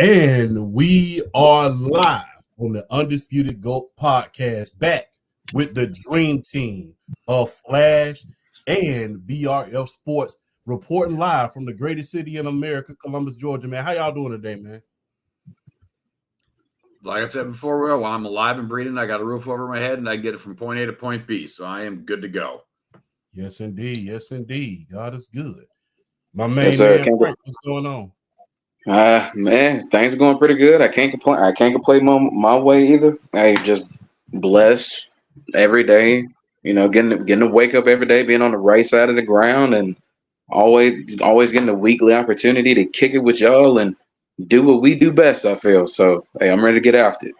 And we are live on the Undisputed GOAT podcast, back with the dream team of Flash and BRF Sports, reporting live from the greatest city in America, Columbus, Georgia. Man, how y'all doing today, man? Like I said before, Will, I'm alive and breathing. I got a roof over my head, and I get it from point A to point B, so I am good to go. Yes, indeed. Yes, indeed. God is good. My main Yes, man, Frank, what's going on? Man, things are going pretty good. I can't complain. I can't complain my way either. I just blessed every day. You know, getting to wake up every day, being on the right side of the ground, and always getting a weekly opportunity to kick it with y'all and do what we do best. I feel so. Hey, I'm ready to get after it.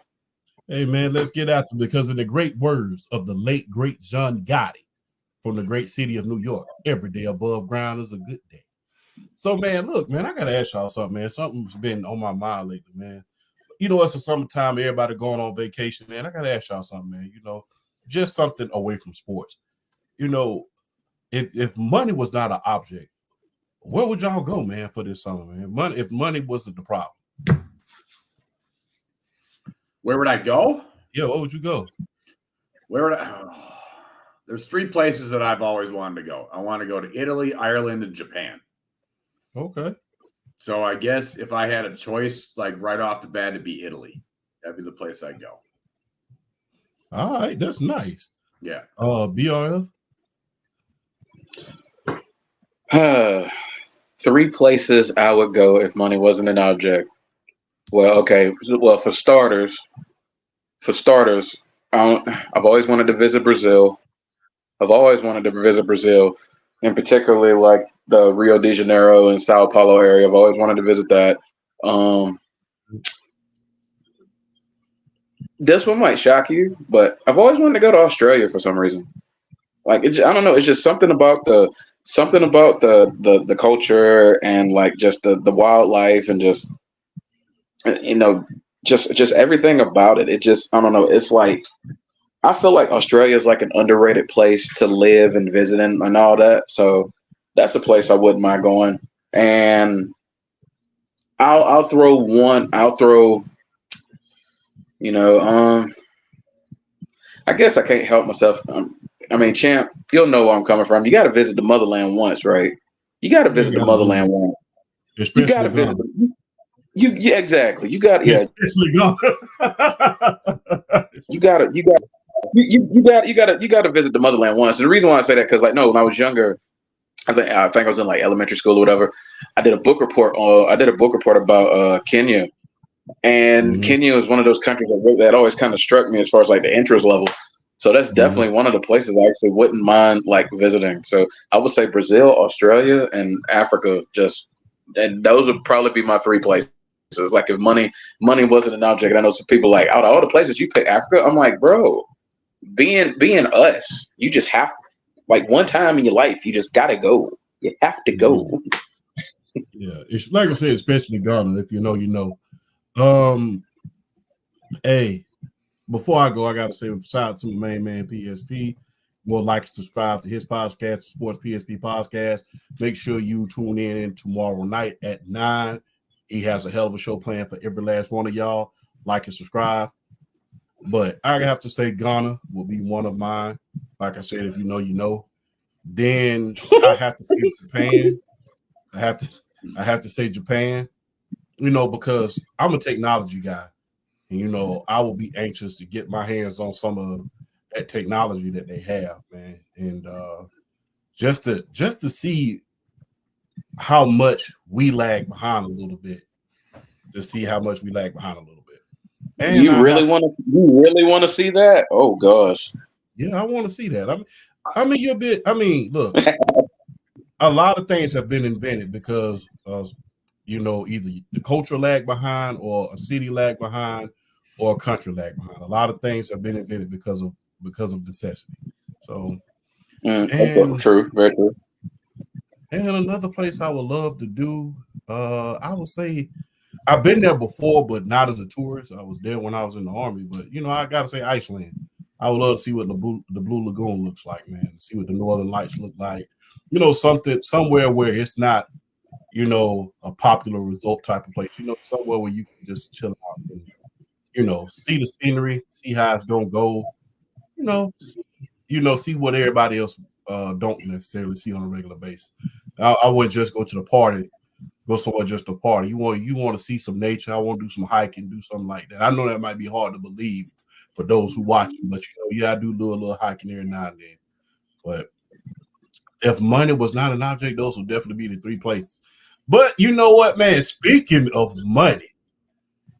Hey, man, let's get after it because of the great words of the late great John Gotti from the great city of New York. Every day above ground is a good day. So, man, look, man, I got to ask y'all something, man. Something's been on my mind lately, man. You know, it's the summertime, everybody going on vacation, man. I got to ask y'all something, man. You know, just something away from sports. You know, if money was not an object, where would y'all go, man, for this summer, man? If money wasn't the problem. Where would I go? Yeah, where would you go? There's three places that I've always wanted to go. I want to go to Italy, Ireland, and Japan. Okay. So I guess if I had a choice, like right off the bat, it'd be Italy. That'd be the place I'd go. All right, that's nice. Yeah. BRF? Three places I would go if money wasn't an object. Well, okay. Well, for starters, I've always wanted to visit Brazil. And particularly like the Rio de Janeiro and Sao Paulo area. I've always wanted to visit that. This one might shock you, but I've always wanted to go to Australia for some reason. Like I don't know, it's just something about the culture and like just the wildlife and just just everything about it. It just, I don't know, it's like I feel like Australia is like an underrated place to live and visit and all that. So that's a place I wouldn't mind going. And I'll throw, I guess I can't help myself. Champ, you'll know where I'm coming from. You got to visit the motherland once, right? You got to visit the motherland once. You got to visit. Yeah, exactly. You got, yeah. Especially Ghana. You got to visit the motherland once. And the reason why I say that, because when I was younger, I think I was in like elementary school or whatever. I did a book report about Kenya, and Kenya is one of those countries that always kind of struck me as far as like the interest level. So that's definitely one of the places I actually wouldn't mind like visiting. So I would say Brazil, Australia, and Africa. And those would probably be my three places. Like if money wasn't an object, and I know some people like out of all the places you pick Africa. I'm like, bro, being us, you just have like one time in your life, you just gotta go. You have to go. Yeah, it's like I said, especially Ghana. If you know, you know. Hey, before I go, I gotta say shout out to my main man PSP. Go like and subscribe to his podcast, Sports PSP Podcast. Make sure you tune in tomorrow night at 9. He has a hell of a show planned for every last one of y'all. Like and subscribe. But I have to say Ghana will be one of mine. Like I said, if you know, you know. Then I have to say Japan. I have to say Japan, because I'm a technology guy. And, I will be anxious to get my hands on some of that technology that they have, man. And just to see how much we lag behind a little bit. And you really want to see that? Oh gosh. Yeah, I want to see that. Look, a lot of things have been invented because of, either the culture lag behind or a city lag behind or a country lag behind. A lot of things have been invented because of necessity. So, true, very true. And another place I would love to do, I would say, I've been there before, but not as a tourist. I was there when I was in the Army, but I gotta say Iceland. I would love to see what the Blue Lagoon looks like, man. See what the Northern Lights look like. Something somewhere where it's not, a popular resort type of place, somewhere where you can just chill out and, see the scenery, see how it's gonna go, see what everybody else don't necessarily see on a regular basis. I wouldn't just go to the party, go somewhere just to party. You want to see some nature. I want to do some hiking, do something like that. I know that might be hard to believe for those who watch, but I do do a little hiking every now and then. But if money was not an object, those would definitely be the three places. But you know what, man? Speaking of money,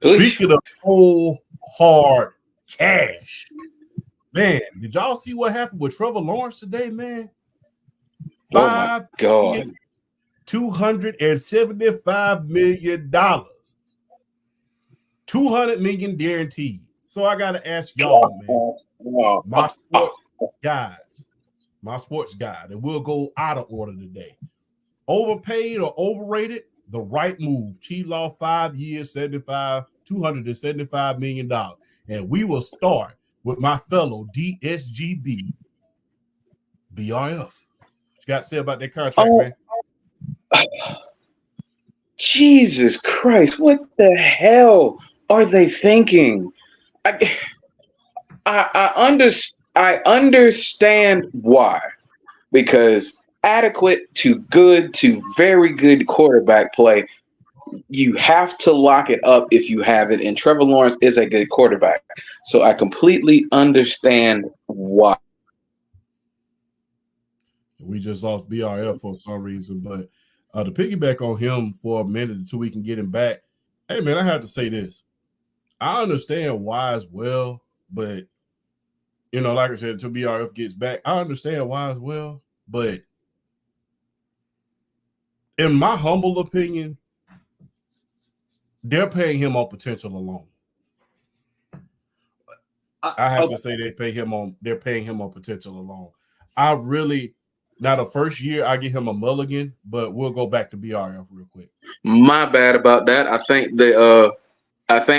speaking of cold, hard cash, man, did y'all see what happened with Trevor Lawrence today, man? Oh my God. $275 million. $200 million guaranteed. So I gotta ask y'all, man. My sports guide, and we'll go out of order today. Overpaid or overrated? The right move. T-Law 5 years, $275 million. And we will start with my fellow DSGB BRF. What you got to say about that contract, man? Jesus Christ, what the hell are they thinking? I understand why. Because adequate to good to very good quarterback play, you have to lock it up if you have it. And Trevor Lawrence is a good quarterback. So I completely understand why. We just lost BRF for some reason, but to piggyback on him for a minute until we can get him back, hey, man, I have to say this. I understand why as well, but, like I said, until BRF gets back, I understand why as well, but in my humble opinion, they're paying him on potential alone. I have to say they're paying him on potential alone. Now the first year I give him a mulligan, but we'll go back to BRF real quick. My bad about that. I think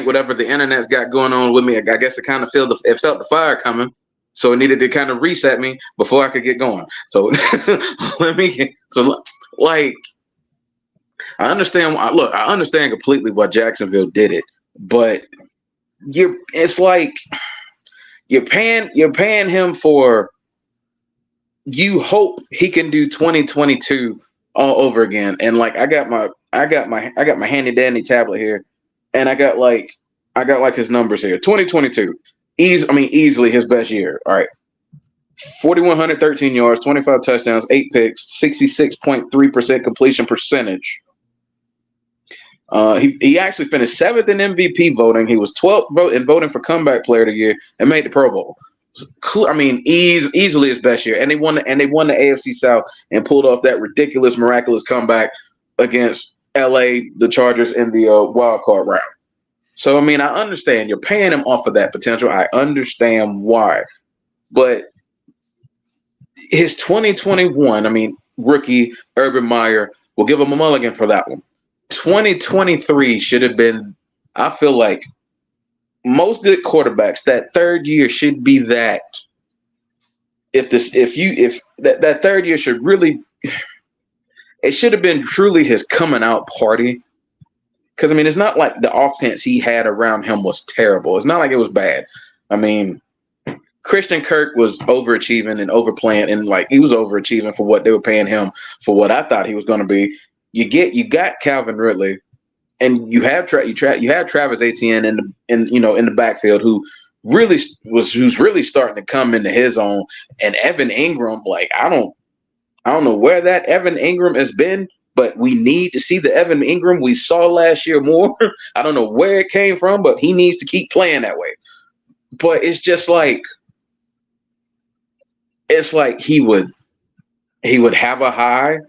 whatever the internet's got going on with me, I guess it kind of felt the fire coming. So it needed to kind of reset me before I could get going. So I understand. Look, I understand completely why Jacksonville did it, but it's like you're paying him for. You hope he can do 2022 all over again. And like I got my handy dandy tablet here, and I got his numbers here. 2022, easily his best year. All right. 4,113 yards, 25 touchdowns, 8 picks, 66.3% completion percentage. He actually finished 7th in MVP voting. He was 12th in voting for comeback player of the year and made the Pro Bowl. Easily his best year, and they won the AFC South and pulled off that ridiculous, miraculous comeback against LA, the Chargers, in the wild card round. So I understand you're paying him off of that potential. I understand why, but his 2021, rookie Urban Meyer, we'll give him a mulligan for that one. 2023 should have been, I feel like, most good quarterbacks, that third year should be that. If that third year should really, it should have been truly his coming out party. Because it's not like the offense he had around him was terrible. It's not like it was bad. Christian Kirk was overachieving and overplaying, and he was overachieving for what they were paying him for what I thought he was going to be. You got Calvin Ridley. And you have Travis Etienne in the backfield who's really starting to come into his own, and Evan Ingram, I don't know where that Evan Ingram has been, but we need to see the Evan Ingram we saw last year more. I don't know where it came from, but he needs to keep playing that way. But it's just he would have a high.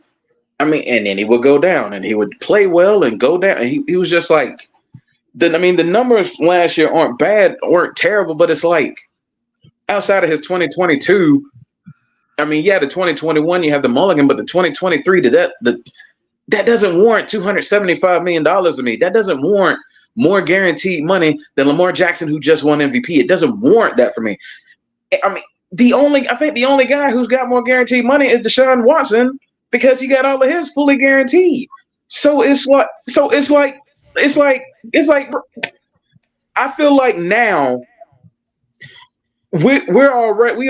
And then he would go down, and he would play well and go down. And he was just the numbers last year weren't weren't terrible, but it's outside of his 2022, the 2021 you have the mulligan, but the 2023 that doesn't warrant $275 million to me. That doesn't warrant more guaranteed money than Lamar Jackson, who just won MVP. It doesn't warrant that for me. The only guy who's got more guaranteed money is Deshaun Watson, because he got all of his fully guaranteed. So it's like I feel like now we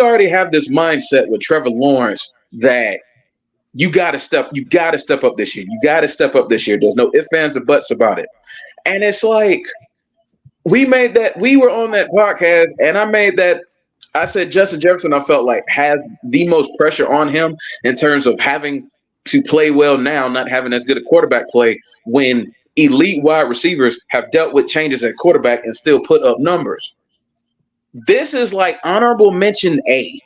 already have this mindset with Trevor Lawrence that you got to step up this year. You got to step up this year. There's no ifs, ands, or buts about it. And it's like we were on that podcast, and I said Justin Jefferson, I felt like has the most pressure on him in terms of having to play well now, not having as good a quarterback play when elite wide receivers have dealt with changes at quarterback and still put up numbers. This is like honorable mention A,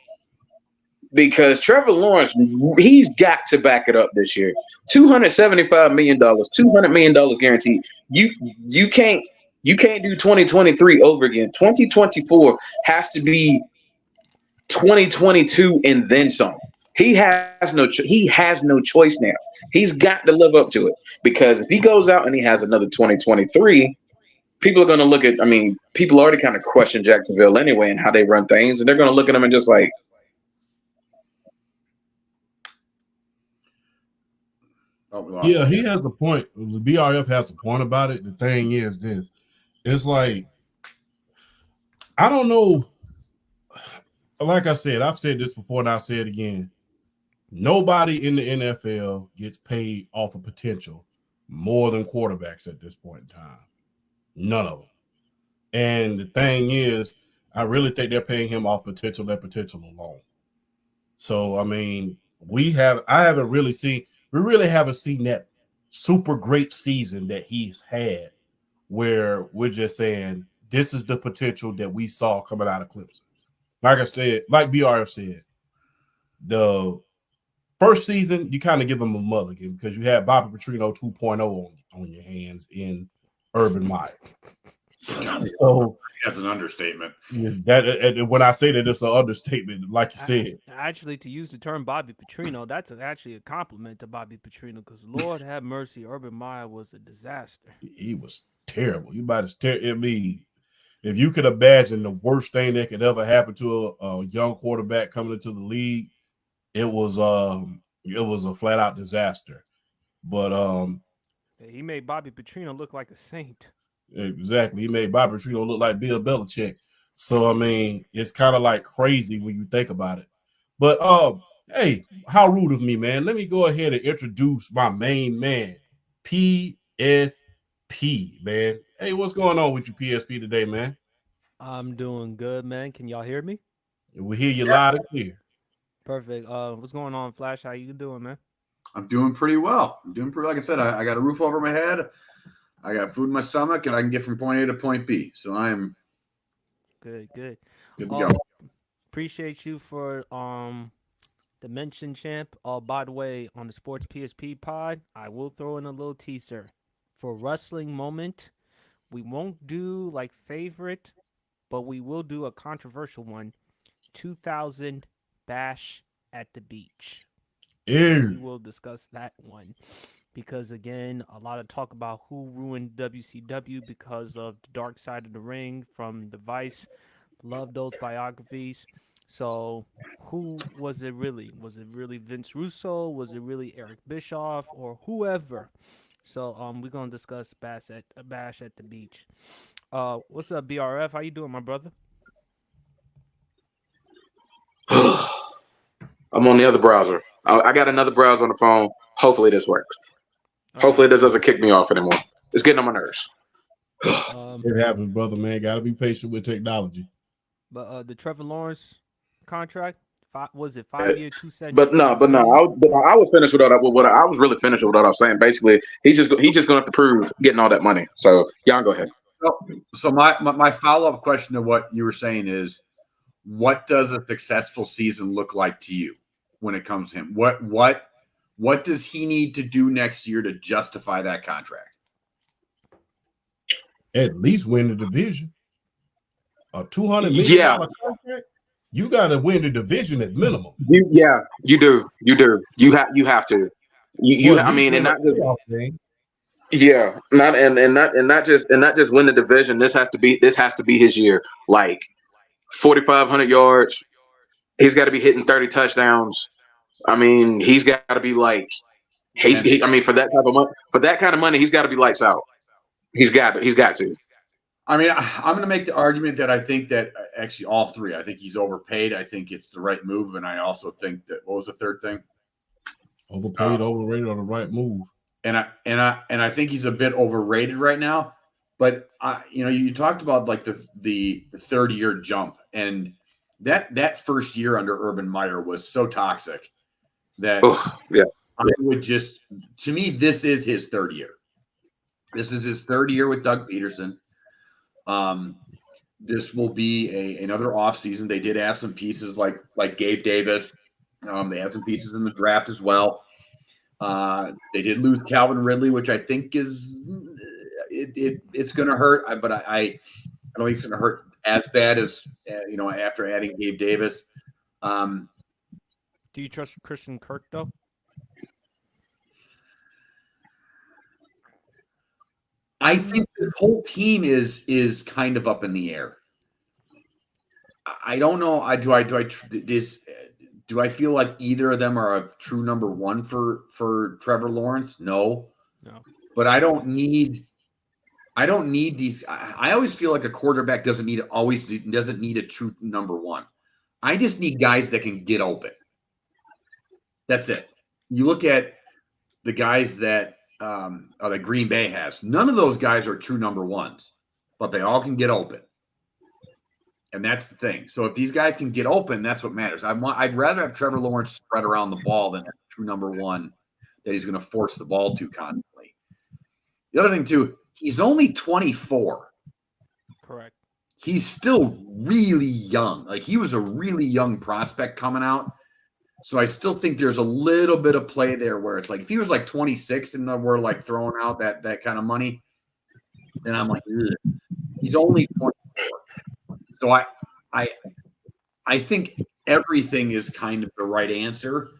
because Trevor Lawrence, he's got to back it up this year. $275 million, $200 million guaranteed. You can't do 2023 over again. 2024 has to be 2022 and then some. He has no choice now. He's got to live up to it, because if he goes out and he has another 2023, people are going to look at. I mean, people already kind of question Jacksonville anyway and how they run things, and they're going to look at him and just like. Yeah, he has a point. The BRF has a point about it. The thing is this. It's like, I don't know. Like I said, I've said this before and I'll say it again. Nobody in the NFL gets paid off of potential more than quarterbacks at this point in time. None of them. And the thing is, I really think they're paying him off potential, their potential alone. So, I mean, we really haven't seen that super great season that he's had where we're just saying this is the potential that we saw coming out of Clemson. Like I said, like BRF said, the first season, you kind of give him a mulligan because you had Bobby Petrino 2.0 on your hands in Urban Meyer. So that's an understatement. That when I say that, it's an understatement, like you said. Actually, to use the term Bobby Petrino, that's actually a compliment to Bobby Petrino, because Lord have mercy, Urban Meyer was a disaster. He was terrible. You might have me. If you could imagine the worst thing that could ever happen to a young quarterback coming into the league, it was a flat out disaster. But he made Bobby Petrino look like a saint. Exactly. He made Bobby Petrino look like Bill Belichick. So, I mean, it's kind of like crazy when you think about it. But, hey, how rude of me, man. Let me go ahead and introduce my main man, PSP, man. Hey, what's going on with you, PSP, today, man? I'm doing good, man. Can y'all hear me? We hear you loud and clear. Perfect. What's going on, Flash? How you doing, man? I'm doing pretty well. Like I said, I got a roof over my head. I got food in my stomach, and I can get from point A to point B. So I am good to go. Appreciate you for the mention, champ. By the way, on the Sports PSP pod, I will throw in a little teaser for wrestling moment. We won't do like favorite, but we will do a controversial one. 2000 Bash at the Beach. We will discuss that one. Because, again, a lot of talk about who ruined WCW because of the Dark Side of the Ring from the Vice. Love those biographies. So, who was it really? Was it really Vince Russo? Was it really Eric Bischoff or whoever? So, we're going to discuss Bash at the Beach. What's up, BRF? How you doing, my brother? I'm on the other browser. I got another browser on the phone. Hopefully this works. Hopefully this doesn't kick me off anymore. It's getting on my nerves. It happens, brother, man. Got to be patient with technology. But the Trevor Lawrence contract, was it 5 year, 270? But no. I was finished with all that. I was really finished with what I was saying. Basically, he's just gonna have to prove getting all that money. So y'all go ahead. So my follow-up question to what you were saying is, what does a successful season look like to you when it comes to him? What does he need to do next year to justify that contract? At least win the division. A $200 million contract. You got to win the division at minimum. You do. You have to. I mean, and not just. Yeah, not just win the division. This has to be his year. Like 4,500 yards. He's got to be hitting 30 touchdowns. I mean, he's got to be like I mean, for that type of money, for that kind of money, he's got to be lights out. He's got to. I mean, I'm going to make the argument that I think that actually all three. I think he's overpaid. I think it's the right move, and I also think that what was the third thing? Overpaid, overrated, or the right move. And I think he's a bit overrated right now. But you talked about like the third year jump, and that first year under Urban Meyer was so toxic that I would to me, this is his third year. This is his third year with Doug Peterson. This will be another offseason. They did have some pieces like Gabe Davis. They had some pieces in the draft as well. They did lose Calvin Ridley, which I think it's going to hurt. But I don't think it's going to hurt as bad as after adding Gabe Davis. Do you trust Christian Kirk though? I think the whole team is kind of up in the air. I don't know. Do I feel like either of them are a true number one for Trevor Lawrence? No. But I don't need these. I always feel like a quarterback doesn't need a true number one. I just need guys that can get open. That's it. You look at the guys that Green Bay has. None of those guys are true number ones, but they all can get open. And that's the thing. So if these guys can get open, that's what matters. I'd rather have Trevor Lawrence spread around the ball than a true number one that he's going to force the ball to constantly. The other thing, too, he's only 24. Correct. He's still really young. Like, he was a really young prospect coming out. So I still think there's a little bit of play there where it's like if he was like 26 and we're like throwing out that kind of money, then I'm like, ugh. He's only 24. So I think everything is kind of the right answer.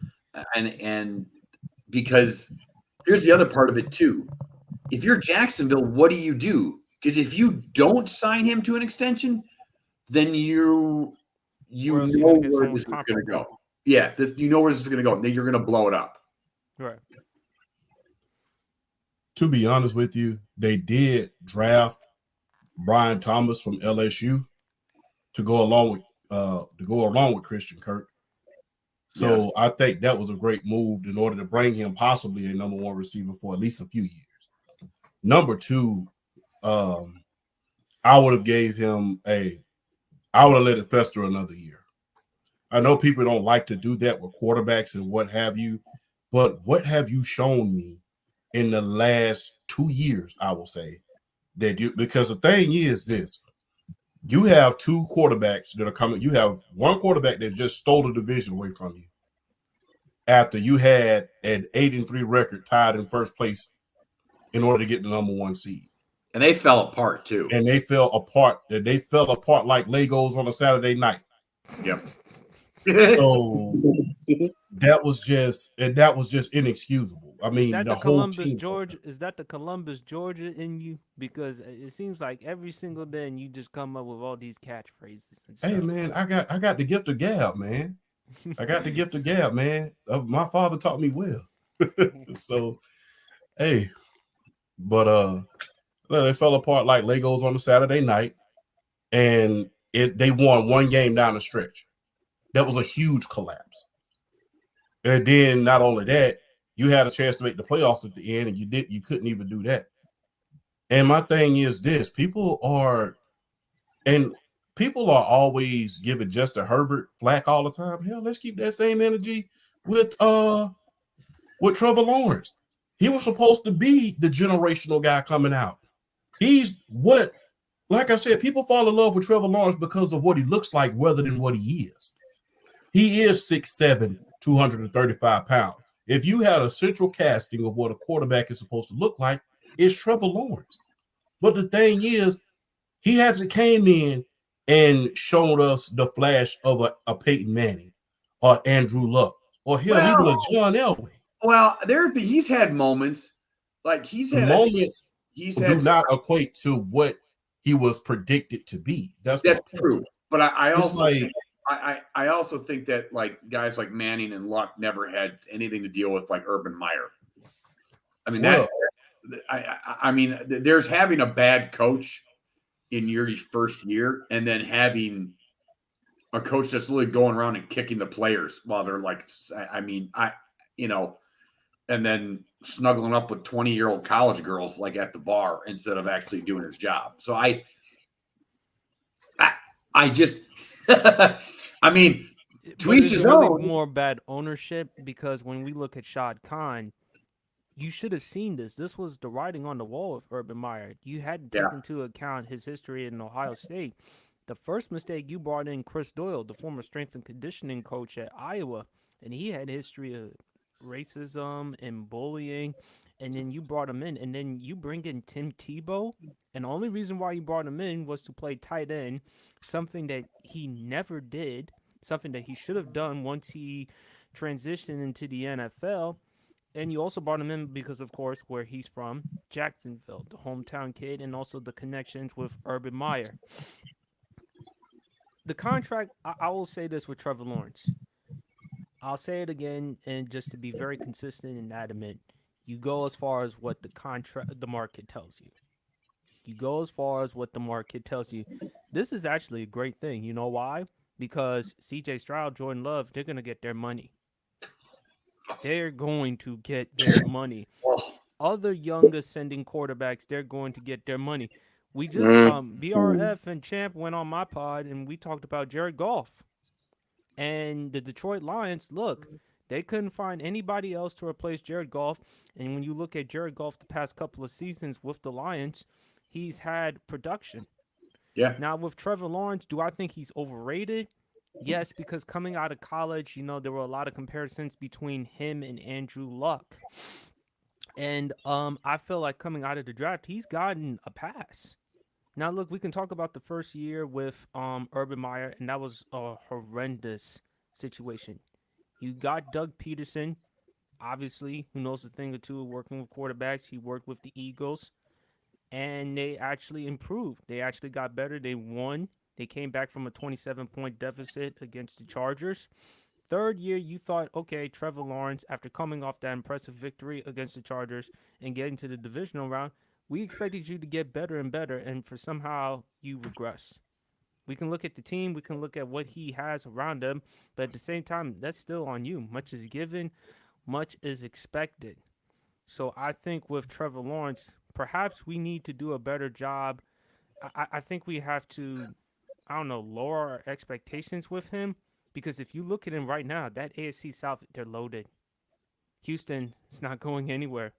And because here's the other part of it too. If you're Jacksonville, what do you do? Because if you don't sign him to an extension, then you know where this is going to go. Yeah, you know where this is going to go. Then you're going to blow it up. Right. To be honest with you, they did draft Brian Thomas from LSU to go along with Christian Kirk. So yes. I think that was a great move in order to bring him possibly a number one receiver for at least a few years. Number two, I would have let it fester another year. I know people don't like to do that with quarterbacks and what have you, but what have you shown me in the last 2 years, I will say, because the thing is this, you have two quarterbacks that are coming. You have one quarterback that just stole the division away from you after you had an 8-3 record tied in first place in order to get the number one seed. And they fell apart too. And they fell apart. They fell apart like Legos on a Saturday night. Yep. So that was just inexcusable. I mean, the whole team. Is that the Columbus, Georgia in you? Because it seems like every single day you just come up with all these catchphrases. Hey man, I got the gift of gab, man. I got the gift of gab, man. My father taught me well. So, hey, but they fell apart like Legos on a Saturday night, and they won one game down the stretch. That was a huge collapse. And then not only that, you had a chance to make the playoffs at the end, and you couldn't even do that. And my thing is this: people are always giving Justin Herbert flack all the time. Hell, let's keep that same energy with Trevor Lawrence. He was supposed to be the generational guy coming out. Like I said, people fall in love with Trevor Lawrence because of what he looks like rather than what he is. He is 6'7", 235 pounds. If you had a central casting of what a quarterback is supposed to look like, it's Trevor Lawrence. But the thing is, he hasn't came in and shown us the flash of a Peyton Manning or Andrew Luck or even a John Elway. Well, he's had moments. Like he's had moments do not equate to what he was predicted to be. That's true. But I also think that like guys like Manning and Luck never had anything to deal with like Urban Meyer. I mean, Well, I mean, there's having a bad coach in your first year and then having a coach that's really going around and kicking the players while they're like, and then snuggling up with 20-year-old college girls like at the bar instead of actually doing his job. So I just, I mean, Tweets is really own. more bad ownership, because when we look at Shad Khan, you should have seen this. This was the writing on the wall of Urban Meyer. You had to take into account his history in Ohio State. The first mistake, you brought in Chris Doyle, the former strength and conditioning coach at Iowa, and he had a history of racism and bullying, and then you brought him in, and then you bring in Tim Tebow, and the only reason why you brought him in was to play tight end, something that he never did, something that he should have done once he transitioned into the NFL. And you also brought him in because, of course, where he's from, Jacksonville, the hometown kid, and also the connections with Urban Meyer. The contract, I will say this with Trevor Lawrence. I'll say it again, and just to be very consistent and adamant, you go as far as what the market tells you. You go as far as what the market tells you. This is actually a great thing. You know why? Because C.J. Stroud, Jordan Love, they're going to get their money. They're going to get their money. Other young ascending quarterbacks, they're going to get their money. We just BRF and Champ went on my pod and we talked about Jared Goff. And the Detroit Lions, look, they couldn't find anybody else to replace Jared Goff. And when you look at Jared Goff the past couple of seasons with the Lions, he's had production. Yeah. Now with Trevor Lawrence, do I think he's overrated? Yes, because coming out of college, there were a lot of comparisons between him and Andrew Luck. And I feel like coming out of the draft, he's gotten a pass. Now, look, we can talk about the first year with Urban Meyer, and that was a horrendous situation. You got Doug Peterson, obviously, who knows a thing or two working with quarterbacks. He worked with the Eagles, and they actually improved. They actually got better. They won. They came back from a 27-point deficit against the Chargers. Third year, you thought, okay, Trevor Lawrence, after coming off that impressive victory against the Chargers and getting to the divisional round, we expected you to get better and better, and for somehow you regress. We can look at the team, we can look at what he has around him, but at the same time, that's still on you. Much is given, much is expected. So I think with Trevor Lawrence, perhaps we need to do a better job. I think we have to, lower our expectations with him, because if you look at him right now, that AFC South, they're loaded. Houston is not going anywhere.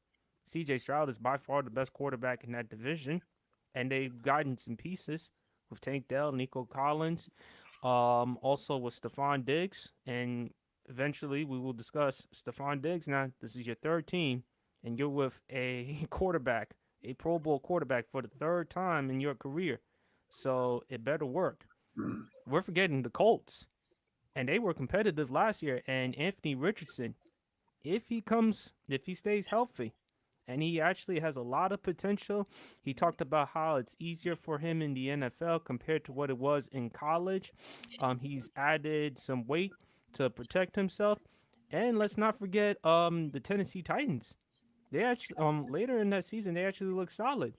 C.J. Stroud is by far the best quarterback in that division, and they've gotten some pieces with Tank Dell, Nico Collins, also with Stephon Diggs, and eventually we will discuss Stephon Diggs. Now, this is your third team, and you're with a quarterback, a Pro Bowl quarterback for the third time in your career, so it better work. We're forgetting the Colts, and they were competitive last year, and Anthony Richardson, if he stays healthy, and he actually has a lot of potential. He talked about how it's easier for him in the NFL compared to what it was in college. He's added some weight to protect himself. And let's not forget the Tennessee Titans. They actually later in that season, they actually looked solid.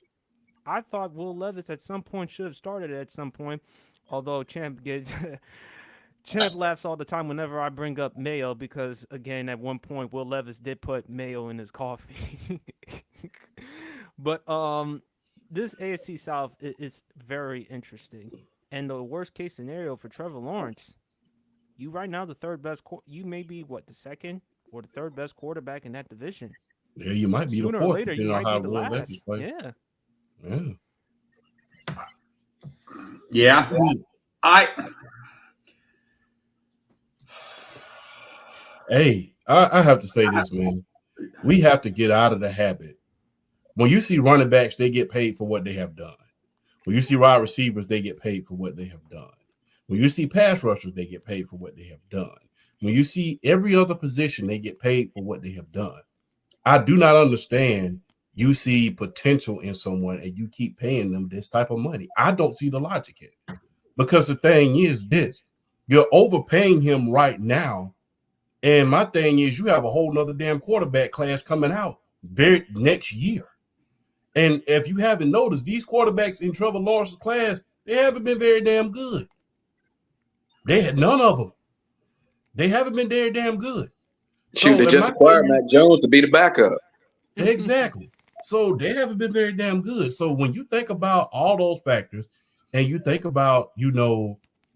I thought Will Levis at some point should have started at some point, although Champ laughs all the time whenever I bring up mayo because, again, at one point, Will Levis did put mayo in his coffee. But this AFC South is very interesting. And the worst case scenario for Trevor Lawrence, you right now the third best, you may be, the second or the third best quarterback in that division. Yeah, you might be Sooner the fourth, or later, depending you on might how be the Will last. Levis play. Yeah. I have to say this, man. We have to get out of the habit. When you see running backs, they get paid for what they have done. When you see wide receivers, they get paid for what they have done. When you see pass rushers, they get paid for what they have done. When you see every other position, they get paid for what they have done. I do not understand. You see potential in someone and you keep paying them this type of money. I don't see the logic in it. Because the thing is this, you're overpaying him right now. And my thing is you have a whole nother damn quarterback class coming out very next year. And if you haven't noticed, these quarterbacks in Trevor Lawrence's class, they haven't been very damn good. They had none of them. They haven't been very damn good. Shoot, they just acquired Mac Jones to be the backup. Exactly. So they haven't been very damn good. So when you think about all those factors and you think about,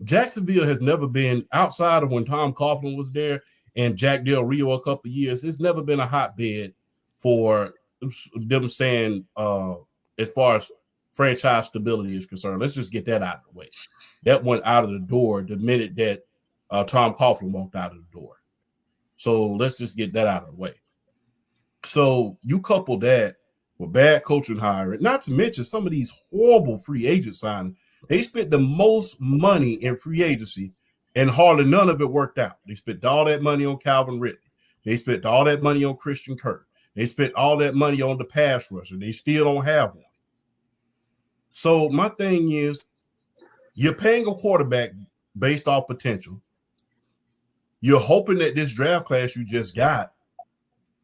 Jacksonville has never been, outside of when Tom Coughlin was there and Jack Del Rio a couple of years, it's never been a hotbed for them saying, as far as franchise stability is concerned. Let's just get that out of the way. That went out of the door the minute that Tom Coughlin walked out of the door. So let's just get that out of the way. So you couple that with bad coaching hiring, not to mention some of these horrible free agent signings. They spent the most money in free agency, and hardly none of it worked out. They spent all that money on Calvin Ridley. They spent all that money on Christian Kirk. They spent all that money on the pass rusher. They still don't have one. So my thing is, you're paying a quarterback based off potential. You're hoping that this draft class you just got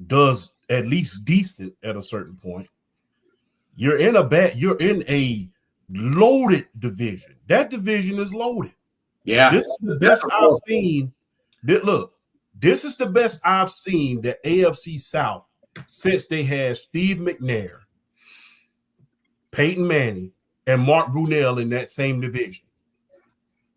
does at least decent at a certain point. You're in a loaded division. That division is loaded. Yeah. This is the best I've seen. This is the best I've seen the AFC South since they had Steve McNair, Peyton Manning, and Mark Brunell in that same division.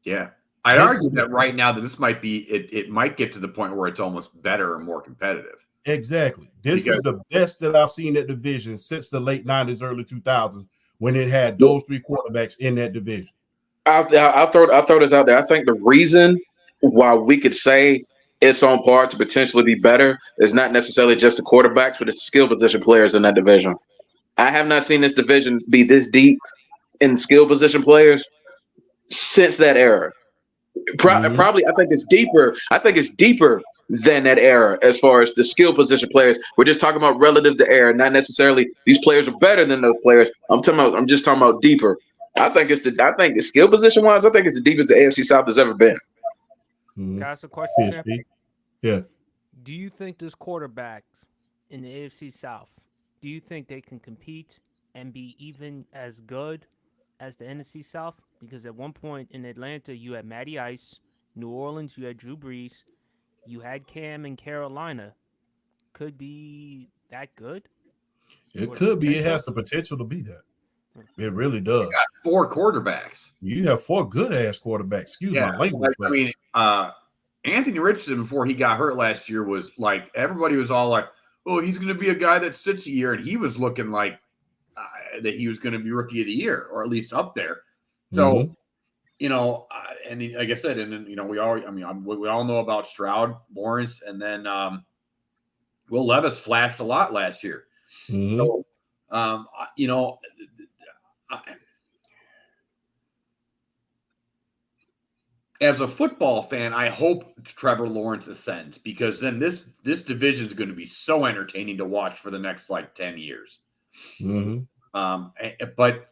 Yeah. I'd argue that right now that this might be, it might get to the point where it's almost better and more competitive. Exactly. This is the best that I've seen that division since the late 90s, early 2000s, when it had those three quarterbacks in that division. I'll throw this out there. I think the reason why we could say it's on par to potentially be better is not necessarily just the quarterbacks, but it's the skill position players in that division. I have not seen this division be this deep in skill position players since that era. Probably, I think it's deeper. I think it's deeper than that era as far as the skill position players. We're just talking about relative to era, not necessarily these players are better than those players. I'm just talking about deeper. I think the skill position wise, I think it's the deepest the AFC South has ever been. Can I ask a question, Champ? Yeah. Do you think this quarterback in the AFC South, do you think they can compete and be even as good as the NFC South? Because at one point in Atlanta, you had Matty Ice. New Orleans, you had Drew Brees. You had Cam in Carolina. Could be that good? It could be. It has the potential to be that. It really does. You got 4 quarterbacks. You have 4 good-ass quarterbacks. Excuse my language. I mean, Anthony Richardson, before he got hurt last year, was like, everybody was all like, oh, he's going to be a guy that sits a year. And he was looking like that he was going to be rookie of the year, or at least up there. So, and like I said, and then, we all know about Stroud, Lawrence, and then Will Levis flashed a lot last year. So, as a football fan, I hope Trevor Lawrence ascends, because then this division is going to be so entertaining to watch for the next 10 years. But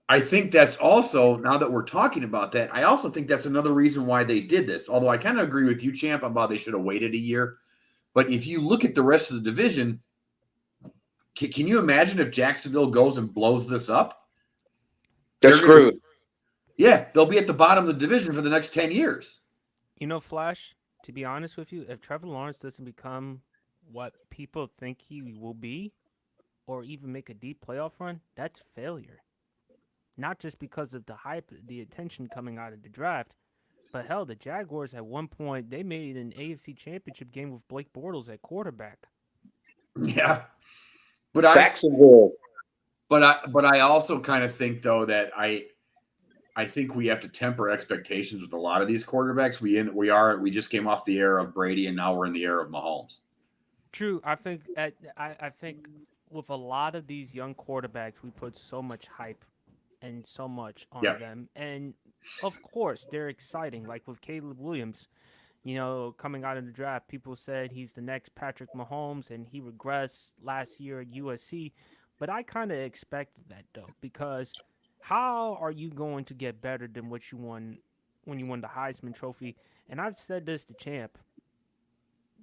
I think that's also, now that we're talking about that, I also think that's another reason why they did this. Although I kind of agree with you, Champ, about they should have waited a year. But if you look at the rest of the division, can you imagine if Jacksonville goes and blows this up? They're screwed. Yeah, they'll be at the bottom of the division for the next 10 years. Flash, to be honest with you, if Trevor Lawrence doesn't become what people think he will be, or even make a deep playoff run, that's failure. Not just because of the hype, the attention coming out of the draft, but hell, the Jaguars at one point, they made an AFC Championship game with Blake Bortles at quarterback. Yeah. But Saxonville. But I also kind of think, though, that I think we have to temper expectations with a lot of these quarterbacks. We just came off the era of Brady, and now we're in the era of Mahomes. True. I think with a lot of these young quarterbacks, we put so much hype and so much on them. And of course, they're exciting. Like with Caleb Williams, coming out of the draft, people said he's the next Patrick Mahomes, and he regressed last year at USC. But I kind of expected that, though, because how are you going to get better than what you won when you won the Heisman Trophy? And I've said this to Champ.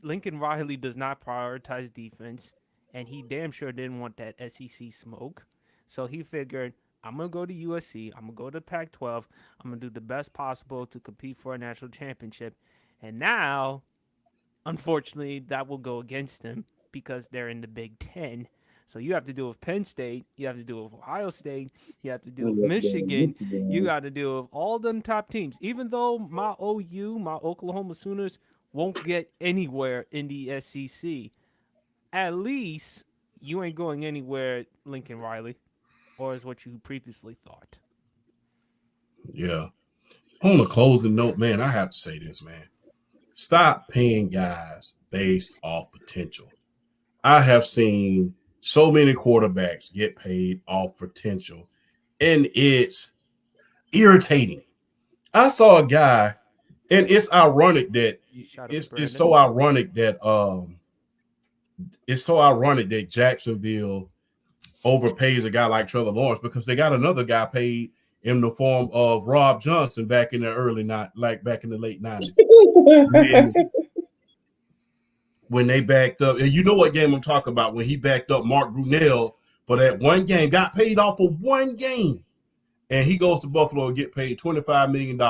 Lincoln Riley does not prioritize defense. and he damn sure didn't want that SEC smoke. So he figured, I'm going to go to USC, I'm going to go to Pac 12, I'm going to do the best possible to compete for a national championship. And now, unfortunately, that will go against him because they're in the Big Ten. So you have to deal with Penn State, you have to deal with Ohio State, you have to deal with Michigan, you got to deal with all them top teams. Even though my OU, my Oklahoma Sooners, won't get anywhere in the SEC, at least you ain't going anywhere, Lincoln Riley, or is what you previously thought. Yeah. On a closing note, man, I have to say this, man. Stop paying guys based off potential. I have seen so many quarterbacks get paid off potential, and it's irritating. I saw a guy, and it's ironic that it's so ironic that Jacksonville overpays a guy like Trevor Lawrence because they got another guy paid in the form of Rob Johnson back in the back in the late 90s. When they backed up, and you know what game I'm talking about, when he backed up Mark Brunell for that one game, got paid off for one game, and he goes to Buffalo and get paid $25 million.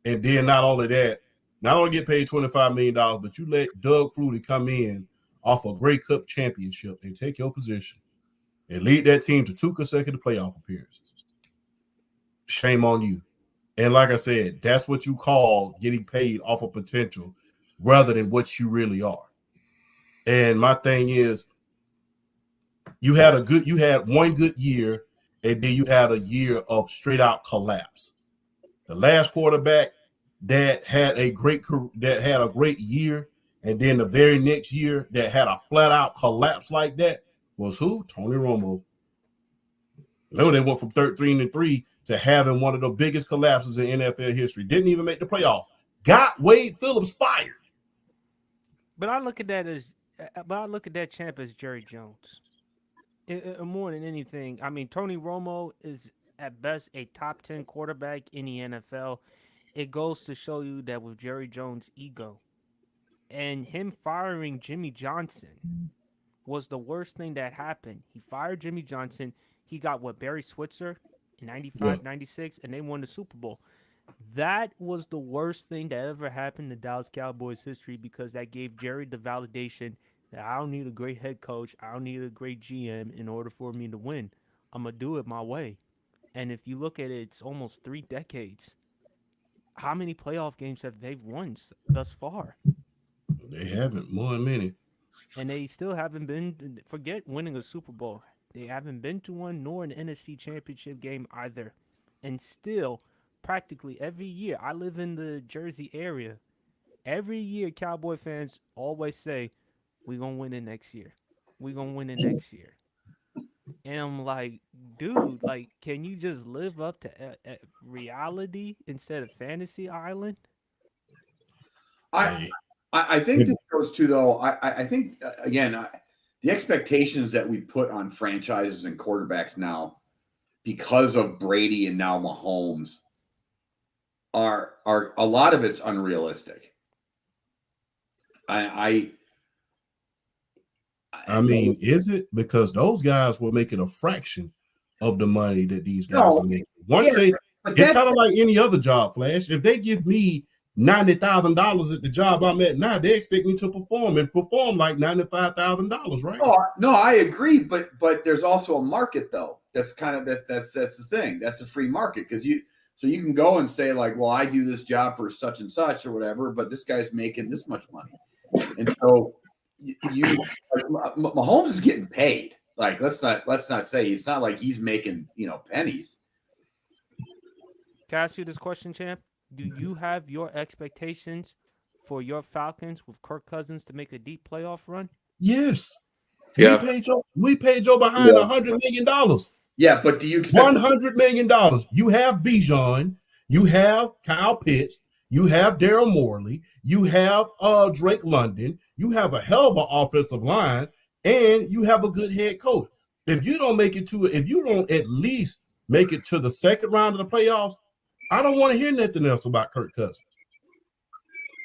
And then not only get paid $25 million, but you let Doug Flutie come in off a Grey Cup championship and take your position and lead that team to 2 consecutive playoff appearances. Shame on you. And like I said, that's what you call getting paid off of potential rather than what you really are. And my thing is, you had one good year, and then you had a year of straight out collapse. The last quarterback that had a great year, and then the very next year that had a flat out collapse like that was who? Tony Romo. Remember, they went from 13-3 to having one of the biggest collapses in NFL history. Didn't even make the playoff. Got Wade Phillips fired. But I look at that champ as Jerry Jones. More than anything, I mean, Tony Romo is at best a top 10 quarterback in the NFL. It goes to show you that with Jerry Jones' ego and him firing Jimmy Johnson was the worst thing that happened. He fired Jimmy Johnson. He got Barry Switzer in 95, 96, and they won the Super Bowl. That was the worst thing that ever happened to Dallas Cowboys history because that gave Jerry the validation that I don't need a great head coach. I don't need a great GM in order for me to win. I'm going to do it my way. And if you look at it, it's almost 3 decades. How many playoff games have they won thus far? They haven't won many. And they still haven't been, forget winning a Super Bowl. They haven't been to one nor an NFC championship game either. And still, practically every year, I live in the Jersey area. Every year, Cowboy fans always say, we're going to win it next year. We're going to win it next year. And I'm like, dude, like, can you just live up to reality instead of fantasy island? I think this goes to, though, I think, again, the expectations that we put on franchises and quarterbacks now because of Brady and now Mahomes are a lot of it's unrealistic. I mean, is it? Because those guys were making a fraction of the money that these guys are making. It's kind of like any other job, Flash. If they give me $90,000 at the job I'm at now, they expect me to perform like $95,000, right? No, I agree, but there's also a market though. That's kind of that's the thing. That's a free market because you can go and say like, well, I do this job for such and such or whatever, but this guy's making this much money, and so Mahomes is getting paid. Like let's not say it's not like he's making pennies. Can I ask you this question, champ? Do you have your expectations for your Falcons with Kirk Cousins to make a deep playoff run? Yes. Yeah. We paid Joe behind $100 million. Yeah, but do you expect $100 million? You have Bijan, you have Kyle Pitts, you have Daryl Morley, you have Drake London, you have a hell of an offensive line, and you have a good head coach. If you don't at least make it to the second round of the playoffs, I don't want to hear nothing else about Kirk Cousins.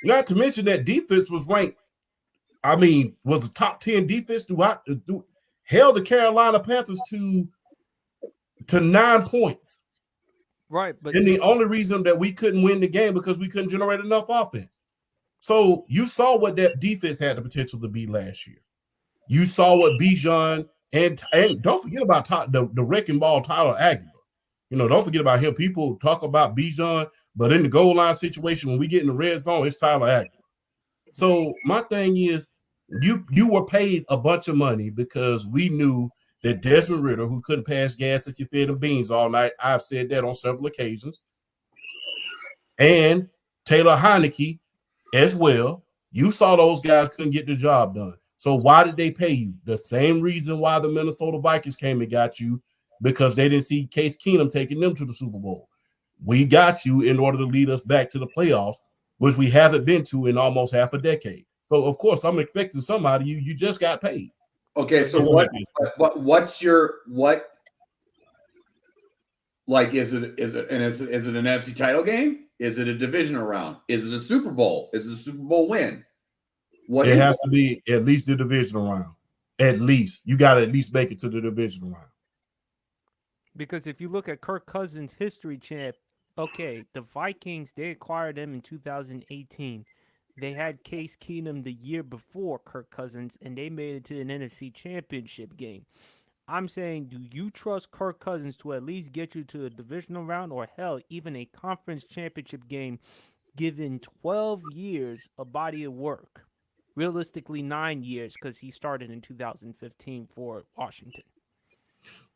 Not to mention that defense was ranked, I mean, was a top 10 defense held the Carolina Panthers to 9 points. Right, but and the only reason that we couldn't win the game because we couldn't generate enough offense. So you saw what that defense had the potential to be last year. You saw what Bijan and don't forget about the wrecking ball Tyler Aguilar. Don't forget about him. People talk about Bijan, but in the goal line situation, when we get in the red zone, it's Tyler Aguilar. So my thing is, you were paid a bunch of money because we knew that Desmond Ridder, who couldn't pass gas if you fed him beans all night, I've said that on several occasions, and Taylor Heineke as well. You saw those guys couldn't get the job done. So why did they pay you? The same reason why the Minnesota Vikings came and got you, because they didn't see Case Keenum taking them to the Super Bowl. We got you in order to lead us back to the playoffs, which we haven't been to in almost half a decade. So, of course, I'm expecting somebody. You just got paid. Okay, so what's your like? Is it an NFC title game? Is it a divisional round? Is it a Super Bowl? Is it a Super Bowl win? It has to be at least the divisional round. At least you got to at least make it to the divisional round. Because if you look at Kirk Cousins' history, champ, okay, the Vikings, they acquired him in 2018. They had Case Keenum the year before Kirk Cousins, and they made it to an NFC championship game. I'm saying, do you trust Kirk Cousins to at least get you to a divisional round, or hell, even a conference championship game, given 12 years of body of work? Realistically, 9 years, because he started in 2015 for Washington.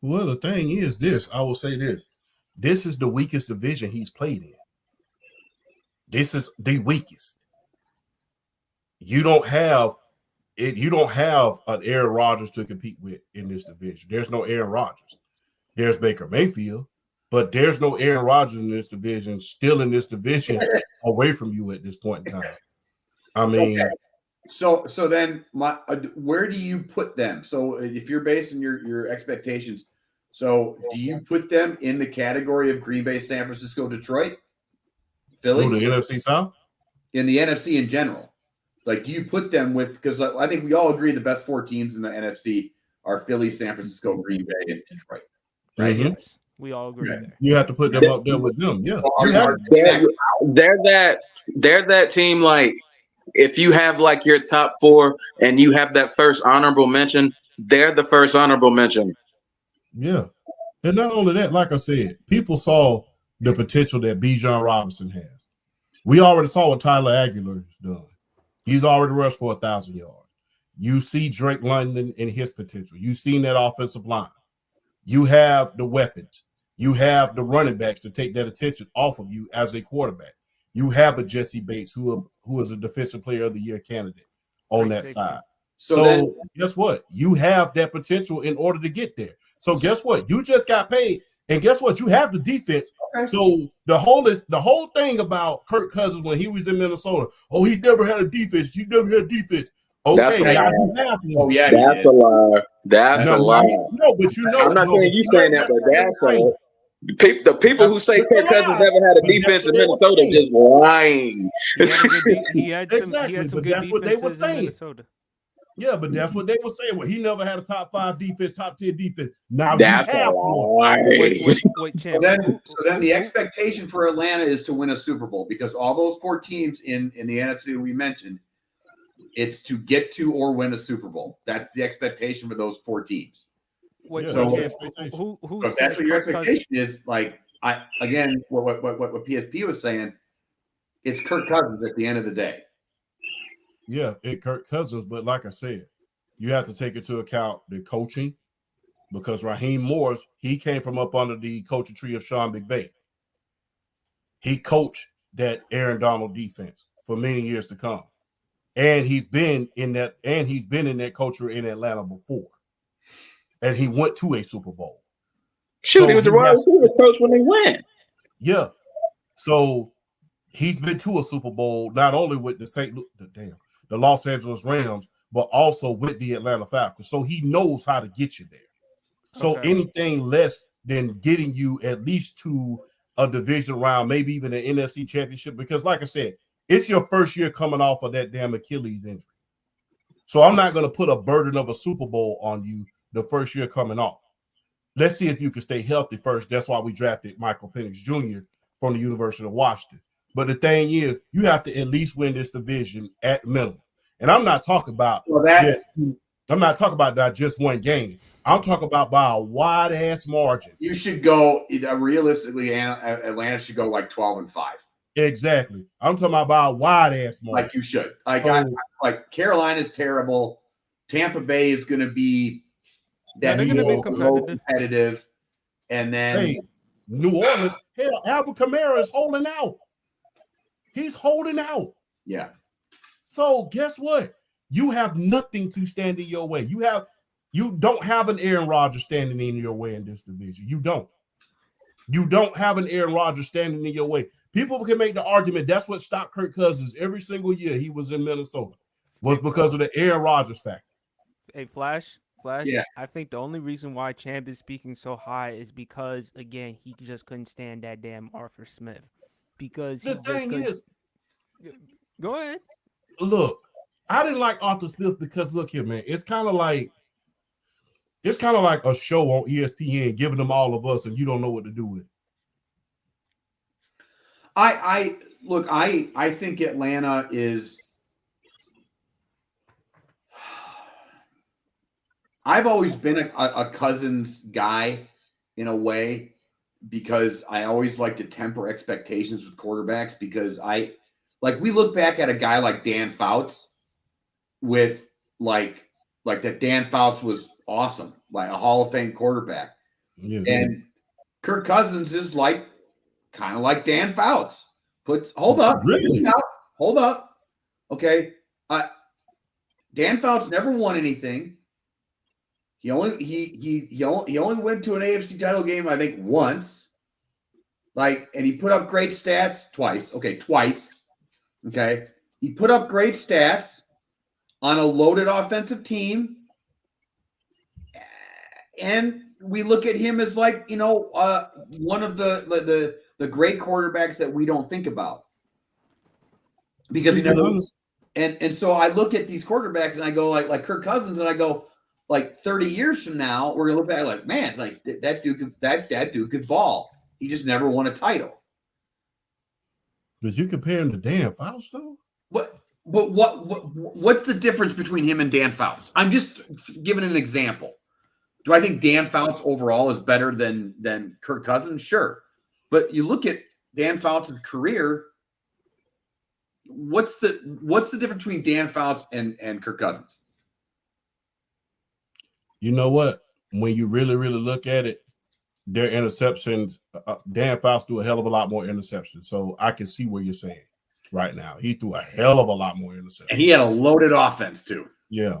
Well, the thing is this. I will say this. This is the weakest division he's played in. This is the weakest. You don't have an Aaron Rodgers to compete with in this division. There's no Aaron Rodgers. There's Baker Mayfield, but there's no Aaron Rodgers in this division, still in this division, away from you at this point in time. I mean, okay. So then, where do you put them? So if you're basing your expectations, so do you put them in the category of Green Bay, San Francisco, Detroit, Philly, the NFC South, in the NFC in general? Like, do you put them with? Because I think we all agree the best 4 teams in the NFC are Philly, San Francisco, Green Bay, and Detroit. Right? Mm-hmm. Yes, we all agree there. You have to put them up there with them. Yeah, they're that team. Like, if you have like your top 4 and you have that first honorable mention, they're the first honorable mention. Yeah. And not only that, like I said, people saw the potential that Bijan Robinson has. We already saw what Tyler Aguilar has done. He's already rushed for 1,000 yards. You see Drake London and his potential. You've seen that offensive line. You have the weapons. You have the running backs to take that attention off of you as a quarterback. You have a Jesse Bates, who is a Defensive Player of the Year candidate on that side. So guess what? You have that potential in order to get there. So guess what? You just got paid, and guess what? You have the defense. Okay. So the whole thing about Kirk Cousins when he was in Minnesota, he never had a defense. You never had a defense. Okay, that's that's a lie. That's a lie. No, but I'm not saying you saying that, but that's a. The people who say Kirk Cousins never had a defense in Minnesota just lying. He had some good defenses in Minnesota. Yeah, but that's what they were saying. Well, he never had a top 5 defense, top 10 defense. Now that's a lie. Wait, Champ. So then the expectation for Atlanta is to win a Super Bowl, because all those 4 teams in the NFC we mentioned, it's to get to or win a Super Bowl. That's the expectation for those 4 teams. Wait, yeah, so if that's what your expectation is, like what PSP was saying, it's Kirk Cousins at the end of the day. Yeah, Kirk Cousins, but like I said, you have to take into account the coaching, because Raheem Morris, he came from up under the coaching tree of Sean McVay. He coached that Aaron Donald defense for many years to come. And he's been in that culture in Atlanta before. And he went to a Super Bowl. Shoot, he was the wide receiver coach when they went. Yeah. So he's been to a Super Bowl, not only with the Los Angeles Rams, but also with the Atlanta Falcons. So he knows how to get you there. So anything less than getting you at least to a division round, maybe even an NFC championship, because like I said, it's your first year coming off of that damn Achilles injury. So I'm not going to put a burden of a Super Bowl on you the first year coming off. Let's see if you can stay healthy first. That's why we drafted Michael Penix Jr. from the University of Washington. But the thing is, you have to at least win this division at minimum. And I'm not talking about not just one game. I'm talking about by a wide ass margin. You should go realistically. Atlanta should go like 12-5. Exactly. I'm talking about by a wide ass margin. Like you should. Like Carolina's terrible. Tampa Bay is going to be they're going to be competitive. And then New Orleans, hell, Alvin Kamara is holding out. He's holding out. Yeah. So guess what? You have nothing to stand in your way. You don't have an Aaron Rodgers standing in your way in this division. You don't. You don't have an Aaron Rodgers standing in your way. People can make the argument that's what stopped Kirk Cousins every single year he was in Minnesota was because of the Aaron Rodgers factor. Hey, Flash. Yeah. I think the only reason why Champ is speaking so high is because, again, he just couldn't stand that damn Arthur Smith. Because the thing is, go ahead. Look, I didn't like Arthur Smith because look here, man. It's kind of like a show on ESPN giving them all of us, and you don't know what to do with it. I think Atlanta is. I've always been a Cousins guy in a way because I always like to temper expectations with quarterbacks because we look back at a guy like Dan Fouts with like that Dan Fouts was awesome, like a Hall of Fame quarterback. Yeah. And Kirk Cousins is kind of like Dan Fouts. Hold up. Really? Hold up. Okay. Dan Fouts never won anything. He only went to an AFC title game, I think, once. And he put up great stats twice. Okay, twice. Okay. He put up great stats on a loaded offensive team. And we look at him as one of the great quarterbacks that we don't think about. Because he never and so I look at these quarterbacks and I go like Kirk Cousins and I go, 30 years from now, we're gonna look back like, man, that dude could ball. He just never won a title. Did you compare him to Dan Fouts though? What's the difference between him and Dan Fouts? I'm just giving an example. Do I think Dan Fouts overall is better than Kirk Cousins? Sure. But you look at Dan Fouts' career, what's the difference between Dan Fouts and Kirk Cousins? You know what? When you really, really look at it, their interceptions, Dan Fouts threw a hell of a lot more interceptions. So I can see what you're saying right now. He threw a hell of a lot more interceptions. And he had a loaded offense too. Yeah.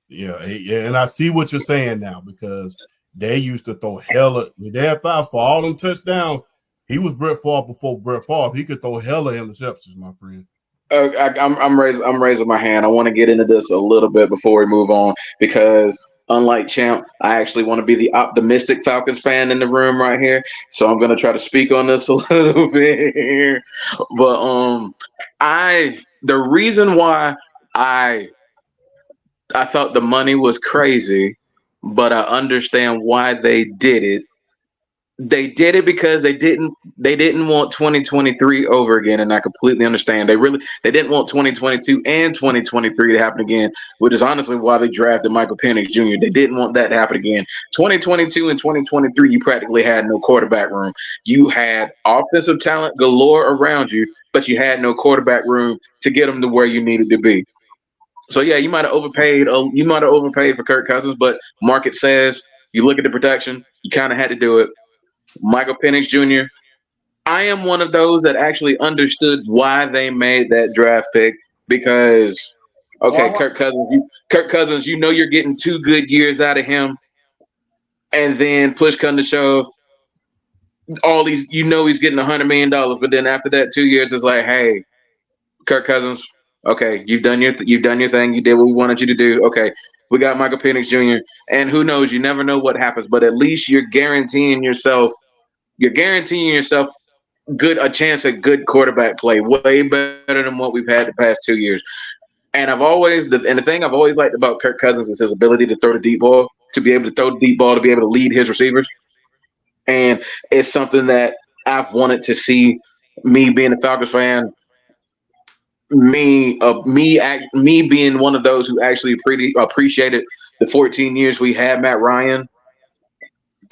And I see what you're saying now because they used to throw hella. Dan Fouts for all them touchdowns. He was Brett Favre before Brett Favre. He could throw hella interceptions, my friend. I'm raising my hand. I want to get into this a little bit before we move on because unlike Champ, I actually want to be the optimistic Falcons fan in the room right here. So I'm going to try to speak on this a little bit here. But the reason why I thought the money was crazy, but I understand why they did it. They did it because they didn't want 2023 over again, and I completely understand. They didn't want 2022 and 2023 to happen again, which is honestly why they drafted Michael Penix Jr. They didn't want that to happen again. 2022 and 2023, you practically had no quarterback room. You had offensive talent galore around you, but you had no quarterback room to get them to where you needed to be. So yeah, you might have overpaid. You might have overpaid for Kirk Cousins, but market says you look at the protection, you kind of had to do it. Michael Penix Jr. I am one of those that actually understood why they made that draft pick because, okay, Kirk Cousins, you know you're getting 2 good years out of him, and then push come to shove, he's getting $100 million, but then after that 2 years, it's like, hey, Kirk Cousins, okay, you've done your thing, you did what we wanted you to do. Okay, we got Michael Penix Jr. And who knows? You never know what happens, but at least you're guaranteeing yourself a chance at good quarterback play, way better than what we've had the past 2 years. And the thing I've always liked about Kirk Cousins is his ability to throw the deep ball, to be able to throw the deep ball, to be able to lead his receivers. And it's something that I've wanted to see. Me being a Falcons fan, me being one of those who actually appreciated the 14 years we had Matt Ryan,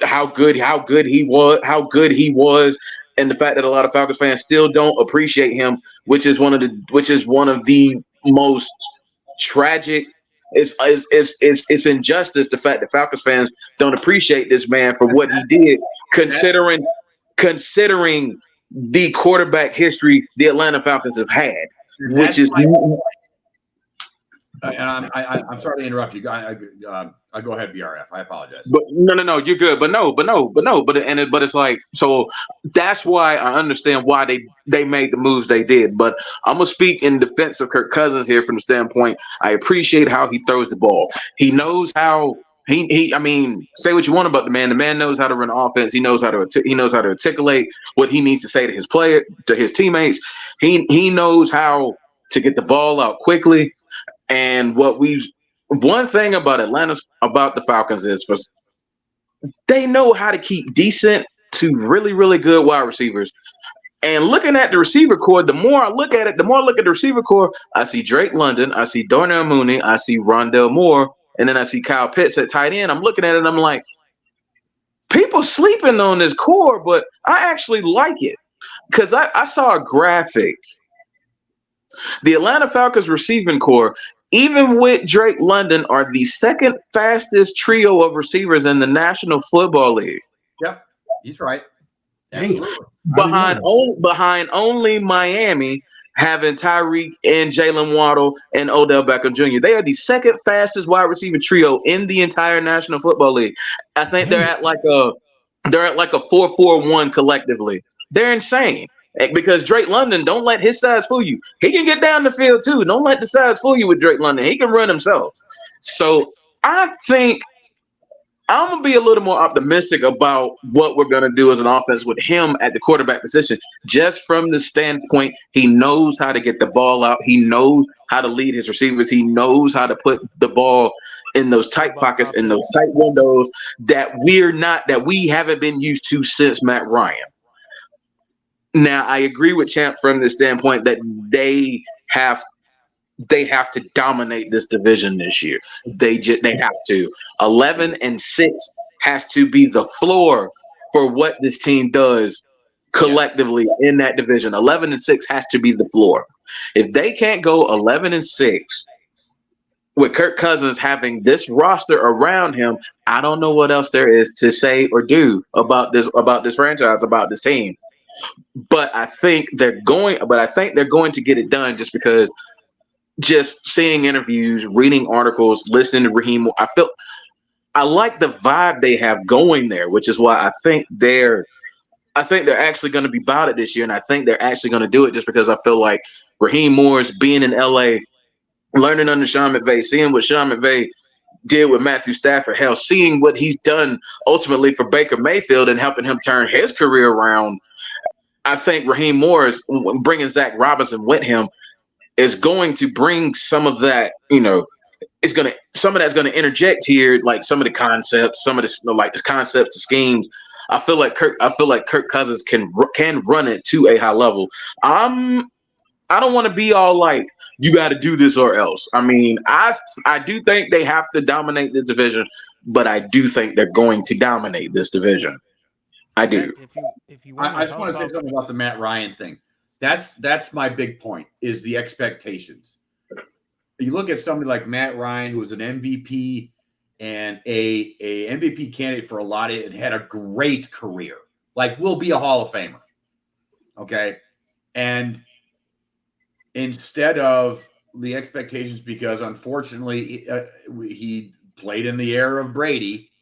how good he was, and the fact that a lot of Falcons fans still don't appreciate him, which is one of the most tragic. It's injustice, the fact that Falcons fans don't appreciate this man for what he did, considering the quarterback history the Atlanta Falcons have had, which is. And I'm sorry to interrupt you. I go ahead, BRF. I apologize. But no, you're good. But it's like, so that's why I understand why they made the moves they did. But I'm gonna speak in defense of Kirk Cousins here from the standpoint. I appreciate how he throws the ball. He knows how. I mean, say what you want about the man. The man knows how to run offense. He knows how to articulate what he needs to say to his teammates. He knows how to get the ball out quickly. And one thing about the Falcons is they know how to keep decent to really, really good wide receivers. And looking at the receiver core, the more I look at the receiver core, I see Drake London, I see Darnell Mooney, I see Rondell Moore, and then I see Kyle Pitts at tight end. I'm looking at it and I'm like, people sleeping on this core, but I actually like it. Because I saw a graphic. The Atlanta Falcons receiving core, even with Drake London, are the second fastest trio of receivers in the National Football League. Yep, he's right. Damn. Behind only Miami, having Tyreek and Jalen Waddle and Odell Beckham Jr. They are the second fastest wide receiver trio in the entire National Football League. I think they're at like a 4.41 collectively. They're insane. Because Drake London, don't let his size fool you. He can get down the field too. Don't let the size fool you with Drake London. He can run himself. So I think I'm going to be a little more optimistic about what we're going to do as an offense with him at the quarterback position, just from the standpoint he knows how to get the ball out. He knows how to lead his receivers. He knows how to put the ball in those tight pockets, in those tight windows that we haven't been used to since Matt Ryan. Now, I agree with Champ from the standpoint that they have to dominate this division this year. They have to. 11-6 has to be the floor for what this team does collectively in that division. 11-6 has to be the floor. If they can't go 11-6 with Kirk Cousins having this roster around him, I don't know what else there is to say or do about this franchise, about this team. But I think they're going to get it done just because just seeing interviews, reading articles, listening to Raheem, I like the vibe they have going there, which is why I think they're actually going to be about it this year. And I think they're actually going to do it just because I feel like Raheem Moore's being in LA, learning under Sean McVay, seeing what Sean McVay did with Matthew Stafford, hell, seeing what he's done ultimately for Baker Mayfield and helping him turn his career around. I think Raheem Morris, bringing Zach Robinson with him, is going to bring some of that, some of that's going to interject here, like some of the concepts, the concepts, the schemes. I feel like Kirk Cousins can run it to a high level. I don't want to be all like, you got to do this or else. I mean, I do think they have to dominate this division, but I do think they're going to dominate this division. I do. I just want to say something about the Matt Ryan thing. That's my big point, is the expectations. You look at somebody like Matt Ryan, who was an MVP and a MVP candidate for a lot of it, and had a great career. Like, will be a Hall of Famer. Okay. And instead of the expectations, because unfortunately he played in the era of Brady,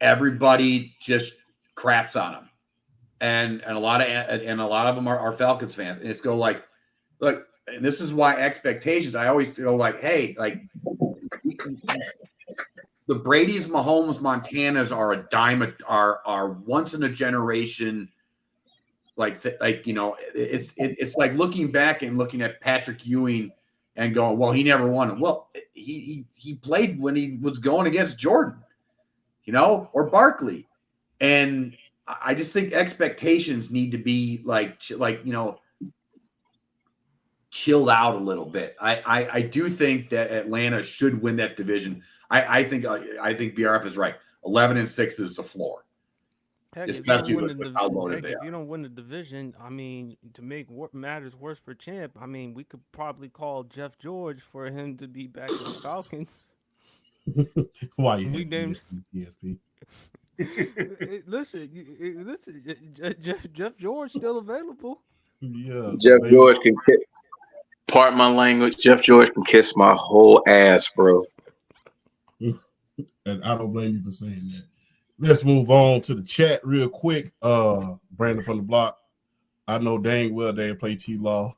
everybody just craps on him, and a lot of them are Falcons fans, and it's look, and this is why expectations. I always go like, hey, like the Brady's, Mahomes, Montanas are a dime, are once in a generation. It's like looking back and looking at Patrick Ewing and going, well, he never won. Well, he played when he was going against Jordan, or Barkley. And I just think expectations need to be chilled out a little bit. I do think that Atlanta should win that division. I think BRF is right. 11-6 is the floor. Heck, Especially with how loaded they if are. you don't win the division, I mean, to make matters worse for Champ, I mean, we could probably call Jeff George for him to be back with the Falcons. Why you We named PSP? Listen, Jeff George still available. Yeah, Jeff George can pardon my language. Jeff George can kiss my whole ass, bro. And I don't blame you for saying that. Let's move on to the chat real quick. Brandon from the block. I know dang well they play T-Law.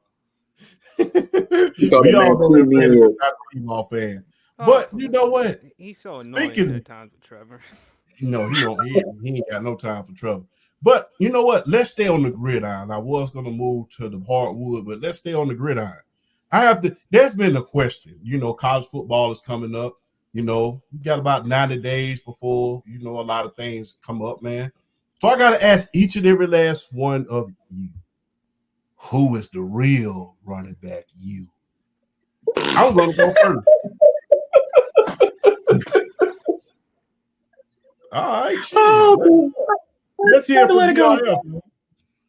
We all know that Brandon is not a T-Law fan. But you know what? He's so annoying at times with Trevor. No, he won't. He ain't got no time for trouble. But you know what? Let's stay on the gridiron. I was going to move to the hardwood, but let's stay on the gridiron. There's been a question. College football is coming up. We got about 90 days before, a lot of things come up, man. So I got to ask each and every last one of you, who is the real running back you? I'm going to go first. All right. Let's hear from BRF.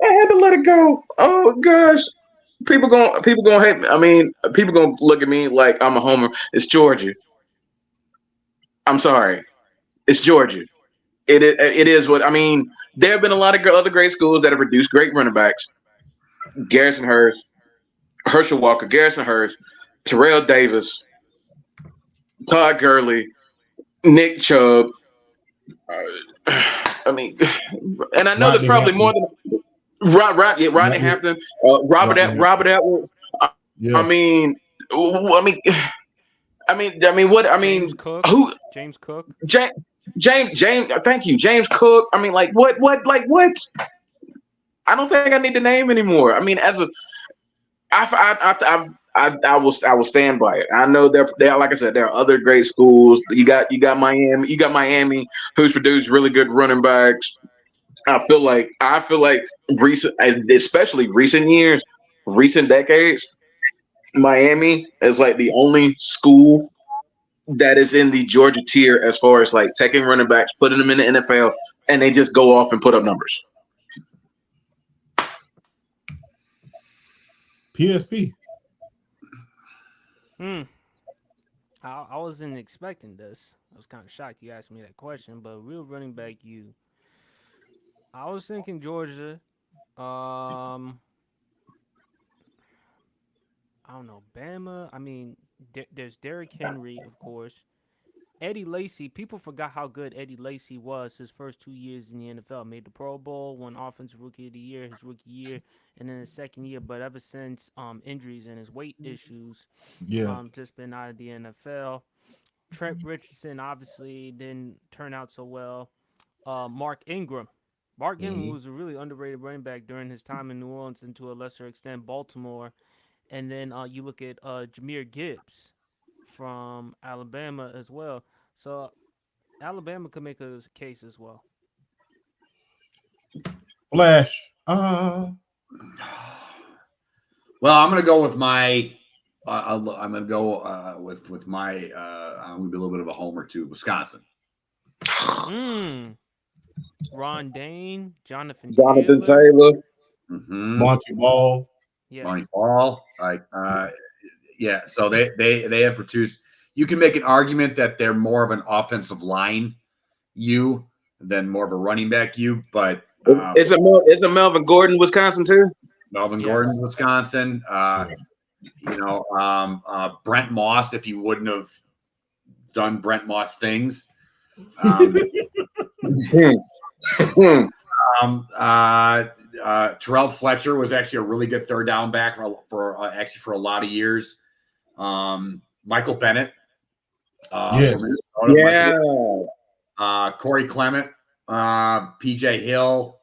I had to let it go. Oh gosh. People gonna hate me. I mean, people gonna look at me like I'm a homer. It's Georgia. I'm sorry. It's Georgia. It is what I mean. There have been a lot of other great schools that have produced great running backs. Garrison Hurst, Herschel Walker, Garrison Hurst, Terrell Davis, Todd Gurley, Nick Chubb. I mean, and I know there's probably more than Rodney Hampton, Robert Edwards. Yeah. I mean, what? I mean, James Cook. Who? James Cook. James. Thank you, James Cook. I mean, like what? Like what? I don't think I need to name anymore. I mean, I will stand by it. I know there like I said, there are other great schools. You got Miami, who's produced really good running backs. I feel like especially recent years, recent decades, Miami is like the only school that is in the Georgia tier as far as like taking running backs, putting them in the NFL, and they just go off and put up numbers. PSP. I wasn't expecting this. I was kind of shocked you asked me that question, but real running back you. I was thinking Georgia. I don't know, Bama. I mean, there's Derrick Henry, of course. Eddie Lacy. People forgot how good Eddie Lacy was his first 2 years in the NFL. Made the Pro Bowl, won Offensive Rookie of the Year his rookie year, and then his second year. But ever since injuries and his weight issues, just been out of the NFL. Trent Richardson obviously didn't turn out so well. Mark Ingram. Mark Ingram was a really underrated running back during his time in New Orleans and to a lesser extent Baltimore. And then you look at Jahmyr Gibbs from Alabama as well. So Alabama could make a case as well. Flash. Well, I'm going to go with my. I'm going to go with my. I'm going to be a little bit of a homer too. Wisconsin. Ron Dane, Jonathan Taylor. Monty Ball. Yes. Monty Ball. Yeah. So they have produced. You can make an argument that they're more of an offensive line you than more of a running back you, but isn't Melvin Gordon Wisconsin too? Melvin Gordon Wisconsin. Brent Moss, if you wouldn't have done Brent Moss things. Terrell Fletcher was actually a really good third down back for a lot of years. Michael Bennett. Corey Clement, PJ Hill.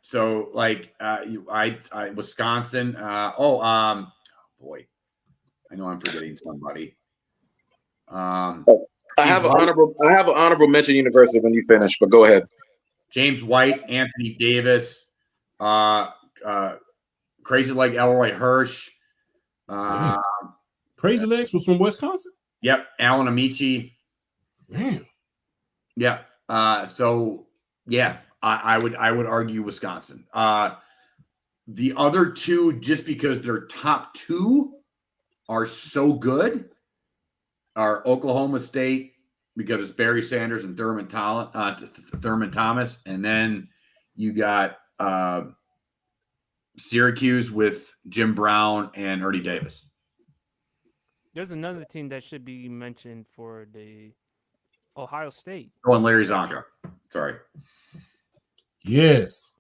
So like Wisconsin. boy, I know I'm forgetting somebody. I have an honorable mention University when you finish, but go ahead. James White, Anthony Davis, Crazy Leg Elroy Hirsch. Crazy Legs was from Wisconsin. Yep, Alan Amici. Man. Yeah. So yeah, I would argue Wisconsin. The other two, just because their top two are so good, are Oklahoma State because it's Barry Sanders and Thurman Thomas, and then you got Syracuse with Jim Brown and Ernie Davis. There's another team that should be mentioned for the Ohio State. Oh, and Larry Zonka. Sorry. Yes.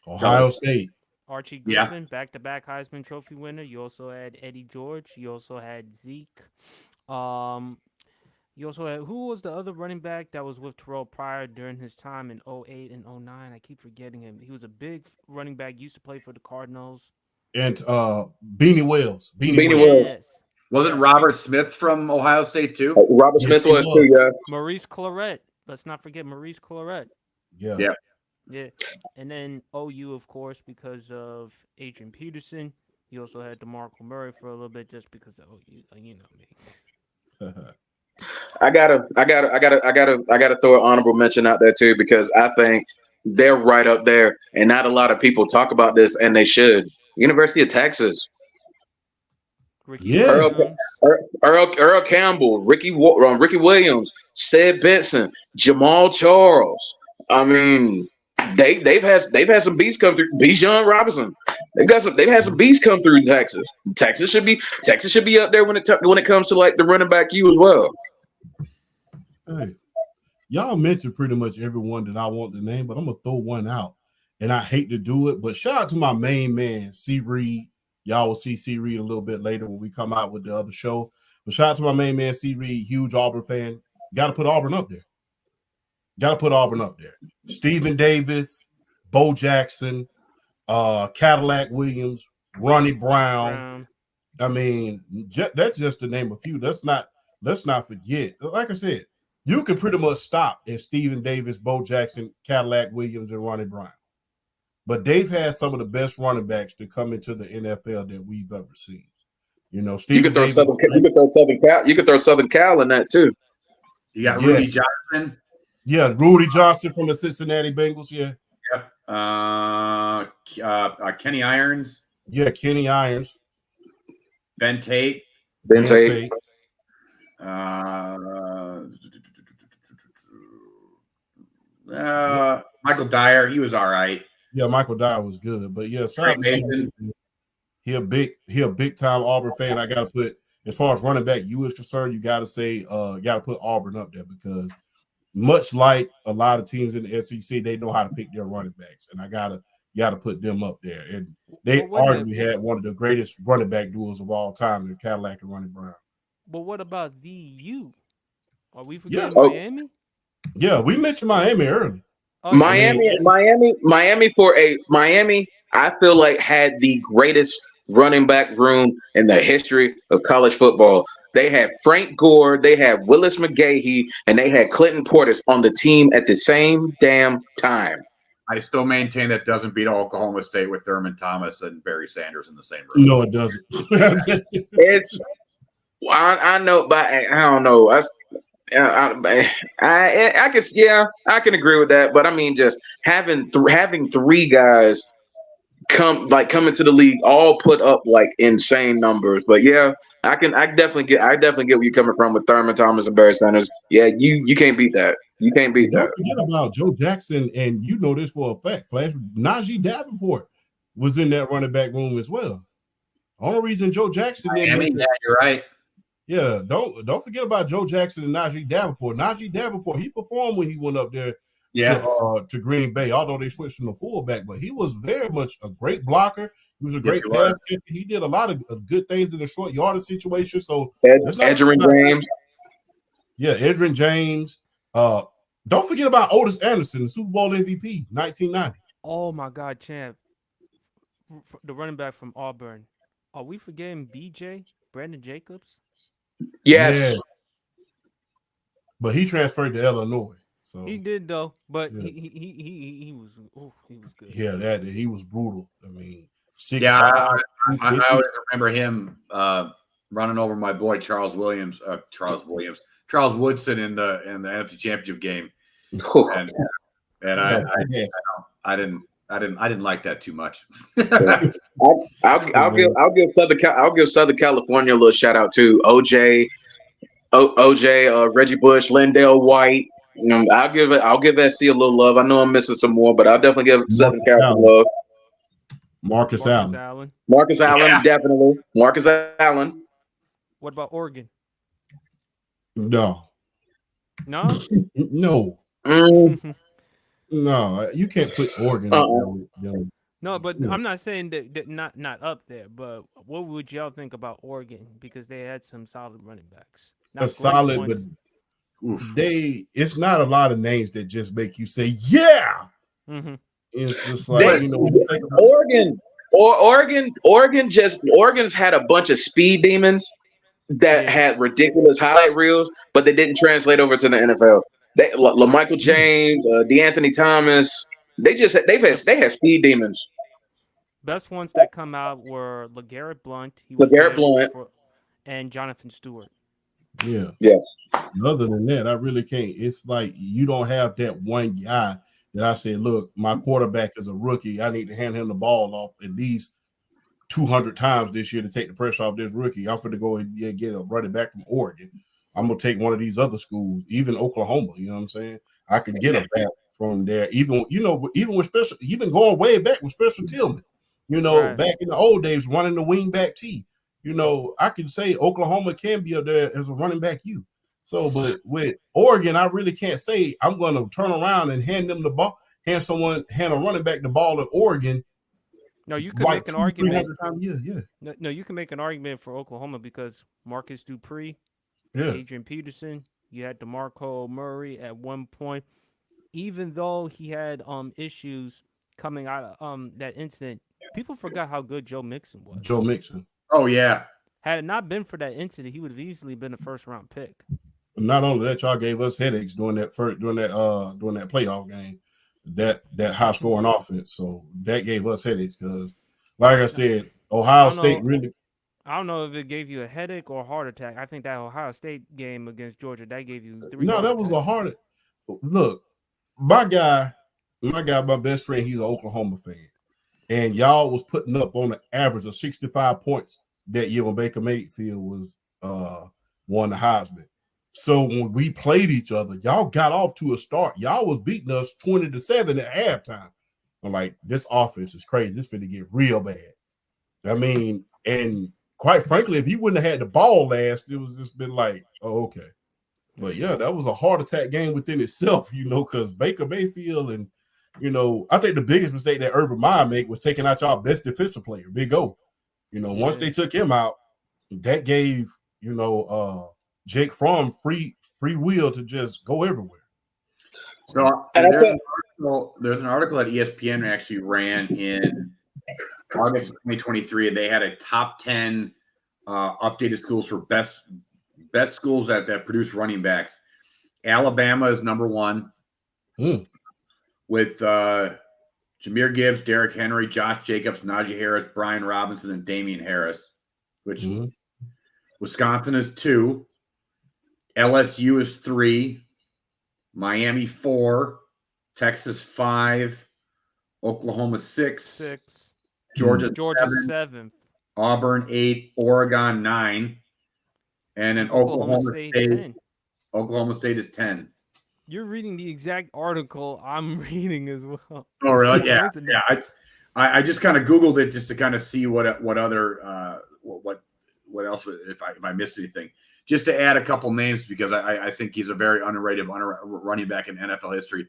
Ohio State. Archie Griffin, back-to-back Heisman Trophy winner. You also had Eddie George. You also had Zeke. You also had, who was the other running back that was with Terrell Pryor during his time in 08 and 09? I keep forgetting him. He was a big running back. Used to play for the Cardinals. And Beanie Wells. Beanie Wells. Wasn't Robert Smith from Ohio State too? Robert Smith was too, yeah. Maurice Claret. Let's not forget Maurice Claret. Yeah. Yeah. And then OU, of course, because of Adrian Peterson. You also had DeMarco Murray for a little bit just because of OU. You know me. I gotta throw an honorable mention out there too, because I think they're right up there, and not a lot of people talk about this, and they should. University of Texas. Earl Campbell, Ricky Williams, Sid Benson, Jamal Charles. I mean, they've had some beasts come through. Bijan Robinson. They've had some beasts come through Texas. Texas should be up there when it comes to like the running back you as well. Hey, y'all mentioned pretty much everyone that I want to name, but I'm gonna throw one out, and I hate to do it, but shout out to my main man, C. Reed. Y'all will see C. Reed a little bit later when we come out with the other show. But shout out to my main man, C. Reed, huge Auburn fan. Got to put Auburn up there. Stephen Davis, Bo Jackson, Cadillac Williams, Ronnie Brown. I mean, that's just to name a few. Let's not forget. Like I said, you can pretty much stop at Stephen Davis, Bo Jackson, Cadillac Williams, and Ronnie Brown. But they've had some of the best running backs to come into the NFL that we've ever seen. You know, you could throw Southern Cal in that too. You got Rudy Johnson. Yeah, Rudy Johnson from the Cincinnati Bengals. Yeah. Yep. Kenny Irons. Yeah, Kenny Irons. Ben Tate. Michael Dyer. He was all right. Yeah, Michael Dyer was good, but yeah, he a big time Auburn fan. I gotta put, as far as running back you is concerned, you gotta say you gotta put Auburn up there, because much like a lot of teams in the SEC, they know how to pick their running backs, and you gotta put them up there. And they arguably had one of the greatest running back duels of all time in Cadillac and Ronnie Brown. But what about the U? Are we forgetting Miami? Yeah, we mentioned Miami early. Miami, I feel like had the greatest running back room in the history of college football. They had Frank Gore, they had Willis McGahee, and they had Clinton Portis on the team at the same damn time. I still maintain that doesn't beat Oklahoma State with Thurman Thomas and Barry Sanders in the same room. No, it doesn't. I know, but I don't know. I can agree with that, but I mean, just having three guys come into the league, all put up like insane numbers. But yeah, I definitely get where you're coming from with Thurman Thomas and Barry Sanders. Yeah, you can't beat that. You can't beat that. Don't forget about Joe Jackson, and you know this for a fact. Flash, Najee Davenport was in that running back room as well. Only reason Joe Jackson didn't. Yeah, you're right. Yeah, don't forget about Joe Jackson and Najee Davenport. Najee Davenport, he performed when he went up there to Green Bay, although they switched him to fullback, but he was very much a great blocker. He was a great pass catcher. He did a lot of good things in the short yardage situation. So Edgerrin James. Yeah, Edgerrin James. Don't forget about Otis Anderson, the Super Bowl MVP, 1990. Oh my God, champ. The running back from Auburn. Are we forgetting BJ, Brandon Jacobs? Yes. Yeah, but he transferred to Illinois. So He did though, but yeah, he was good. yeah, that he was brutal. I mean, Yeah, 6'5", I 250. always remember him running over my boy Charles Woodson in the NFC Championship game, and Yeah, I didn't like that too much. I'll give Southern California a little shout out too. OJ, Reggie Bush, Lindell White. I'll give SC a little love. I know I'm missing some more, but I'll definitely give Southern Marcus Cal some Allen. love. Marcus Marcus Allen. Allen. Marcus Allen, Yeah. definitely. Marcus Allen. What about Oregon? No, No. no, Mm, no. You can't put Oregon up there uh-uh. with them. No, but No. I'm not saying that not up there. But what would y'all think about Oregon because they had some solid running backs, A not great solid, but ones. Oof. it's not a lot of names that just make you say, yeah. Mm-hmm. It's just like, They, when you think about Oregon's had a bunch of speed demons that Yeah. had ridiculous highlight reels, but they didn't translate over to the NFL. LaMichael James, DeAnthony Thomas, they had speed demons. Best ones that come out were LeGarrette Blunt. He was LeGarrette there Blount, for, and Jonathan Stewart. yeah. yes, Other than that, I really can't. It's like you don't have that one guy that I said, look, my quarterback is a rookie. I need to hand him the ball off at least 200 times this year to take the pressure off this rookie. I'm going to go and get a running back from Oregon. I'm going to take one of these other schools, even Oklahoma. You know what I'm saying? I could get a back from there. Even with special, even going way back with Special Tillman. Right. Back in the old days, running the wing back T. I can say Oklahoma can be up there as a running back U. So, but with Oregon, I really can't say I'm going to turn around and hand them the ball, hand a running back the ball at Oregon. No, you can make an 300 argument. times a year. Yeah. No, you can make an argument for Oklahoma because Marcus Dupree, Yeah. Adrian Peterson, you had DeMarco Murray at one point. Even though he had issues coming out of that incident, people forgot how good Joe Mixon was. Joe Mixon. Oh yeah. Had it not been for that incident, he would have easily been a first round pick. Not only that, y'all gave us headaches during that playoff game, that high scoring offense. So that gave us headaches because, like I said, Ohio State really. I don't know if it gave you a headache or a heart attack. I think that Ohio State game against Georgia that gave you 3. No, that was a hard. Look, my best friend, he's an Oklahoma fan, and y'all was putting up on the average of 65 points that year when Baker Mayfield was won the Heisman. So when we played each other, y'all got off to a start. Y'all was beating us 20-7 at halftime. I'm like, this offense is crazy. This finna get real bad. I mean, and quite frankly, if he wouldn't have had the ball last, it was just been like, oh, okay. But yeah, that was a heart attack game within itself, because Baker Mayfield and, I think the biggest mistake that Urban Meyer made was taking out y'all best defensive player, Big O. Once they took him out, that gave, Jake Fromm free will to just go everywhere. So there's an article that ESPN actually ran in August of 2023, and they had a top 10 updated schools for best schools that produce running backs. Alabama is number 1 with Jahmyr Gibbs, Derrick Henry, Josh Jacobs, Najee Harris, Brian Robinson, and Damian Harris, which Wisconsin is 2. LSU is 3, Miami 4, Texas 5, Oklahoma 6, Georgia 7, Auburn 8, Oregon 9, and then Oklahoma State 10. Oklahoma State is 10. You're reading the exact article I'm reading as well. Oh, really? Yeah. I just kind of Googled it just to kind of see what other what else if I missed anything. Just to add a couple names because I think he's a very underrated running back in NFL history.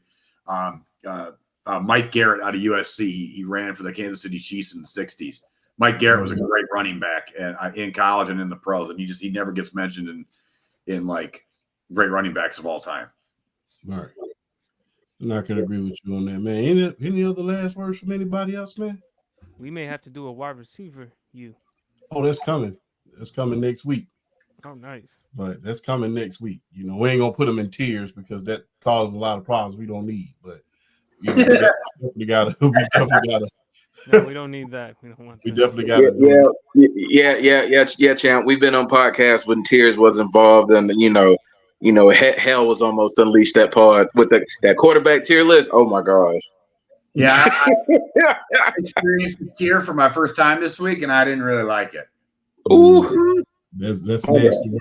Mike Garrett out of USC. He ran for the Kansas City Chiefs in the 60s. Mike Garrett was a great running back in college and in the pros, and he never gets mentioned in like great running backs of all time. All right. I'm not gonna agree with you on that, man. Any other last words from anybody else, man? We may have to do a wide receiver. Oh, that's coming. That's coming next week. Oh, nice. But that's coming next week. You know, we ain't gonna put them in tears because that causes a lot of problems we don't need. But you know, we definitely gotta No, we don't need that. We don't want we that. definitely Yeah, gotta do yeah, champ. We've been on podcasts when tears was involved, and hell was almost unleashed. That part with that quarterback tier list. Oh my gosh. Yeah, I experienced a tear for my first time this week, and I didn't really like it. Ooh. That's nasty work.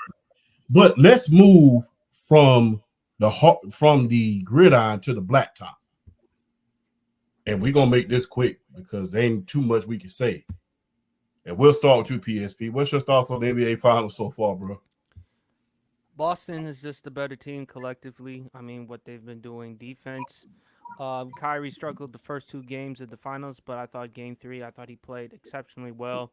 But let's move from the gridiron to the blacktop. And we're gonna make this quick because there ain't too much we can say. And we'll start with you, PSP. What's your thoughts on the NBA Finals so far, bro? Boston is just a better team collectively. I mean, what they've been doing defense. Kyrie struggled the first two games of the finals, but I thought game three, I thought he played exceptionally well.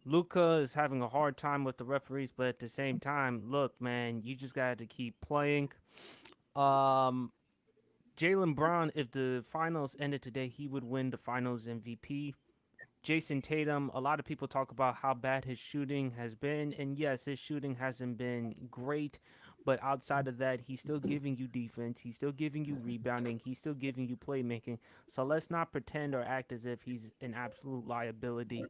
Luka is having a hard time with the referees, but at the same time, look, man, you just got to keep playing. Um, Jaylen Brown, if the finals ended today, he would win the finals MVP. Jason Tatum, a lot of people talk about how bad his shooting has been. And yes, his shooting hasn't been great. But outside of that, he's still giving you defense. He's still giving you rebounding. He's still giving you playmaking. So let's not pretend or act as if he's an absolute liability.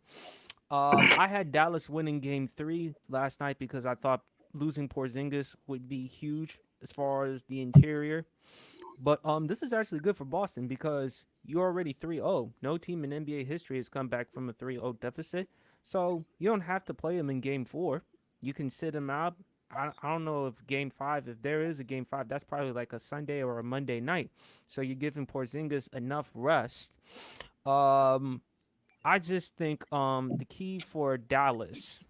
I had Dallas winning game three last night because I thought losing Porzingis would be huge as far as the interior. But this is actually good for Boston because you're already 3-0. No team in NBA history has come back from a 3-0 deficit. So you don't have to play him in game four. You can sit him out. I don't know if game five, if there is a game five, that's probably like a Sunday or a Monday night. So you're giving Porzingis enough rest. Um, I just think the key for Dallas,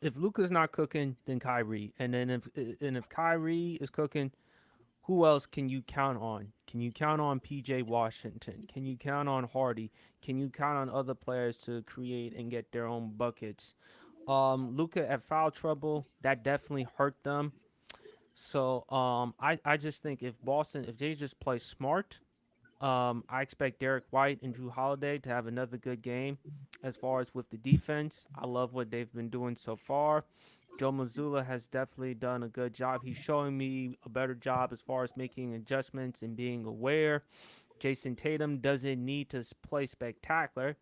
if Luka's not cooking, then Kyrie. And then if Kyrie is cooking, who else can you count on? Can you count on PJ Washington? Can you count on Hardy? Can you count on other players to create and get their own buckets? Luka at foul trouble, that definitely hurt them. So I just think if they just play smart, I expect Derek White and Drew Holiday to have another good game. As far as with the defense, I love what they've been doing so far. Joe Mazzulla has definitely done a good job. He's showing me a better job as far as making adjustments and being aware. Jason Tatum doesn't need to play spectacular.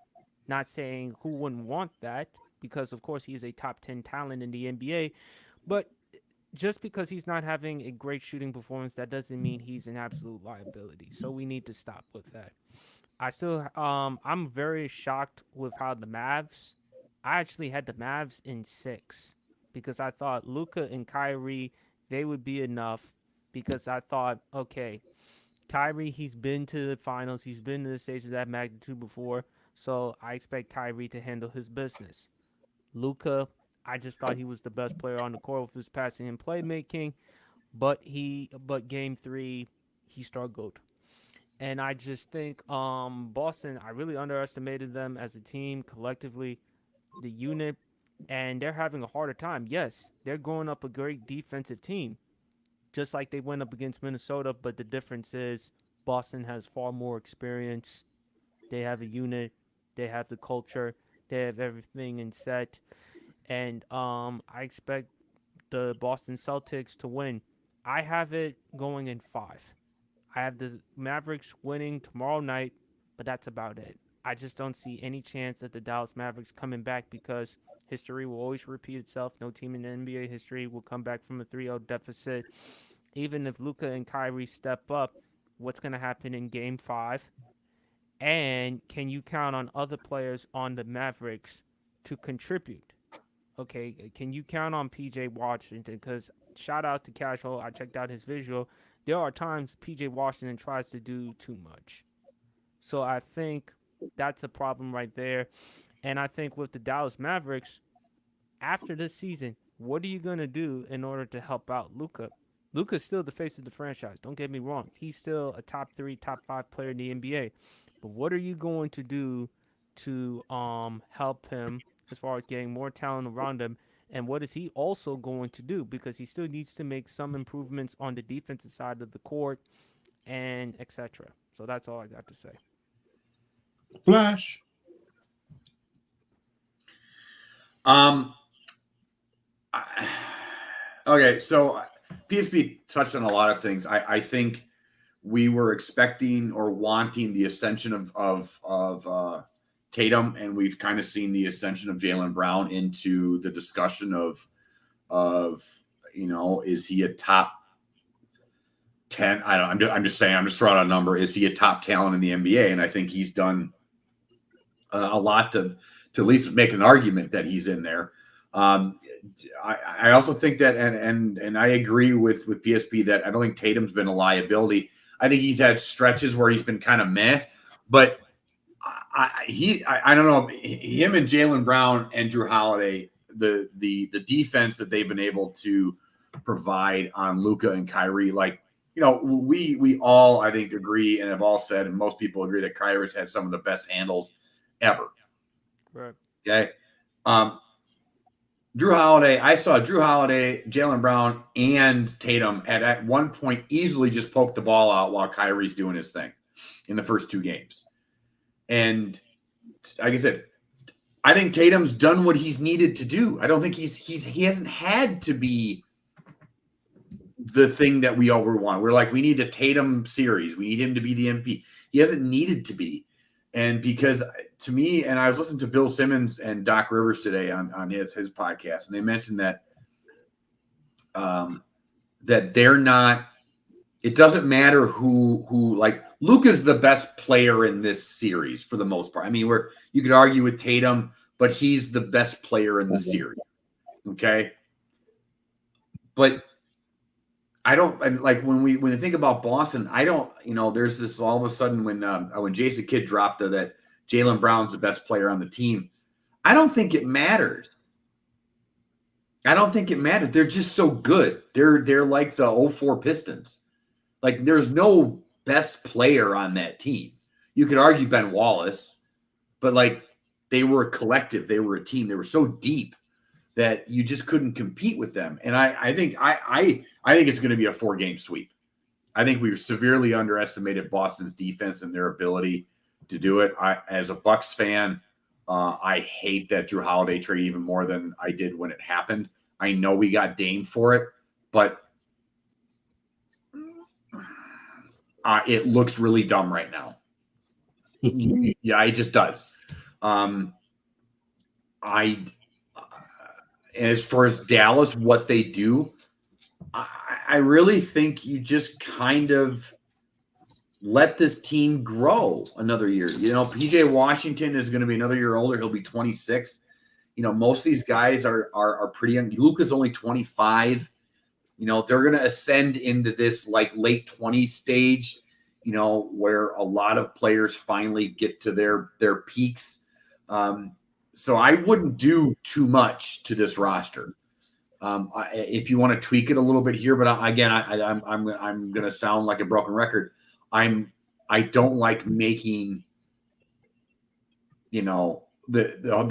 Not saying who wouldn't want that, because of course he is a top 10 talent in the NBA, but just because he's not having a great shooting performance, that doesn't mean he's an absolute liability. So we need to stop with that. I'm very shocked with how the Mavs. I actually had the Mavs in 6 because I thought Luka and Kyrie they would be enough because I thought, okay, Kyrie, he's been to the finals, he's been to the stage of that magnitude before, so I expect Kyrie to handle his business. Luka, I just thought he was the best player on the court with his passing and playmaking, but game 3 he struggled. And I just think Boston, I really underestimated them as a team collectively, the unit, and they're having a harder time. Yes, they're going up a great defensive team, just like they went up against Minnesota, but the difference is Boston has far more experience. They have a unit, they have the culture, they have everything in set, and I expect the Boston Celtics to win. I have it going in 5. I have the Mavericks winning tomorrow night, but that's about it. I just don't see any chance that the Dallas Mavericks coming back because history will always repeat itself. No team in NBA history will come back from a 3-0 deficit. Even if Luka and Kyrie step up, what's going to happen in game 5? And can you count on other players on the Mavericks to contribute? Okay, can you count on PJ Washington? Because shout out to Casual, I checked out his visual. There are times PJ Washington tries to do too much. So I think that's a problem right there. And I think with the Dallas Mavericks, after this season, what are you going to do in order to help out Luka? Luka's still the face of the franchise. Don't get me wrong. He's still a top 3, top 5 player in the NBA. But what are you going to do to help him as far as getting more talent around him? And what is he also going to do? Because he still needs to make some improvements on the defensive side of the court and etc. So that's all I got to say. Flash. Okay, so PSP touched on a lot of things. I think we were expecting or wanting the ascension of Tatum, and we've kind of seen the ascension of Jaylen Brown into the discussion of is he a top 10? I don't. I'm just saying. I'm just throwing out a number. Is he a top talent in the NBA? And I think he's done a lot to at least make an argument that he's in there. I also think that, and I agree with PSP that I don't think Tatum's been a liability. I think he's had stretches where he's been kind of meh, but I don't know, him and Jaylen Brown and Drew Holiday, the defense that they've been able to provide on Luka and Kyrie, like, we all, I think, agree and have all said, and most people agree, that Kyrie's had some of the best handles ever. Right. Okay. Drew Holiday, I saw Drew Holiday, Jaylen Brown, and Tatum at one point easily just poke the ball out while Kyrie's doing his thing in the first two games. And like I said, I think Tatum's done what he's needed to do. I don't think he hasn't had to be the thing that we all want. We're like, we need a Tatum series. We need him to be the MVP. He hasn't needed to be. And because to me, and I was listening to Bill Simmons and Doc Rivers today on his podcast, and they mentioned that that they're not, it doesn't matter who like Luka's the best player in this series for the most part. I mean, you could argue with Tatum, but he's the best player in the series. Okay. But I don't, and like when you think about Boston, I don't, there's this all of a sudden when Jason Kidd dropped that Jaylen Brown's the best player on the team. I don't think it matters. They're just so good. They're like the 04 Pistons. Like, there's no best player on that team. You could argue Ben Wallace, but like, they were a collective. They were a team. They were so deep that you just couldn't compete with them. And I think it's going to be a 4-game sweep. I think we severely underestimated Boston's defense and their ability to do it. As a Bucks fan, I hate that Drew Holiday trade even more than I did when it happened. I know we got Dame for it, but it looks really dumb right now. Yeah, it just does. As far as Dallas, what they do, I really think you just kind of let this team grow another year. PJ Washington is going to be another year older. He'll be 26. Most of these guys are pretty young. Luka's only 25. They're going to ascend into this like late 20s stage, where a lot of players finally get to their peaks. So I wouldn't do too much to this roster. If you want to tweak it a little bit here, but again, I'm going to sound like a broken record. I don't like making, the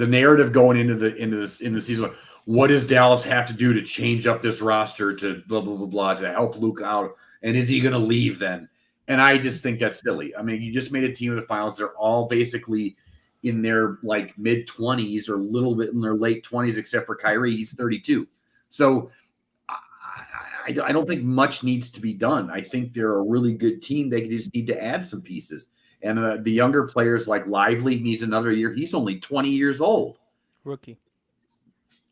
narrative going into the season. What does Dallas have to do to change up this roster to blah blah blah blah to help Luka out? And is he going to leave then? And I just think that's silly. I mean, you just made a team in the finals. They're all basically in their like mid 20s or a little bit in their late 20s, except for Kyrie. He's 32. So I don't think much needs to be done. I think they're a really good team. They just need to add some pieces. And the younger players like Lively needs another year. He's only 20 years old. Rookie.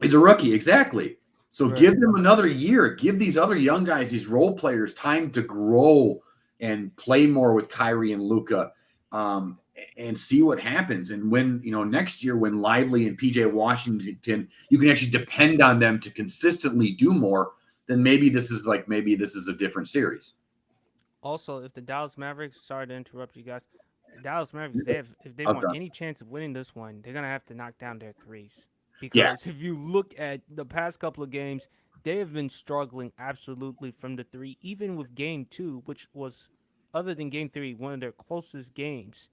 He's a rookie, exactly. So Right. Give them another year. Give these other young guys, these role players, time to grow and play more with Kyrie and Luka, and see what happens. And when, next year when Lively and PJ Washington, you can actually depend on them to consistently do more, then maybe this is a different series. Also, if the Dallas Mavericks, sorry to interrupt you guys, Dallas Mavericks, if they want any chance of winning this one, they're going to have to knock down their threes. Because if you look at the past couple of games, they have been struggling absolutely from the three, even with game 2, which was, other than game 3, one of their closest games.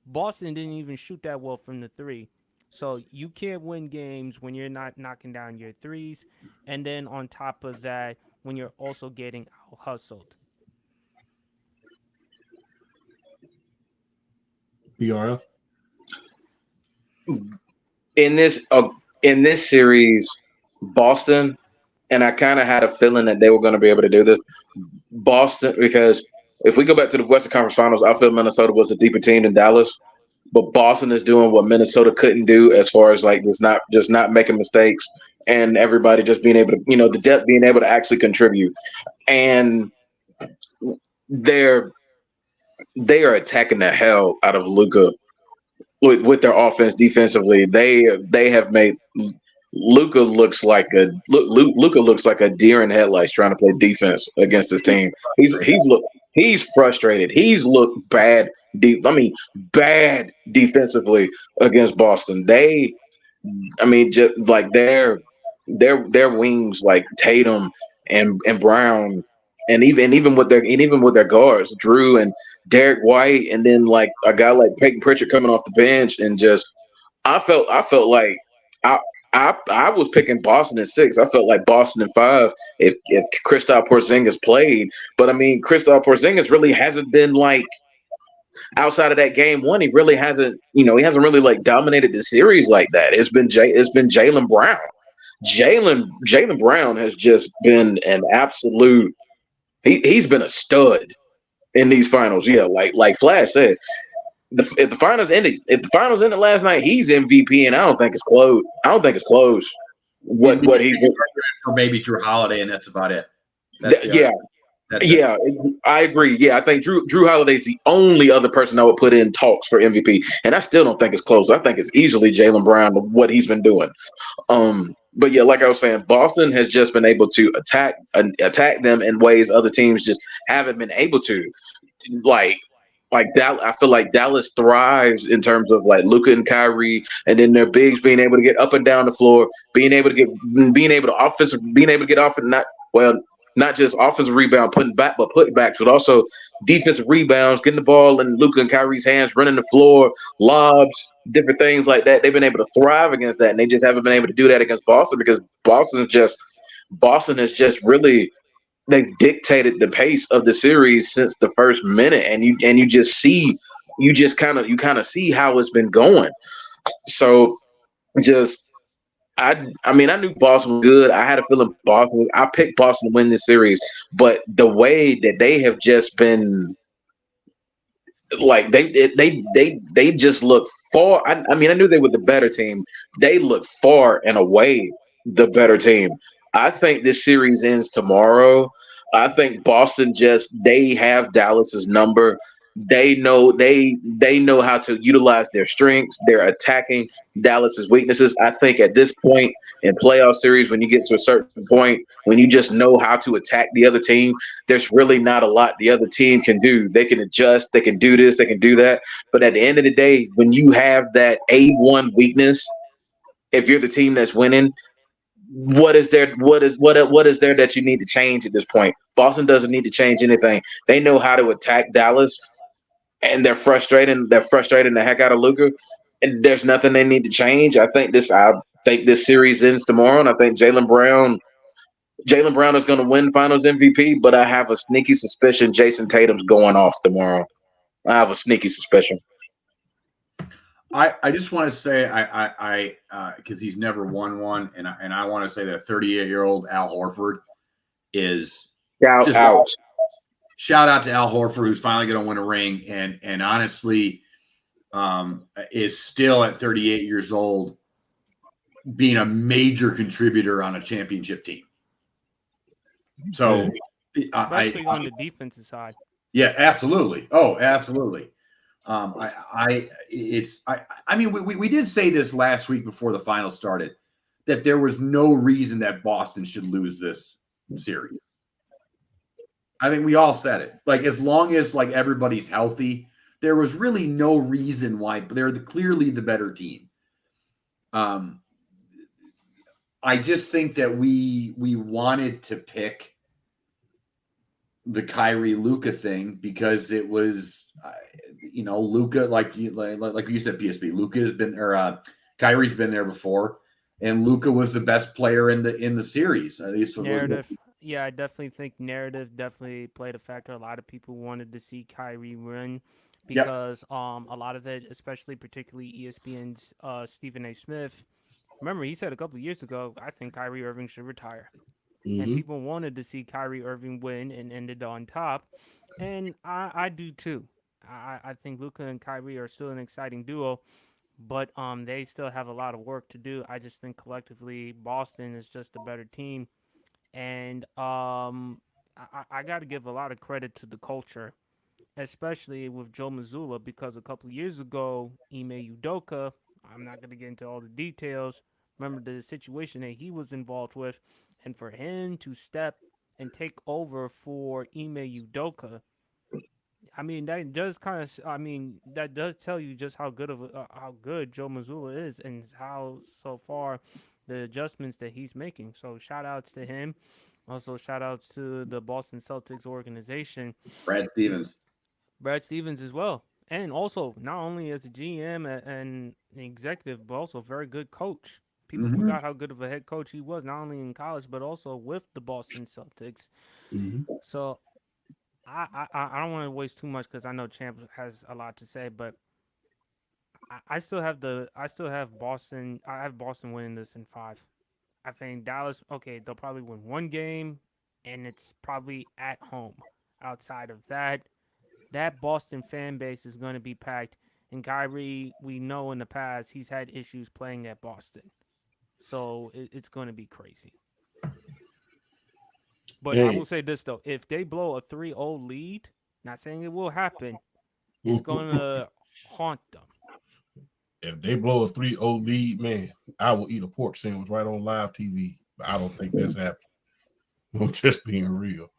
Boston didn't even shoot that well from the 3. So you can't win games when you're not knocking down your threes. And then on top of that, when you're also getting out-hustled. BRF? In this, in this series, Boston, and I kind of had a feeling that they were going to be able to do this. Boston, because if we go back to the Western Conference Finals, I feel Minnesota was a deeper team than Dallas. But Boston is doing what Minnesota couldn't do as far as like just not making mistakes and everybody just being able to, the depth being able to actually contribute. And they're they are attacking the hell out of Luca with their offense defensively. They have made Luca looks like a deer in headlights trying to play defense against this team. He's frustrated. He's looked bad bad defensively against Boston. Just like their wings like Tatum and Brown and even with their guards, Drew and Derek White, and then like a guy like Peyton Pritchard coming off the bench, and just I felt like I I was picking Boston at 6. I felt like Boston in 5 if Kristaps Porzingis played. But I mean, Kristaps Porzingis really hasn't been like outside of that game one. He really hasn't. He hasn't really like dominated the series like that. It's been Jaylen Brown. Jaylen Brown has just been an absolute. He's been a stud in these finals. Yeah, like Flash said. If the finals ended last night, he's MVP, and I don't think it's close. I don't think it's close. What he for maybe Drew Holiday, and that's about it. Yeah, I agree. Yeah, I think Drew Holiday's the only other person I would put in talks for MVP, and I still don't think it's close. I think it's easily Jaylen Brown what he's been doing. But yeah, like I was saying, Boston has just been able to attack them in ways other teams just haven't been able to. Like that, I feel like Dallas thrives in terms of like Luka and Kyrie, and then their bigs being able to get up and down the floor, being able to get off and not just offensive rebound, putbacks, but also defensive rebounds, getting the ball in Luka and Kyrie's hands, running the floor, lobs, different things like that. They've been able to thrive against that, and they just haven't been able to do that against Boston because Boston is just really they've dictated the pace of the series since the first minute, and you kind of see how it's been going. So just I knew Boston was good. I had a feeling I picked Boston to win this series, but the way that they have just been like they just look far. I knew they were the better team. They look far and away the better team. I think this series ends tomorrow. I think Boston they have Dallas's number. They know how to utilize their strengths. They're attacking Dallas's weaknesses. I think at this point in playoff series, when you get to a certain point, when you just know how to attack the other team, there's really not a lot the other team can do. They can adjust, they can do this, they can do that. But at the end of the day, when you have that A1 weakness, if you're the team that's winning, what is there that you need to change at this point? Boston doesn't need to change anything. They know how to attack Dallas, and they're frustrating the heck out of Luka, and there's nothing they need to change. I think this series ends tomorrow, and I think Jaylen Brown is going to win Finals MVP. But I have a sneaky suspicion Jason Tatum's going off tomorrow. I have a sneaky suspicion. I just want to say I because he's never won one, and I want to say that 38-year-old Al Horford is out. Shout out to Al Horford, who's finally going to win a ring, and honestly, is still at 38 years old, being a major contributor on a championship team. So, especially on the defensive side. Yeah, absolutely. Oh, absolutely. We did say this last week before the finals started, that there was no reason that Boston should lose this series. I think we all said it. Like, as long as like everybody's healthy, there was really no reason why. They're clearly the better team. I just think that we wanted to pick the Kyrie Luka thing because it was, Luka, like you said, PSP. Luka has been, or Kyrie's been there before, and Luka was the best player in the series. At least narrative. Yeah, I definitely think narrative definitely played a factor. A lot of people wanted to see Kyrie win because a lot of it, particularly ESPN's Stephen A. Smith, remember he said a couple of years ago, I think Kyrie Irving should retire. And Mm-hmm. people wanted to see Kyrie Irving win and ended on top. And I do too. I think Luka and Kyrie are still an exciting duo, but they still have a lot of work to do. I just think collectively Boston is just a better team. And I got to give a lot of credit to the culture, especially with Joe Mazzulla, because a couple of years ago, Ime Udoka, I'm not going to get into all the details, remember the situation that he was involved with, and for him to step and take over for Ime Udoka, I mean that does kind of, I mean that does tell you just how good of how good Joe Mazzulla is and how so far the adjustments that he's making. So shout outs to him. Also shout outs to the Boston Celtics organization. Brad Stevens. Brad Stevens as well. And also, not only as a GM and an executive, but also a very good coach. People forgot how good of a head coach he was, not only in college, but also with the Boston Celtics. Mm-hmm. So I don't want to waste too much because I know Champ has a lot to say, but I still have Boston. I have Boston winning this in 5. I think Dallas, okay, they'll probably win one game, and it's probably at home. Outside of that Boston fan base is going to be packed. And Kyrie, we know in the past he's had issues playing at Boston, so it's going to be crazy. But I will say this though: if they blow a 3-0 lead, not saying it will happen, it's going to haunt them. If they blow a 3-0 lead, man, I will eat a pork sandwich right on live TV. I don't think that's happening. I'm just being real.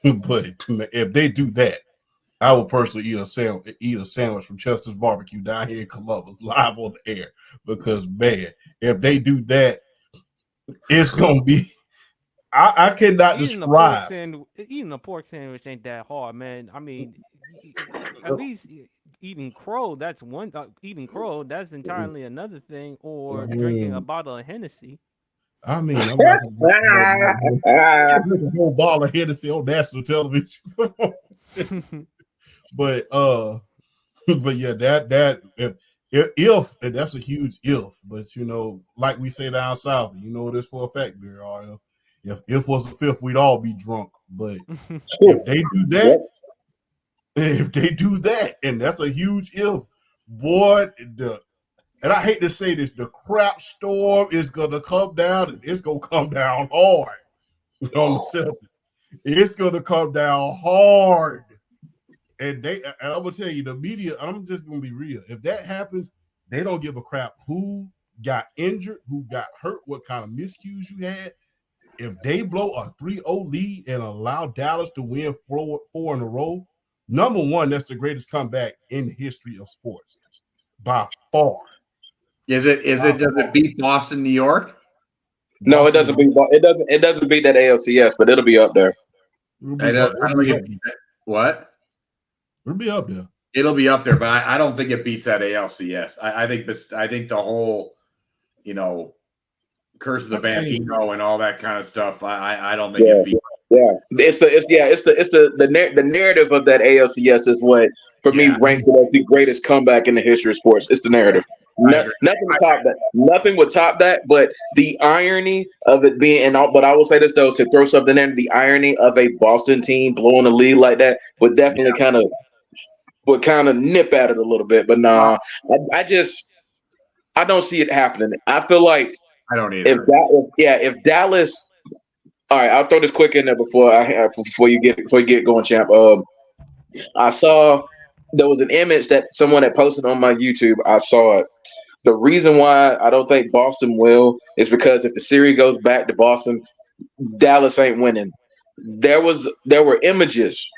But if they do that, I will personally eat a sandwich from Chester's Barbecue down here in Columbus, live on the air. Because man, if they do that, it's gonna be. I cannot describe. Eating a pork sandwich ain't that hard, man. I mean, at least eating crow. That's one. Eating crow. That's entirely another thing. Or drinking a bottle of Hennessy. I mean, I'm not gonna drink a whole bottle of Hennessy on national television. But yeah, that if and that's a huge if, but you know, like we say down south, you know this for a fact, Beer. If was a fifth, we'd all be drunk. But if they do that, and that's a huge if, boy, and I hate to say this, the crap storm is gonna come down, and it's gonna come down hard on the Celtics. It's gonna come down hard. And I'm gonna tell you, the media, I'm just gonna be real. If that happens, they don't give a crap who got injured, who got hurt, what kind of miscues you had. If they blow a 3-0 lead and allow Dallas to win four in a row, number one, that's the greatest comeback in the history of sports by far. Does it beat Boston, New York? No, it doesn't beat that ALCS, but it'll be up there. What? It'll be up there. It'll be up there, but I don't think it beats that ALCS. I think the whole, Curse of the Bambino and all that kind of stuff. I don't think it beats. Yeah, it's the narrative of that ALCS is what for me ranks it as the greatest comeback in the history of sports. It's the narrative. Nothing would top that. Nothing would top that. But the irony of it being, but I will say this though, to throw something in, the irony of a Boston team blowing a lead like that would definitely kind of nip at it a little bit. But nah, I don't see it happening. I feel like I don't either. If Dallas. All right, I'll throw this quick in there before you get going, champ. I saw there was an image that someone had posted on my YouTube. I saw it. The reason why I don't think Boston will is because if the series goes back to Boston, Dallas ain't winning. There were images.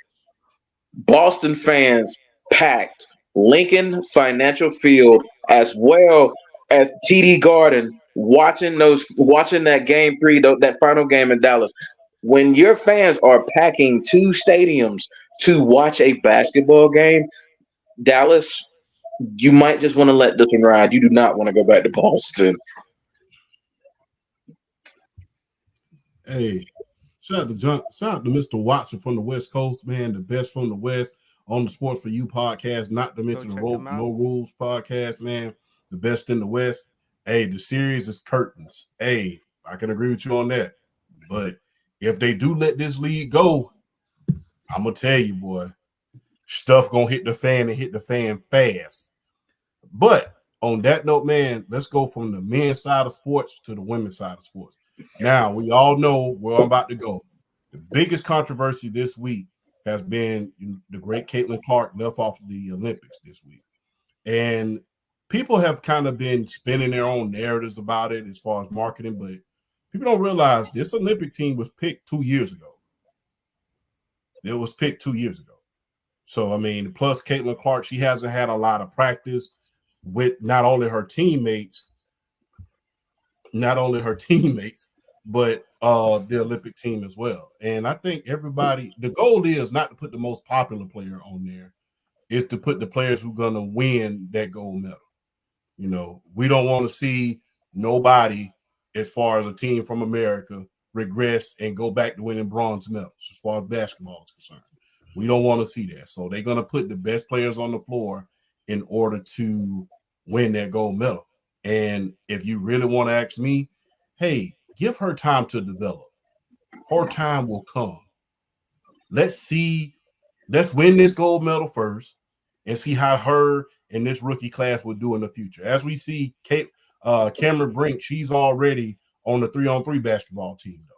Boston fans packed Lincoln Financial Field as well as TD Garden watching that game 3, that final game in Dallas. When your fans are packing 2 stadiums to watch a basketball game, Dallas, you might just want to let this one ride. You do not want to go back to Boston. Hey, shout out to Mr. Watson from the West Coast, man, the best from the West on the Sports for You podcast, not to mention the No Rules podcast, man, the best in the West. hey, the series is curtains. Hey, I can agree with you on that. But if they do let this league go, I'm gonna tell you, boy, stuff gonna hit the fan and hit the fan fast. But on that note, man, let's go from the men's side of sports to the women's side of sports. Now, we all know where I'm about to go. The biggest controversy this week has been the great Caitlin Clark left off the Olympics this week. And people have kind of been spinning their own narratives about it as far as marketing, but people don't realize this Olympic team was picked 2 years ago. It was picked 2 years ago. So, I mean, plus Caitlin Clark, she hasn't had a lot of practice with not only her teammates, but the Olympic team as well. And I think everybody, the goal is not to put the most popular player on there, is to put the players who are going to win that gold medal. You know, we don't want to see nobody, as far as a team from America, regress and go back to winning bronze medals as far as basketball is concerned. We don't want to see that. So they're going to put the best players on the floor in order to win that gold medal. And if you really want to ask me, hey, give her time to develop. Her time will come. Let's win this gold medal first and see how her and this rookie class will do in the future. As we see Cameron Brink, she's already on the 3-on-3 basketball team, though.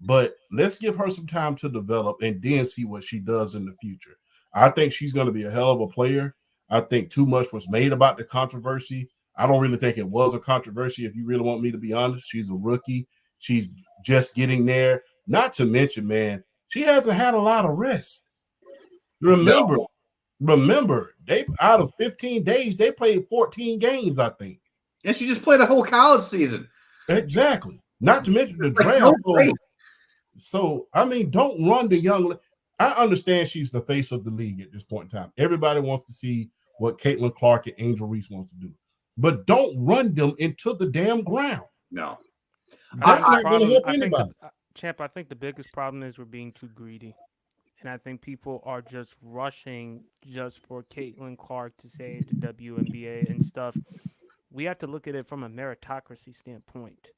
But let's give her some time to develop and then see what she does in the future. I think she's going to be a hell of a player. I think too much was made about the controversy. I don't really think it was a controversy, if you really want me to be honest. She's a rookie. She's just getting there. Not to mention, man, she hasn't had a lot of rest. Remember, they out of 15 days, they played 14 games, I think. And she just played a whole college season. Exactly. Not to mention the draft. So, I mean, don't run the young. I understand she's the face of the league at this point in time. Everybody wants to see what Caitlin Clark and Angel Reese wants to do. But don't run them into the damn ground. No. That's not going to help anybody. Champ, I think the biggest problem is we're being too greedy. And I think people are just rushing just for Caitlin Clark to say the WNBA and stuff. We have to look at it from a meritocracy standpoint.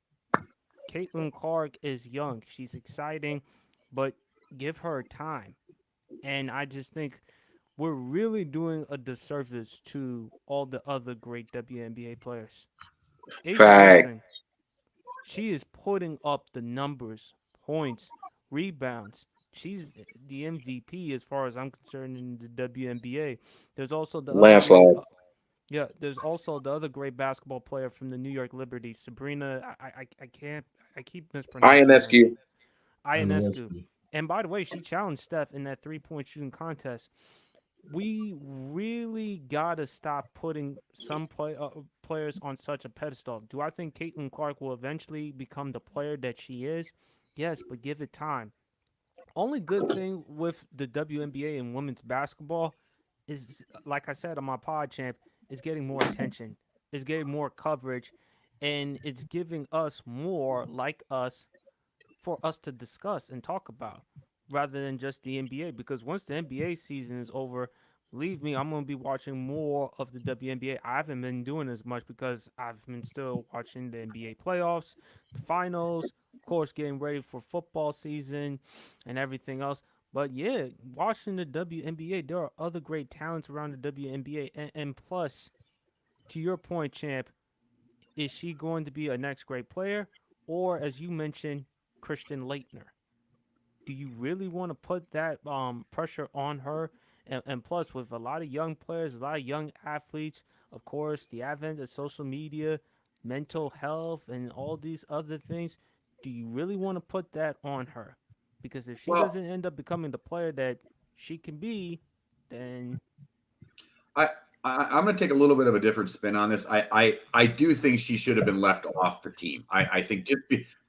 Caitlin Clark is young. She's exciting, but give her time. And I just think we're really doing a disservice to all the other great WNBA players. Wilson, she is putting up the numbers, points, rebounds. She's the MVP as far as I'm concerned in the WNBA. There's also the landslide. There's also the other great basketball player from the New York Liberty, Sabrina. I keep mispronouncing. Ionescu. And by the way, she challenged Steph in that 3-point shooting contest. We really gotta stop putting some players on such a pedestal. Do I think Caitlin Clark will eventually become the player that she is? Yes, but give it time. Only good thing with the WNBA and women's basketball is, like I said on my pod, Champ, is getting more attention, is getting more coverage, and it's giving us more like us for us to discuss and talk about rather than just the NBA. Because once the NBA season is over, believe me, I'm going to be watching more of the WNBA. I haven't been doing as much because I've been still watching the NBA playoffs, the finals, of course, getting ready for football season and everything else. But yeah, watching the WNBA, there are other great talents around the WNBA. And plus, to your point, Champ, is she going to be a next great player? Or, as you mentioned, Christian Laettner? Do you really want to put that pressure on her? And plus, with a lot of young players, a lot of young athletes, of course, the advent of social media, mental health, and all these other things, do you really want to put that on her? Because if she doesn't end up becoming the player that she can be, then I'm going to take a little bit of a different spin on this. I do think she should have been left off the team. I think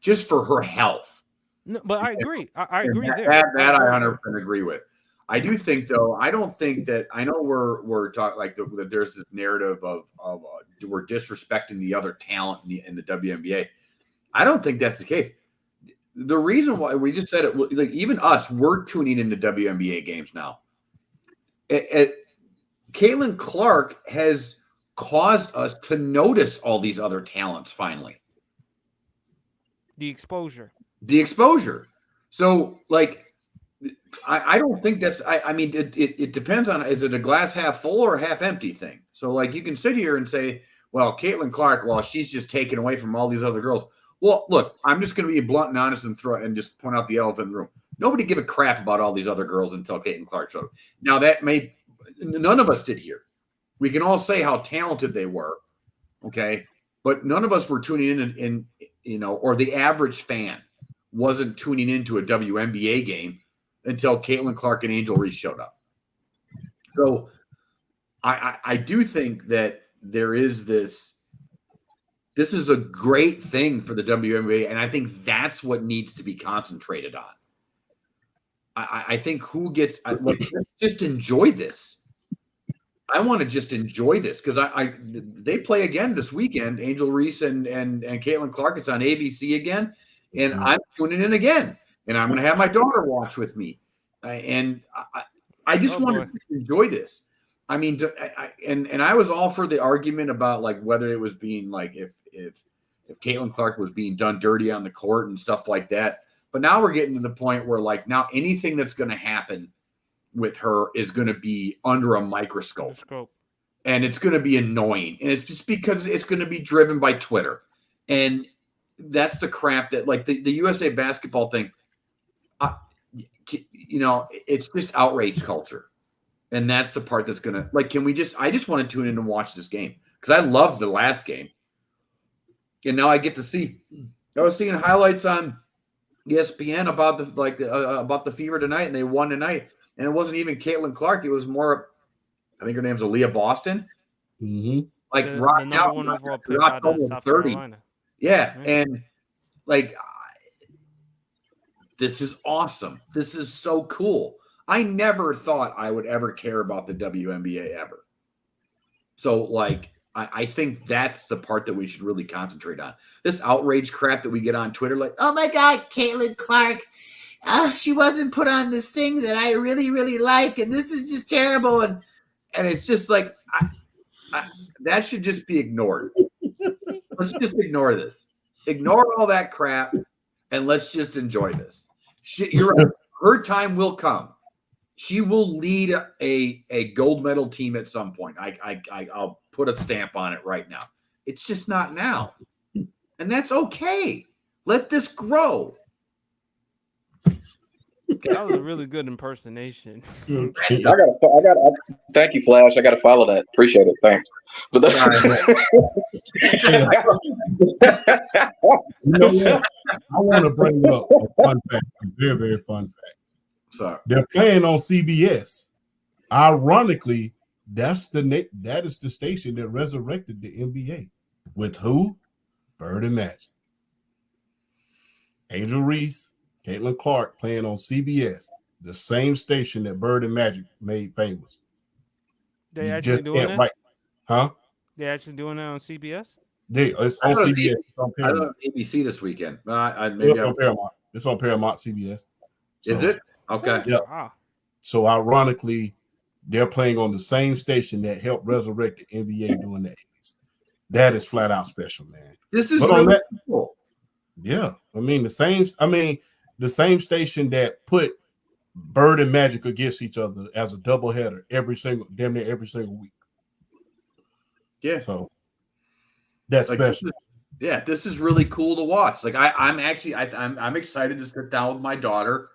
just for her health. No, but I agree. I agree there. That I 100% agree with. I do think, though, I don't think that – I know we're talking like that there's this narrative of we're disrespecting the other talent in the WNBA. I don't think that's the case. The reason why we just said it, like even us, we're tuning into WNBA games now. Caitlin Clark has caused us to notice all these other talents finally. The exposure. So, like, I don't think that's. I mean, it depends on, is it a glass half full or half empty thing? So, like, you can sit here and say, well, Caitlin Clark, well, she's just taken away from all these other girls. Well, look, I'm just going to be blunt and honest and just point out the elephant in the room. Nobody give a crap about all these other girls until Caitlin Clark showed up. Now, none of us did here. We can all say how talented they were, okay? But none of us were tuning in, or the average fan wasn't tuning into a WNBA game until Caitlin Clark and Angel Reese showed up. So I do think that there is this is a great thing for the WNBA, and I think that's what needs to be concentrated on. I think let's just enjoy this. I want to just enjoy this because they play again this weekend, Angel Reese and Caitlin Clark. It's on ABC again, and I'm tuning in again, and I'm going to have my daughter watch with me, and I just want to enjoy this. I mean, and I was all for the argument about like whether it was being like if Caitlin Clark was being done dirty on the court and stuff like that. But now we're getting to the point where like now anything that's going to happen with her is going to be under a microscope. And it's going to be annoying. And it's just because it's going to be driven by Twitter. And that's the crap that like the USA basketball thing, it's just outrage culture. And that's the part that's going to like, I just want to tune in and watch this game because I loved the last game. And now I get to I was seeing highlights on ESPN about the Fever tonight, and they won tonight. And it wasn't even Caitlin Clark; it was more. I think her name's Aaliyah Boston. Mm-hmm. Like rocked out, almost 30. Yeah, and like this is awesome. This is so cool. I never thought I would ever care about the WNBA ever. So like. I think that's the part that we should really concentrate on. This outrage crap that we get on Twitter, like, oh my God, Caitlin Clark, she wasn't put on this thing that I really, really like, and this is just terrible. And it's just like, that should just be ignored. Let's just ignore this. Ignore all that crap, and let's just enjoy this. You're right. Her time will come. She will lead a gold medal team at some point. I'll put a stamp on it right now. It's just not now. And that's okay. Let this grow. That was a really good impersonation. Thank you, Flash. I got to follow that. Appreciate it. Thanks. But I want to bring up a fun fact, a very, very fun fact. Sorry. They're playing on CBS. Ironically, that is the station that resurrected the NBA. With who? Bird and Magic. Angel Reese, Caitlin Clark playing on CBS, the same station that Bird and Magic made famous. They actually doing it? Right. Huh? They actually doing it on CBS? It's on CBS. I don't know ABC this weekend. It's on Paramount CBS. So, is it? Okay. Yeah. Wow. So ironically, they're playing on the same station that helped resurrect the NBA during the 80s. That is flat out special, man. This is really cool. Yeah. The same station that put Bird and Magic against each other as a doubleheader damn near every single week. Yeah. So that's like special. This is really cool to watch. Like I'm excited to sit down with my daughter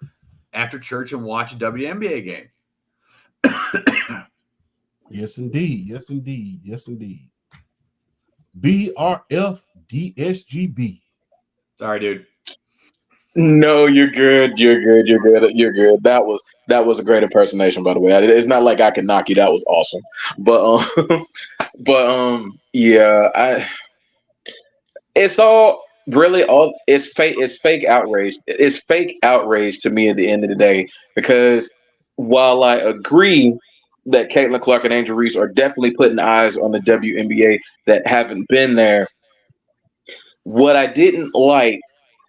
after church and watch a WNBA game. Yes, indeed. Yes, indeed. Yes, indeed. BRFDSGB. Sorry, dude. No, you're good. You're good. You're good. You're good. That was a great impersonation, by the way. It's not like I can knock you. That was awesome. It's all really it's fake. It's fake outrage. It's fake outrage to me at the end of the day, because while I agree that Caitlin Clark and Angel Reese are definitely putting eyes on the WNBA that haven't been there, what I didn't like,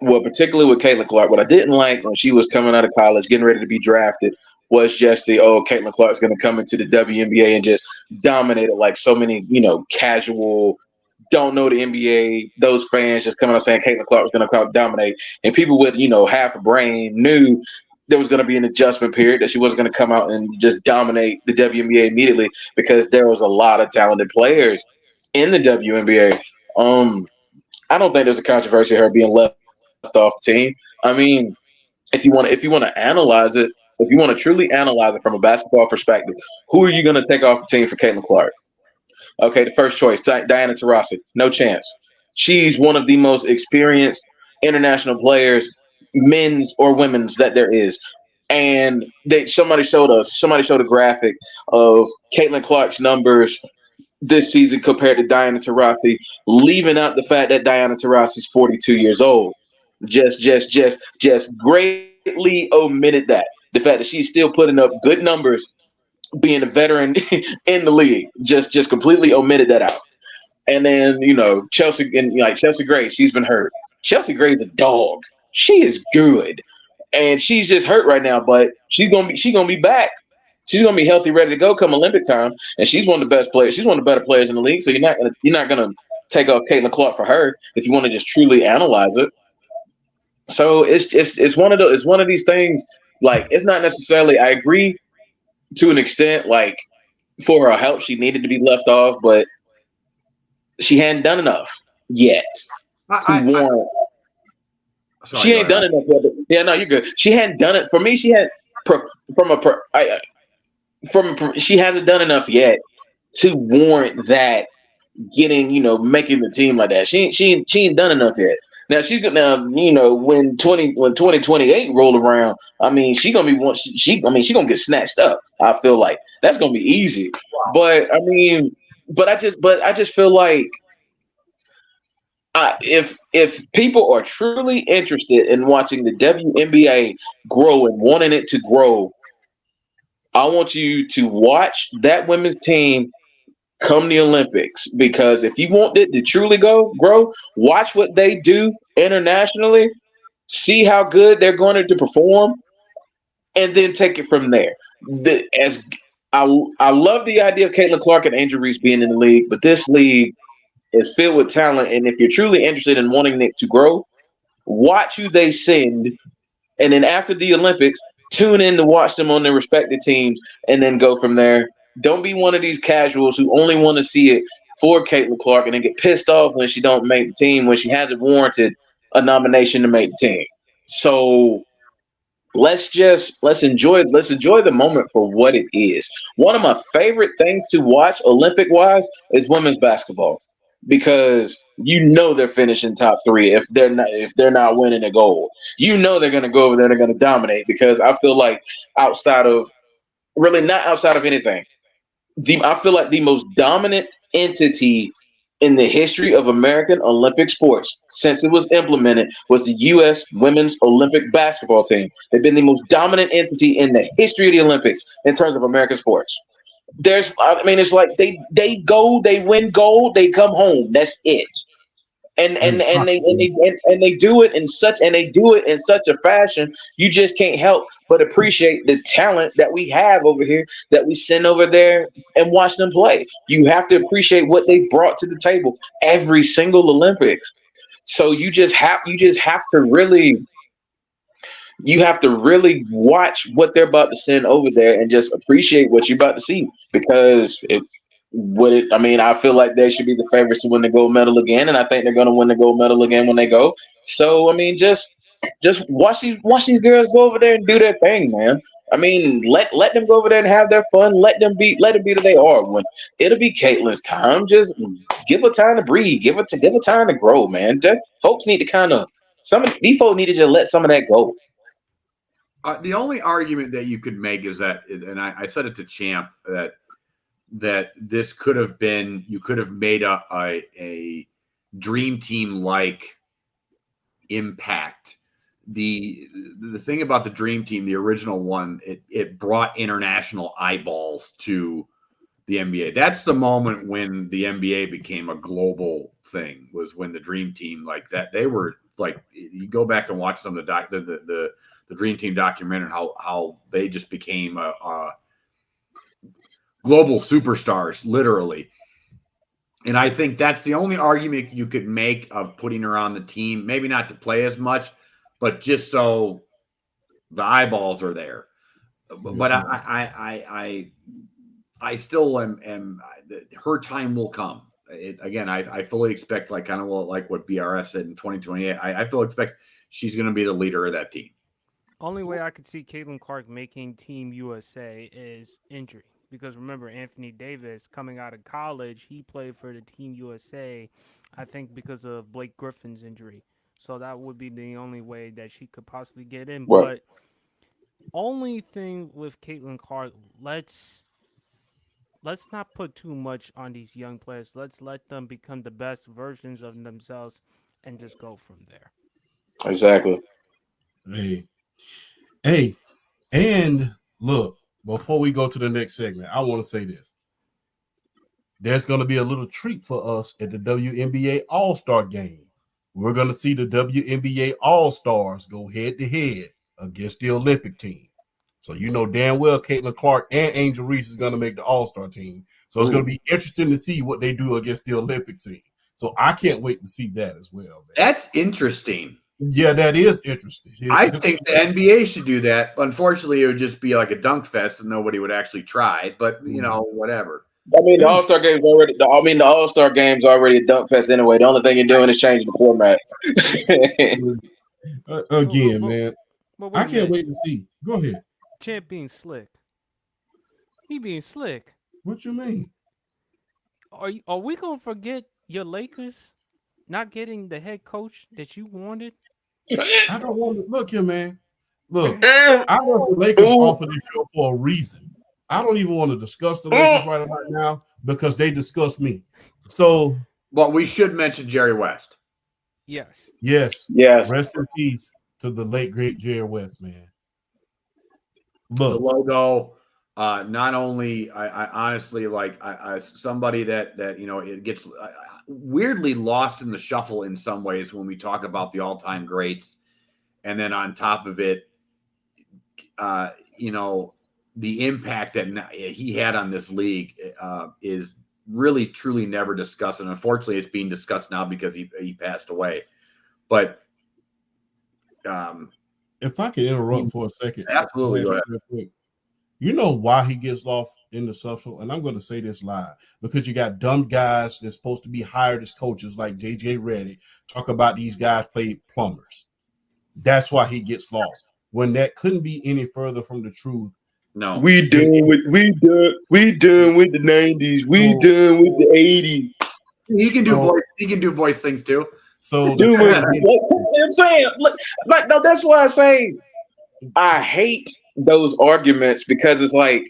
well, particularly with Caitlin Clark, what I didn't like when she was coming out of college, getting ready to be drafted, was just Caitlin Clark's going to come into the WNBA and just dominate it like so many, casual, don't know the NBA, those fans just coming out saying Caitlin Clark was going to come dominate. And people with, half a brain knew there was going to be an adjustment period, that she wasn't going to come out and just dominate the WNBA immediately, because there was a lot of talented players in the WNBA. I don't think there's a controversy of her being left off the team. I mean, if you want to analyze it, if you want to truly analyze it from a basketball perspective, who are you going to take off the team for Caitlin Clark? Okay, the first choice, Diana Taurasi, no chance. She's one of the most experienced international players, men's or women's, that there is. And somebody showed a graphic of Caitlin Clark's numbers this season compared to Diana Taurasi, leaving out the fact that Diana Taurasi is 42 years old. Just greatly omitted that. The fact that she's still putting up good numbers, being a veteran in the league, just completely omitted that out. And then, Chelsea, and Chelsea Gray, she's been hurt. Chelsea Gray's a dog. She is good. And she's just hurt right now, but she's gonna be back. She's gonna be healthy, ready to go come Olympic time. And she's one of the best players. She's one of the better players in the league. So you're not gonna take off Caitlin Clark for her if you want to just truly analyze it. So it's one of these things. Like, it's not necessarily, I agree to an extent, like, for her help, she needed to be left off, but she hadn't done enough yet to warrant. She ain't done enough yet. Yeah, no, you're good. She hadn't done it. For me, she had she hasn't done enough yet to warrant that getting, making the team like that. She ain't done enough yet. Now she's gonna, when 2028 roll around, I mean, she's gonna be she's gonna get snatched up. I feel like that's gonna be easy. But I mean, I just feel like, if people are truly interested in watching the WNBA grow and wanting it to grow, I want you to watch that women's team come the Olympics, because if you want it to truly grow, watch what they do internationally, see how good they're going to perform, and then take it from there. I love the idea of Caitlin Clark and Angel Reese being in the league, but this league is filled with talent, and if you're truly interested in wanting it to grow, watch who they send, and then after the Olympics, tune in to watch them on their respective teams, and then go from there. Don't be one of these casuals who only want to see it for Caitlin Clark and then get pissed off when she don't make the team, when she hasn't warranted a nomination to make the team. So let's enjoy the moment for what it is. One of my favorite things to watch Olympic wise is women's basketball, because they're finishing top 3 if they're not winning a gold. They're going to go over there, they're going to dominate, because I feel like outside of anything, I feel like the most dominant entity in the history of American Olympic sports since it was implemented was the U.S. Women's Olympic Basketball Team. They've been the most dominant entity in the history of the Olympics in terms of American sports. It's like they go, they win gold, they come home. That's it. And they do it in such a fashion, you just can't help but appreciate the talent that we have over here, that we send over there and watch them play. You have to appreciate what they brought to the table every single Olympic. So you just have to really watch what they're about to send over there and just appreciate what you're about to see, because I feel like they should be the favorites to win the gold medal again, and I think they're going to win the gold medal again when they go. So just watch these girls go over there and do their thing, man. Let them go over there and have their fun. Let them be who they are. When it'll be Caitlin's time, just give her time to breathe. Give her time to grow, man. Folks need to these folks need to just let some of that go. The only argument that you could make is that, and I said it to Champ, that this could have been, you could have made a dream team like impact. The thing about the dream team, the original one, it brought international eyeballs to the NBA. That's the moment when the NBA became a global thing, was when the dream team, like that, they were like, you go back and watch some of the Dream Team documentary, how they just became global superstars, literally. And I think that's the only argument you could make of putting her on the team. Maybe not to play as much, but just so the eyeballs are there. But I still am. Her time will come. I fully expect, like kind of like what BRF said in 2028. I fully expect she's going to be the leader of that team. Only way I could see Caitlin Clark making Team USA is injury. Because remember, Anthony Davis, coming out of college, he played for the Team USA, I think because of Blake Griffin's injury. So that would be the only way that she could possibly get in. Right. But only thing with Caitlin Clark, let's not put too much on these young players. Let's let them become the best versions of themselves and just go from there. Exactly. Hey, and look, before we go to the next segment, I want to say this. There's going to be a little treat for us at the WNBA All-Star game. We're going to see the WNBA All-Stars go head-to-head against the Olympic team. So you know damn well Caitlin Clark and Angel Reese is going to make the All-Star team. So it's going to be interesting to see what they do against the Olympic team. So I can't wait to see that as well, man. That's interesting. Yeah, that is interesting. I think the NBA should do that. Unfortunately, it would just be like a dunk fest and nobody would actually try. But whatever. I mean, the All-Star game's already. The All-Star game's already a dunk fest anyway. The only thing you're doing is changing the format. Again, man, But I can't wait to see. Go ahead. Champ being slick. He being slick. What you mean? Are we gonna forget your Lakers not getting the head coach that you wanted? I don't want to look here, man. Look, I love the Lakers off of this show for a reason. I don't even want to discuss the Lakers right now because they discuss me. So, but we should mention Jerry West. Yes. Rest in peace to the late great Jerry West, man. Look, the logo. Not only I honestly like somebody that it gets weirdly lost in the shuffle in some ways when we talk about the all-time greats, and then on top of it, the impact that he had on this league is really truly never discussed, and unfortunately, it's being discussed now because he passed away. But if I could interrupt for a second, absolutely, go ahead. Real quick. You know why he gets lost in the shuffle? And I'm going to say this live because you got dumb guys that's supposed to be hired as coaches like JJ Redick talk about these guys played plumbers. That's why he gets lost. When that couldn't be any further from the truth. No, we done with the 90s. We done with the 80s. He can do voice. He can do voice things too. So I'm saying, like, no, that's why I say I hate those arguments because it's like,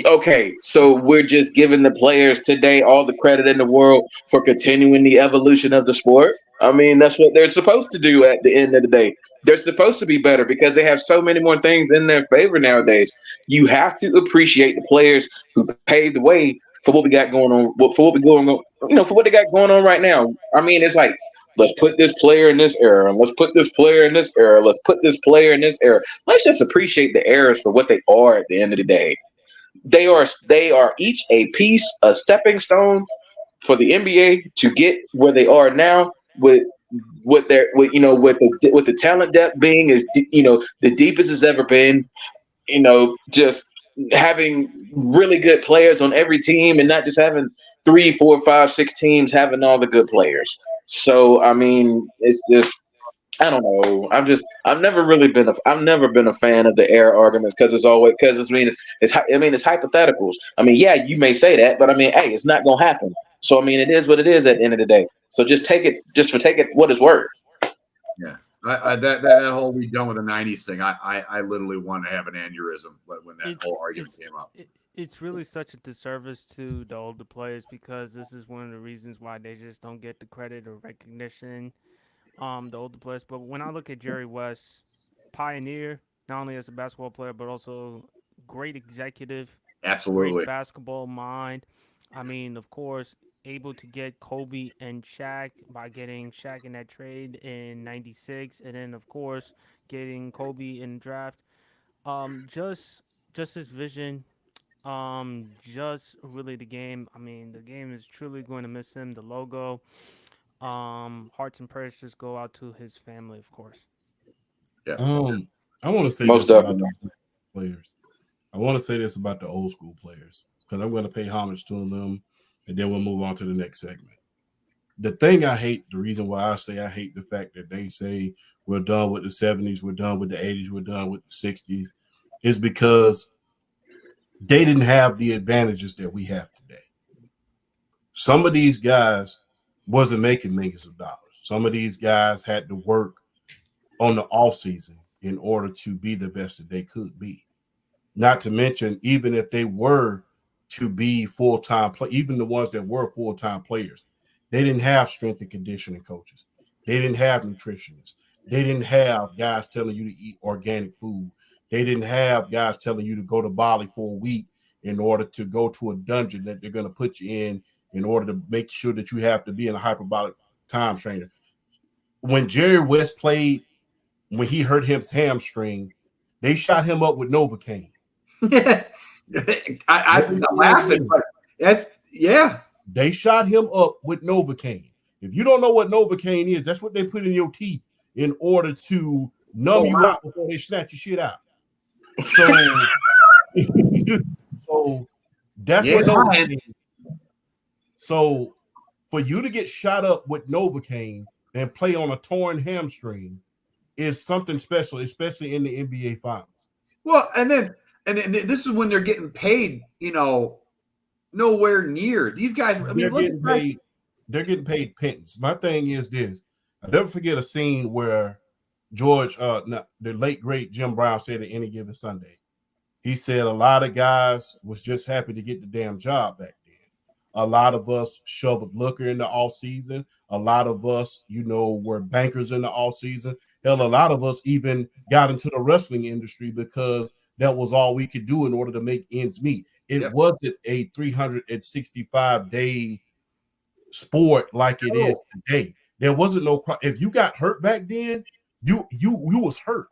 okay, so we're just giving the players today all the credit in the world for continuing the evolution of the sport. I mean, that's what they're supposed to do at the end of the day. They're supposed to be better because they have so many more things in their favor nowadays. You have to appreciate the players who paved the way for what we got going on, for what they got going on right now. I mean, it's like, let's put this player in this era, and let's put this player in this era. Let's put this player in this era. Let's just appreciate the eras for what they are at the end of the day. They are each a piece, a stepping stone for the NBA to get where they are now with the talent depth being the deepest it's ever been. Just having really good players on every team and not just having 3, 4, 5, 6 teams having all the good players. So I mean, it's just, I don't know. I've never been a fan of the air arguments because it's hypotheticals. I mean, yeah, you may say that, but I mean, hey, it's not gonna happen. So I mean, it is what it is at the end of the day. So just take it what it's worth. Yeah, that whole "we done with the '90s" thing. I literally want to have an aneurysm when that whole argument came up. It's really such a disservice to the older players because this is one of the reasons why they just don't get the credit or recognition. The older players, but when I look at Jerry West, pioneer not only as a basketball player but also great executive, Absolutely, great basketball mind. I mean, of course, able to get Kobe and Shaq by getting Shaq in that trade in '96, and then of course getting Kobe in the draft. Just his vision. Just really the game. I mean, the game is truly going to miss him. The logo. Hearts and prayers just go out to his family, of course. Yeah. I want to say Most this about definitely. the players. I want to say this about the old school players because I'm going to pay homage to them, and then we'll move on to the next segment. The thing I hate, the reason why I say I hate the fact that they say we're done with the 70s, we're done with the 80s, we're done with the 60s, is because they didn't have the advantages that we have today. Some of these guys wasn't making millions of dollars. Some of these guys had to work on the off season in order to be the best that they could be. Not to mention, even if they were to be full-time play, even the ones that were full-time players, they didn't have strength and conditioning coaches. They didn't have nutritionists. They didn't have guys telling you to eat organic food. They didn't have guys telling you to go to Bali for a week in order to go to a dungeon that they're going to put you in order to make sure that you have to be in a hyperbolic time trainer. When Jerry West played, when he hurt his hamstring, they shot him up with Novocaine. I'm laughing, but that's They shot him up with Novocaine. If you don't know what Novocaine is, that's what they put in your teeth in order to numb you out before they snatch your shit out. So, so that's what Novocaine is. So for you to get shot up with Novocaine and play on a torn hamstring is something special, especially in the NBA Finals. Well, and then this is when they're getting paid, nowhere near these guys. I mean, they're getting paid pittance. My thing is this: I never forget a scene where the late great Jim Brown said at Any Given Sunday, he said a lot of guys was just happy to get the damn job back then. A lot of us shoveled liquor in the off season. A lot of us, were bankers in the off season. Hell, a lot of us even got into the wrestling industry because that was all we could do in order to make ends meet. It wasn't a 365-day sport like it is today. There wasn't no. If you got hurt back then, you was hurt.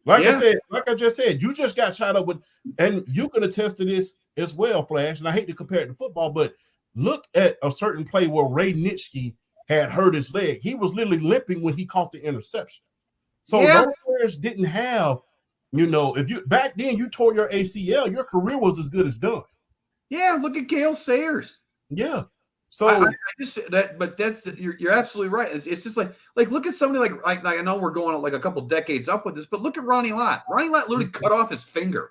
Like I just said, you just got shot up with, and you can attest to this as well, Flash. And I hate to compare it to football, but look at a certain play where Ray Nitschke had hurt his leg. He was literally limping when he caught the interception. So those players didn't have, if you back then you tore your ACL, your career was as good as done. Yeah, look at Gale Sayers. Yeah. So I just that, but you're absolutely right. It's just like look at somebody like I know we're going like a couple decades up with this, but look at Ronnie Lott. Ronnie Lott literally cut off his finger.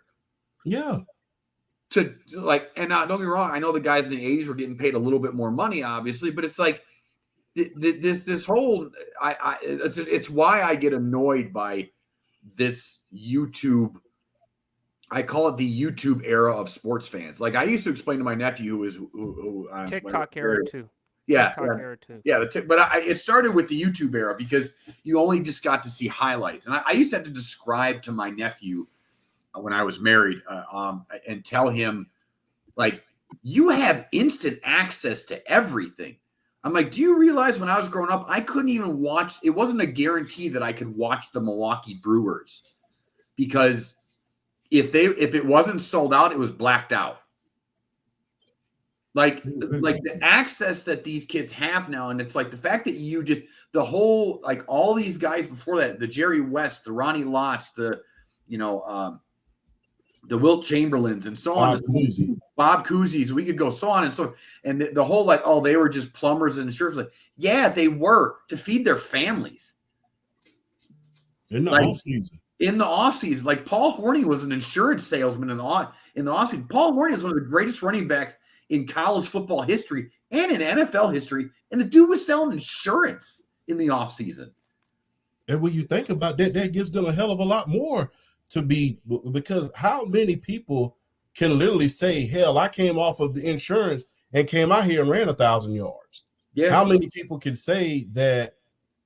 Yeah. And now don't get me wrong, I know the guys in the 80s were getting paid a little bit more money, obviously, but it's like this whole it's why I get annoyed by this YouTube. I call it the YouTube era of sports fans. Like I used to explain to my nephew who TikTok era too. Yeah, TikTok era too. Yeah, it started with the YouTube era because you only just got to see highlights, and I used to have to describe to my nephew when I was married and tell him like you have instant access to everything. I'm like, do you realize when I was growing up, I couldn't even watch? It wasn't a guarantee that I could watch the Milwaukee Brewers because if it wasn't sold out, it was blacked out. Like the access that these kids have now, and it's like the fact that you just the whole like all these guys before that, the Jerry West, the Ronnie Lotts, the Wilt Chamberlains, and so on. Bob Cousy's, we could go so on and so. And the whole like, oh, they were just plumbers and insurers. Like, yeah, they were to feed their families in the off season. In the offseason, like Paul Hornung was an insurance salesman in the offseason. Paul Hornung is one of the greatest running backs in college football history and in NFL history. And the dude was selling insurance in the offseason. And when you think about that, that gives them a hell of a lot more to be, because how many people can literally say, hell, I came off of the insurance and came out here and ran 1,000 yards. Yeah. How many people can say that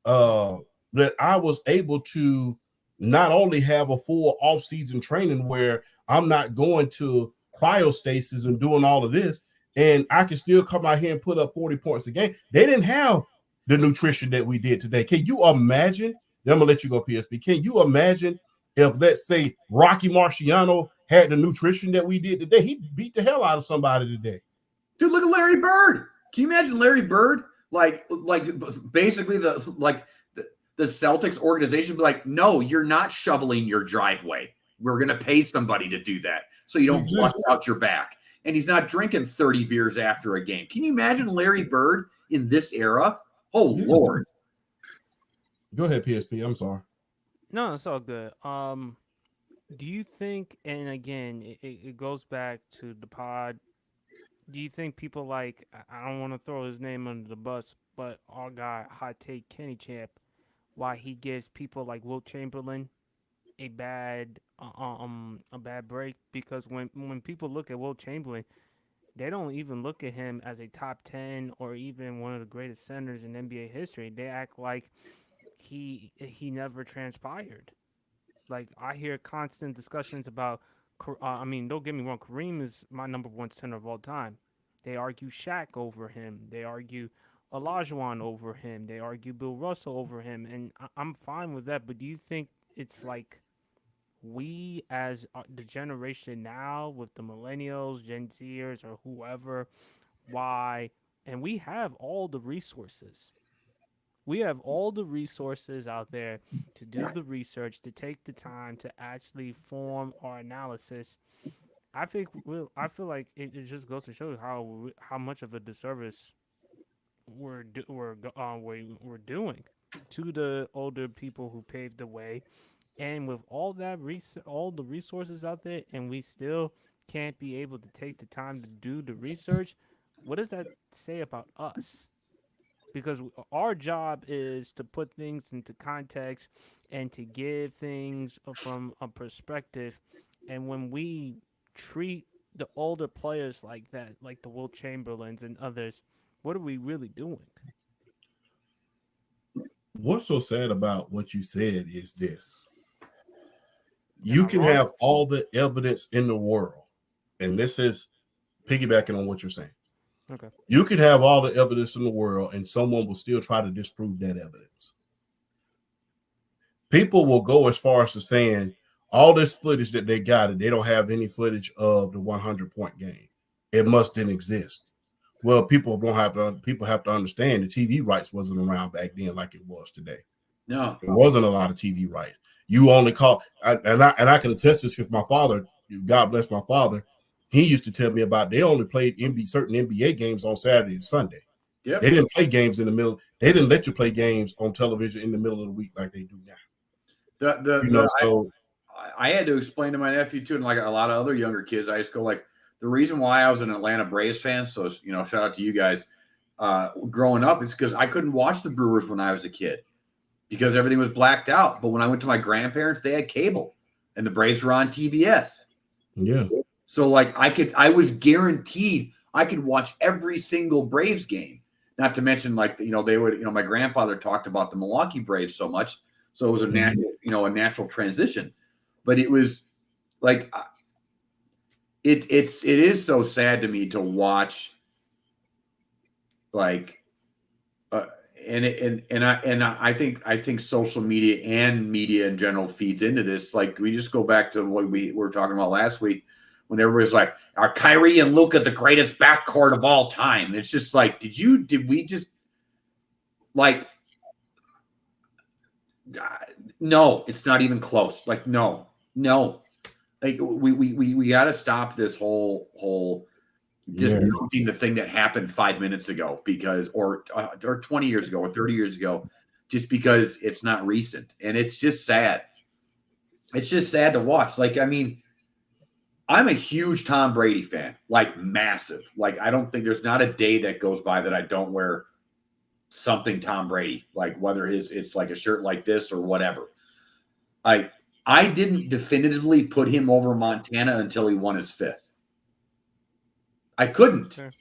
that I was able to not only have a full off-season training where I'm not going to cryostasis and doing all of this, and I can still come out here and put up 40 points a game. They didn't have the nutrition that we did today. Can you imagine? I'm gonna let you go, PSP. Can you imagine if, let's say, Rocky Marciano had the nutrition that we did today? He beat the hell out of somebody today. Dude, look at Larry Bird. Can you imagine Larry Bird? Like basically the Celtics organization be like, no, you're not shoveling your driveway. We're gonna pay somebody to do that so you don't flush out your back. And he's not drinking 30 beers after a game. Can you imagine Larry Bird in this era? Oh, Lord. Go ahead, PSP. I'm sorry. No, it's all good. Do you think, and again, it goes back to the pod, do you think people like, I don't want to throw his name under the bus, but our guy, Hot Take Kenny Champ, why he gives people like Wilt Chamberlain a bad break? Because when people look at Wilt Chamberlain, they don't even look at him as a top 10 or even one of the greatest centers in NBA history. They act like he never transpired. Like, I hear constant discussions about, I mean, don't get me wrong, Kareem is my number one center of all time. They argue Shaq over him. They argue Olajuwon over him. They argue Bill Russell over him. And I'm fine with that. But do you think it's like we as the generation now with the millennials, Gen Zers, or whoever, and we have all the resources. We have all the resources out there to do the research, to take the time to actually form our analysis. I feel like it just goes to show how much of a disservice we're doing to the older people who paved the way, and with all the resources out there, and we still can't be able to take the time to do the research. What does that say about us? Because our job is to put things into context and to give things from a perspective. And when we treat the older players like that, like the Wilt Chamberlains and others, what are we really doing? What's so sad about what you said is this. You can have all the evidence in the world, and this is piggybacking on what you're saying. Okay. You could have all the evidence in the world, and someone will still try to disprove that evidence. People will go as far as to saying all this footage that they got, and they don't have any footage of the 100-point game. It must didn't exist. Well, people have to understand the TV rights wasn't around back then like it was today. No, there wasn't a lot of TV rights. You only call, and I can attest this because my father, God bless my father, he used to tell me about they only played certain NBA games on Saturday and Sunday. Yep. They didn't play games in the middle. They didn't let you play games on television in the middle of the week like they do now. I had to explain to my nephew too, and like a lot of other younger kids, I just go like, the reason why I was an Atlanta Braves fan, so shout out to you guys, growing up, is because I couldn't watch the Brewers when I was a kid because everything was blacked out. But when I went to my grandparents, they had cable, and the Braves were on TBS. Yeah. So like I was guaranteed I could watch every single Braves game. Not to mention like they would my grandfather talked about the Milwaukee Braves so much, so it was a natural transition. But it was like it is so sad to me to watch like I think social media and media in general feeds into this. Like we just go back to what we were talking about last week when everybody's like, are Kyrie and Luka the greatest backcourt of all time? It's just like, did we just like, no, it's not even close. Like, no, like we got to stop this whole discounting the thing that happened 5 minutes ago because, or 20 years ago or 30 years ago, just because it's not recent. And it's just sad. It's just sad to watch. Like, I mean, I'm a huge Tom Brady fan, like massive. Like, I don't think there's not a day that goes by that I don't wear something Tom Brady, like whether it's like a shirt like this or whatever. I didn't definitively put him over Montana until he won his fifth. I couldn't. Sure.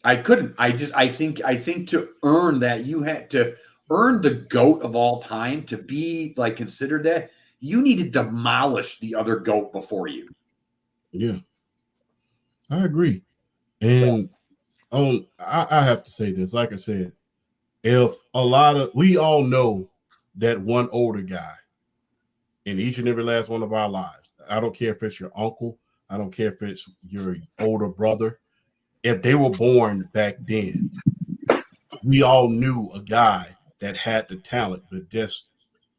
I couldn't. I think to earn that, you had to earn the GOAT of all time to be like considered that. You need to demolish the other GOAT before you. Yeah, I agree. And I have to say this, like I said, if we all know that one older guy in each and every last one of our lives, I don't care if it's your uncle, I don't care if it's your older brother, if they were born back then, we all knew a guy that had the talent, but just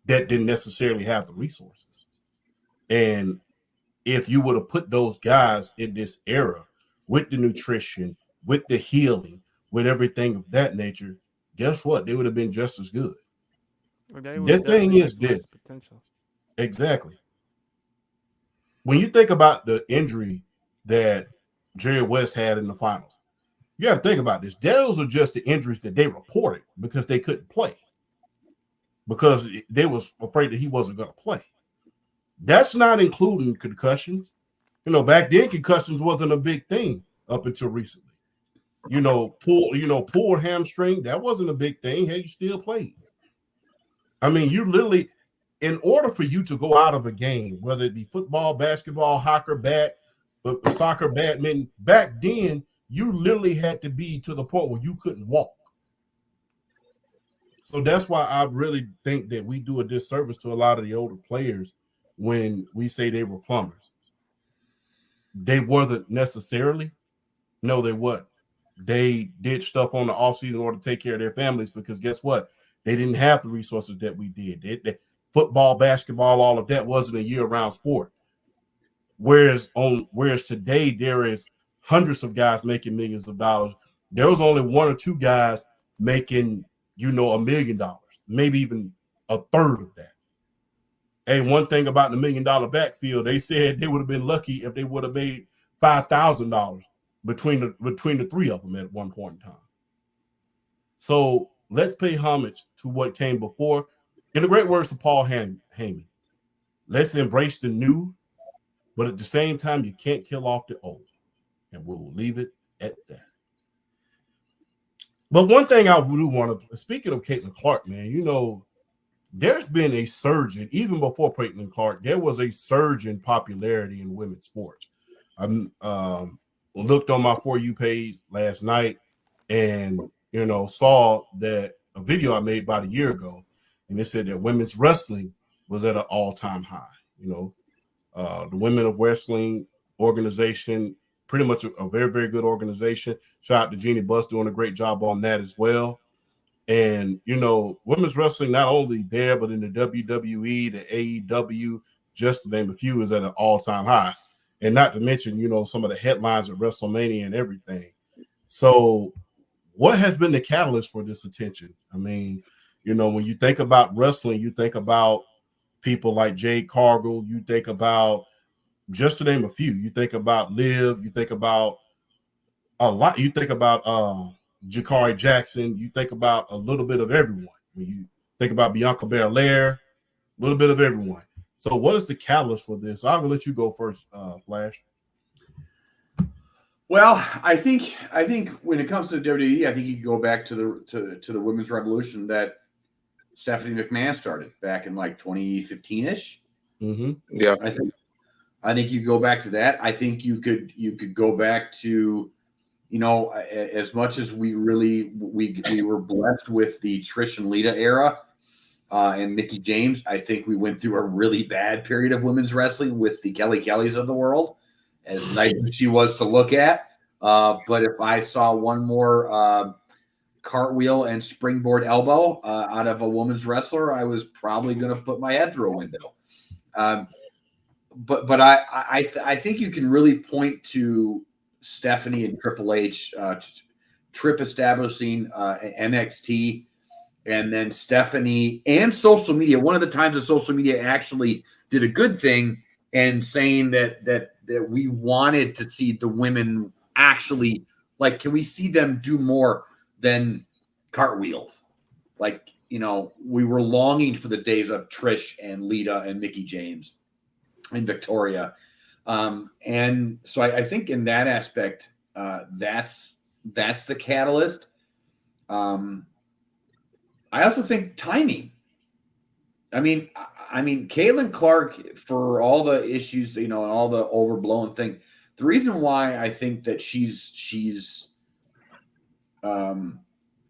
that didn't necessarily have the resources. And if you would have put those guys in this era with the nutrition, with the healing, with everything of that nature, guess what? They would have been just as good. They The would thing definitely is this. maximize potential. Exactly. When you think about the injury that Jerry West had in the finals, you got to think about this. Those are just the injuries that they reported because they couldn't play, because they was afraid that he wasn't going to play. That's not including concussions. Back then concussions wasn't a big thing up until recently. Pulled hamstring, that wasn't a big thing. Hey, you still played. I mean, you literally, in order for you to go out of a game, whether it be football, basketball, soccer, badminton, back then, you literally had to be to the point where you couldn't walk. So that's why I really think that we do a disservice to a lot of the older players when we say they were plumbers. They wasn't necessarily. No, they wasn't. They did stuff on the offseason in order to take care of their families, because guess what? They didn't have the resources that we did. Football, basketball, all of that wasn't a year-round sport. Whereas today there is hundreds of guys making millions of dollars. There was only one or two guys making, $1 million, maybe even a third of that. And one thing about the $1 million backfield, they said they would have been lucky if they would have made $5,000 between the three of them at one point in time. So let's pay homage to what came before. In the great words of Paul Heyman, let's embrace the new, but at the same time, you can't kill off the old. And we'll leave it at that. But one thing I do want to, speaking of Caitlin Clark, man, there's been a surge in, even before Caitlin Clark, there was a surge in popularity in women's sports. I looked on my For You page last night and, saw that a video I made about a year ago, and it said that women's wrestling was at an all-time high. The Women of Wrestling organization, pretty much a very, very good organization. Shout out to Jeannie Buss doing a great job on that as well. And, women's wrestling, not only there, but in the WWE, the AEW, just to name a few, is at an all-time high. And not to mention, some of the headlines at WrestleMania and everything. So what has been the catalyst for this attention? I mean, when you think about wrestling, you think about people like Jade Cargill, you think about, just to name a few, you think about Liv, you think about a lot, you think about Jakari Jackson, you think about a little bit of everyone. You think about Bianca Belair, a little bit of everyone. So what is the catalyst for this? I'm gonna let you go first, Flash. Well, I think when it comes to WWE, I think you can go back to the women's revolution that Stephanie McMahon started back in like 2015-ish. Mm-hmm. Yeah, I think you go back to that. I think you could go back to, as much as we were blessed with the Trish and Lita era and Mickie James. I think we went through a really bad period of women's wrestling with the Kelly Kellys of the world, as nice as she was to look at. But if I saw one more cartwheel and springboard elbow out of a woman's wrestler, I was probably going to put my head through a window. But I think you can really point to Stephanie and Triple H, Tripp establishing NXT, and then Stephanie and social media. One of the times that social media actually did a good thing and saying that we wanted to see the women actually, like, can we see them do more than cartwheels? Like, we were longing for the days of Trish and Lita and Mickie James and Victoria. And so I think in that aspect, that's the catalyst. I also think timing. I mean, Caitlin Clark, for all the issues, and all the overblown thing, the reason why I think that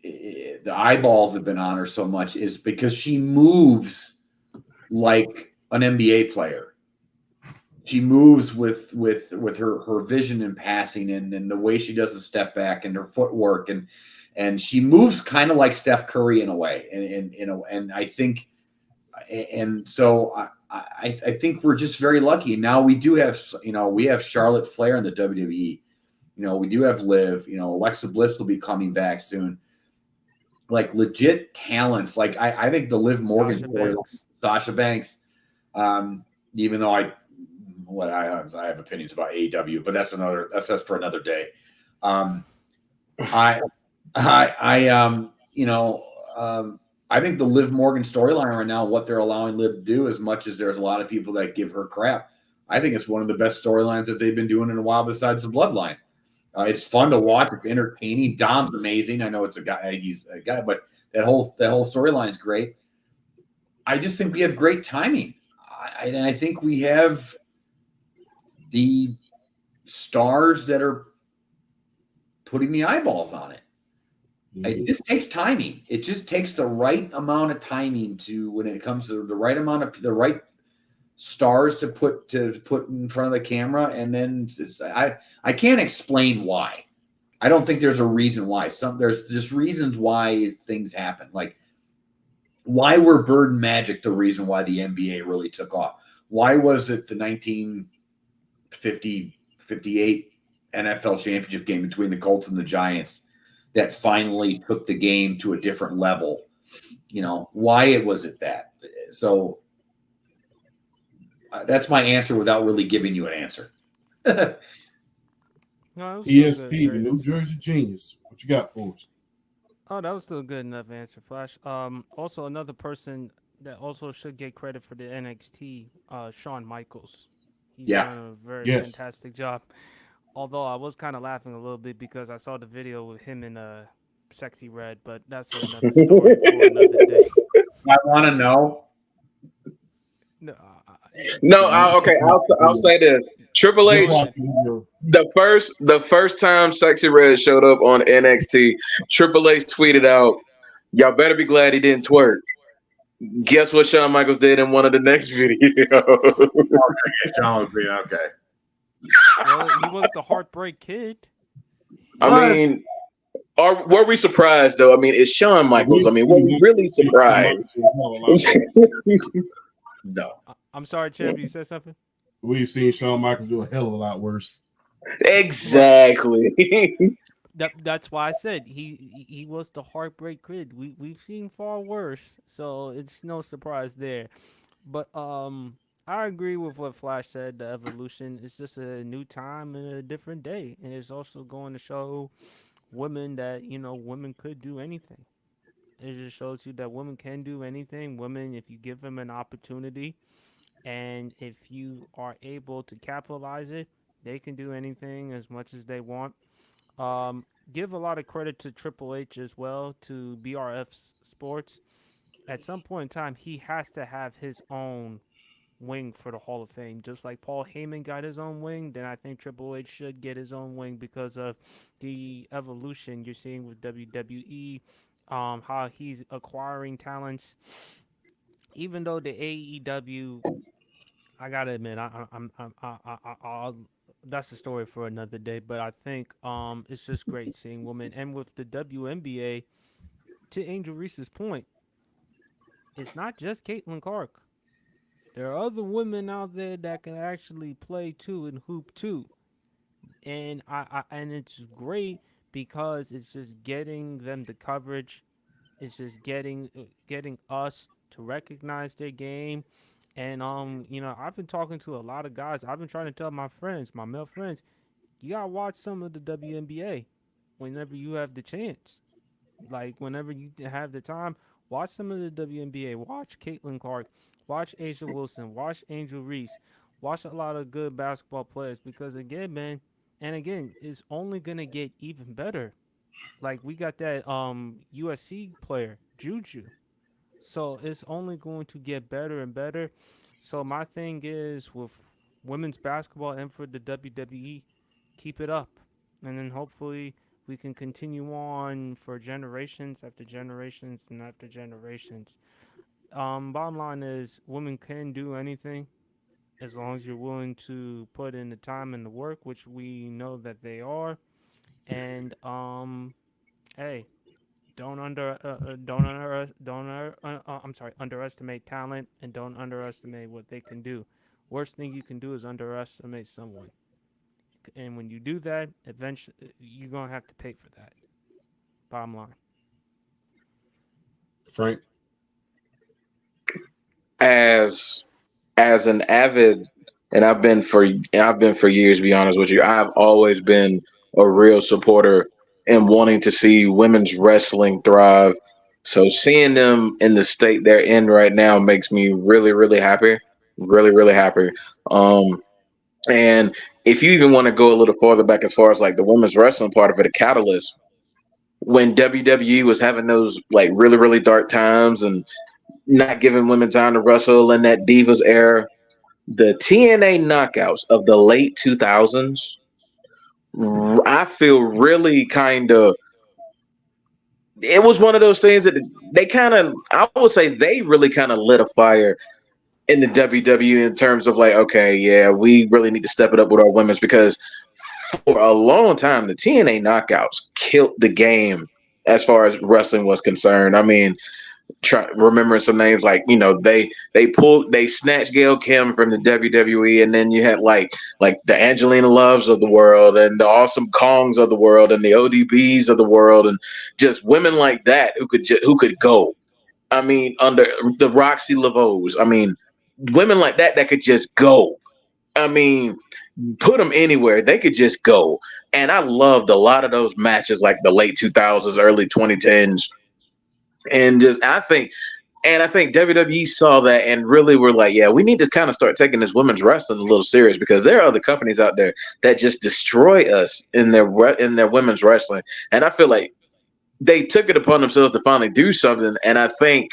the eyeballs have been on her so much is because she moves like an NBA player. She moves with her vision and passing and the way she does the step back and her footwork and she moves kind of like Steph Curry in a way. And I think and so I think we're just very lucky. Now we do have we have Charlotte Flair in the WWE. We do have Liv. Alexa Bliss will be coming back soon. Like legit talents. Like I think the Liv Morgan Sasha Banks. Even though I have opinions about AEW, but that's for another day. I think the Liv Morgan storyline right now, what they're allowing Liv to do, as much as there's a lot of people that give her crap, I think it's one of the best storylines that they've been doing in a while besides the Bloodline. It's fun to watch. It's entertaining. Dom's amazing. I know it's he's a guy, but that whole storyline is great. I just think we have great timing. And I think we have the stars that are putting the eyeballs on it. It just takes timing. It just takes the right amount of timing when it comes to the right amount of the right stars to put in front of the camera. And then I can't explain why. I don't think there's a reason why. There's just reasons why things happen. Like, why were Bird and Magic the reason why the NBA really took off? Why was it the 1958 NFL championship game between the Colts and the Giants that finally took the game to a different level? Why was it that? So that's my answer without really giving you an answer. No, ESP, the New Jersey Genius. What you got for us? Oh, that was still a good enough answer, Flash. Also another person that also should get credit for the NXT, Shawn Michaels. He's done a very fantastic job. Although I was kind of laughing a little bit because I saw the video with him in Sexy Red, but that's another story for another day. I want to know. Okay. I'll say this. Triple H, the first time Sexy Red showed up on NXT, Triple H tweeted out, "Y'all better be glad he didn't twerk." Guess what Shawn Michaels did in one of the next videos? Okay. Well, he was the Heartbreak Kid. I mean, were we surprised though? I mean, it's Shawn Michaels. I mean, were we really surprised? No. I'm sorry, Champ. You said something? We've seen Shawn Michaels do a hell of a lot worse. Exactly. That's why I said he was the Heartbreak Kid. We've seen far worse, so it's no surprise there. But I agree with what Flash said. The evolution is just a new time and a different day, and it's also going to show women that women could do anything. It just shows you that women can do anything. Women, if you give them an opportunity, and if you are able to capitalize it, they can do anything as much as they want. Give a lot of credit to Triple H as well, to BRF Sports. At some point in time, he has to have his own wing for the Hall of Fame. Just like Paul Heyman got his own wing, then I think Triple H should get his own wing because of the evolution you're seeing with WWE, how he's acquiring talents. Even though the AEW, I gotta admit, I'll that's a story for another day. But I think it's just great seeing women, and with the WNBA, to Angel Reese's point, it's not just Caitlin Clark. There are other women out there that can actually play too and hoop too, and and it's great because it's just getting them the coverage. It's just getting us to recognize their game. And I've been talking to a lot of guys. I've been trying to tell my friends, my male friends, you gotta watch some of the WNBA whenever you have the chance. Like whenever you have the time, watch some of the WNBA. Watch Caitlin Clark. Watch Asia Wilson. Watch Angel Reese. Watch a lot of good basketball players because again, man, and again, it's only gonna get even better. Like we got that USC player Juju, so it's only going to get better and better. So my thing is with women's basketball and for the WWE, keep it up, and then hopefully we can continue on for generations after generations and after generations. Bottom line is, women can do anything as long as you're willing to put in the time and the work, which we know that they are. And hey, I'm sorry, underestimate talent, and don't underestimate what they can do. Worst thing you can do is underestimate someone, and when you do that, eventually you're gonna have to pay for that. Bottom line. Frank. As an avid, and I've been for years, to be honest with you, I've always been a real supporter and wanting to see women's wrestling thrive. So seeing them in the state they're in right now makes me really, really happy. Really, really happy. Um, and if you even want to go a little farther back as far as like the women's wrestling part of it, a catalyst, when WWE was having those like really, really dark times and not giving women time to wrestle in that Divas era, the TNA knockouts of the late 2000s, I feel really kind of, it was one of those things that they kind of, I would say they really kind of lit a fire in the WWE in terms of like, okay, yeah, we really need to step it up with our women's, because for a long time, the TNA knockouts killed the game as far as wrestling was concerned. I mean, remembering some names like, they snatched Gail Kim from the WWE, and then you had like the Angelina Loves of the world and the Awesome Kongs of the world and the ODBs of the world, and just women like that who could go. I mean, under the Roxy Laveaus. I mean, women like that could just go. I mean, put them anywhere, they could just go. And I loved a lot of those matches, like the late 2000s, early 2010s, and just I think WWE saw that and really were like, yeah, we need to kind of start taking this women's wrestling a little serious, because there are other companies out there that just destroy us in their women's wrestling. And I feel like they took it upon themselves to finally do something. And I think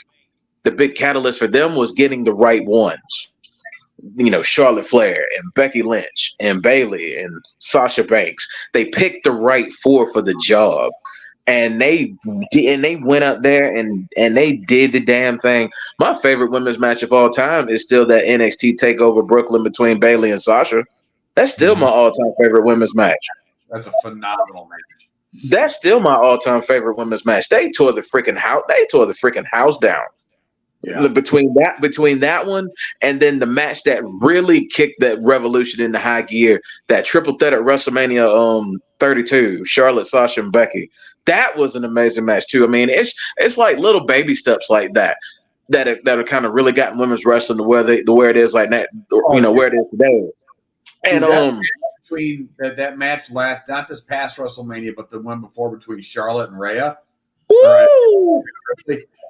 the big catalyst for them was getting the right ones. Charlotte Flair and Becky Lynch and Bayley and Sasha Banks. They picked the right four for the job. And they went out there and they did the damn thing. My favorite women's match of all time is still that NXT Takeover Brooklyn between Bayley and Sasha. That's still my all-time favorite women's match. That's a phenomenal match. That's still my all-time favorite women's match. They tore the freaking house down. Yeah. Between that one and then the match that really kicked that revolution into high gear, that triple threat at WrestleMania 32, Charlotte, Sasha, and Becky. That was an amazing match too. I mean, it's like little baby steps like that have kind of really gotten women's wrestling to where it is like that, where it is today. And between that match last, not this past WrestleMania, but the one before between Charlotte and Rhea. Woo!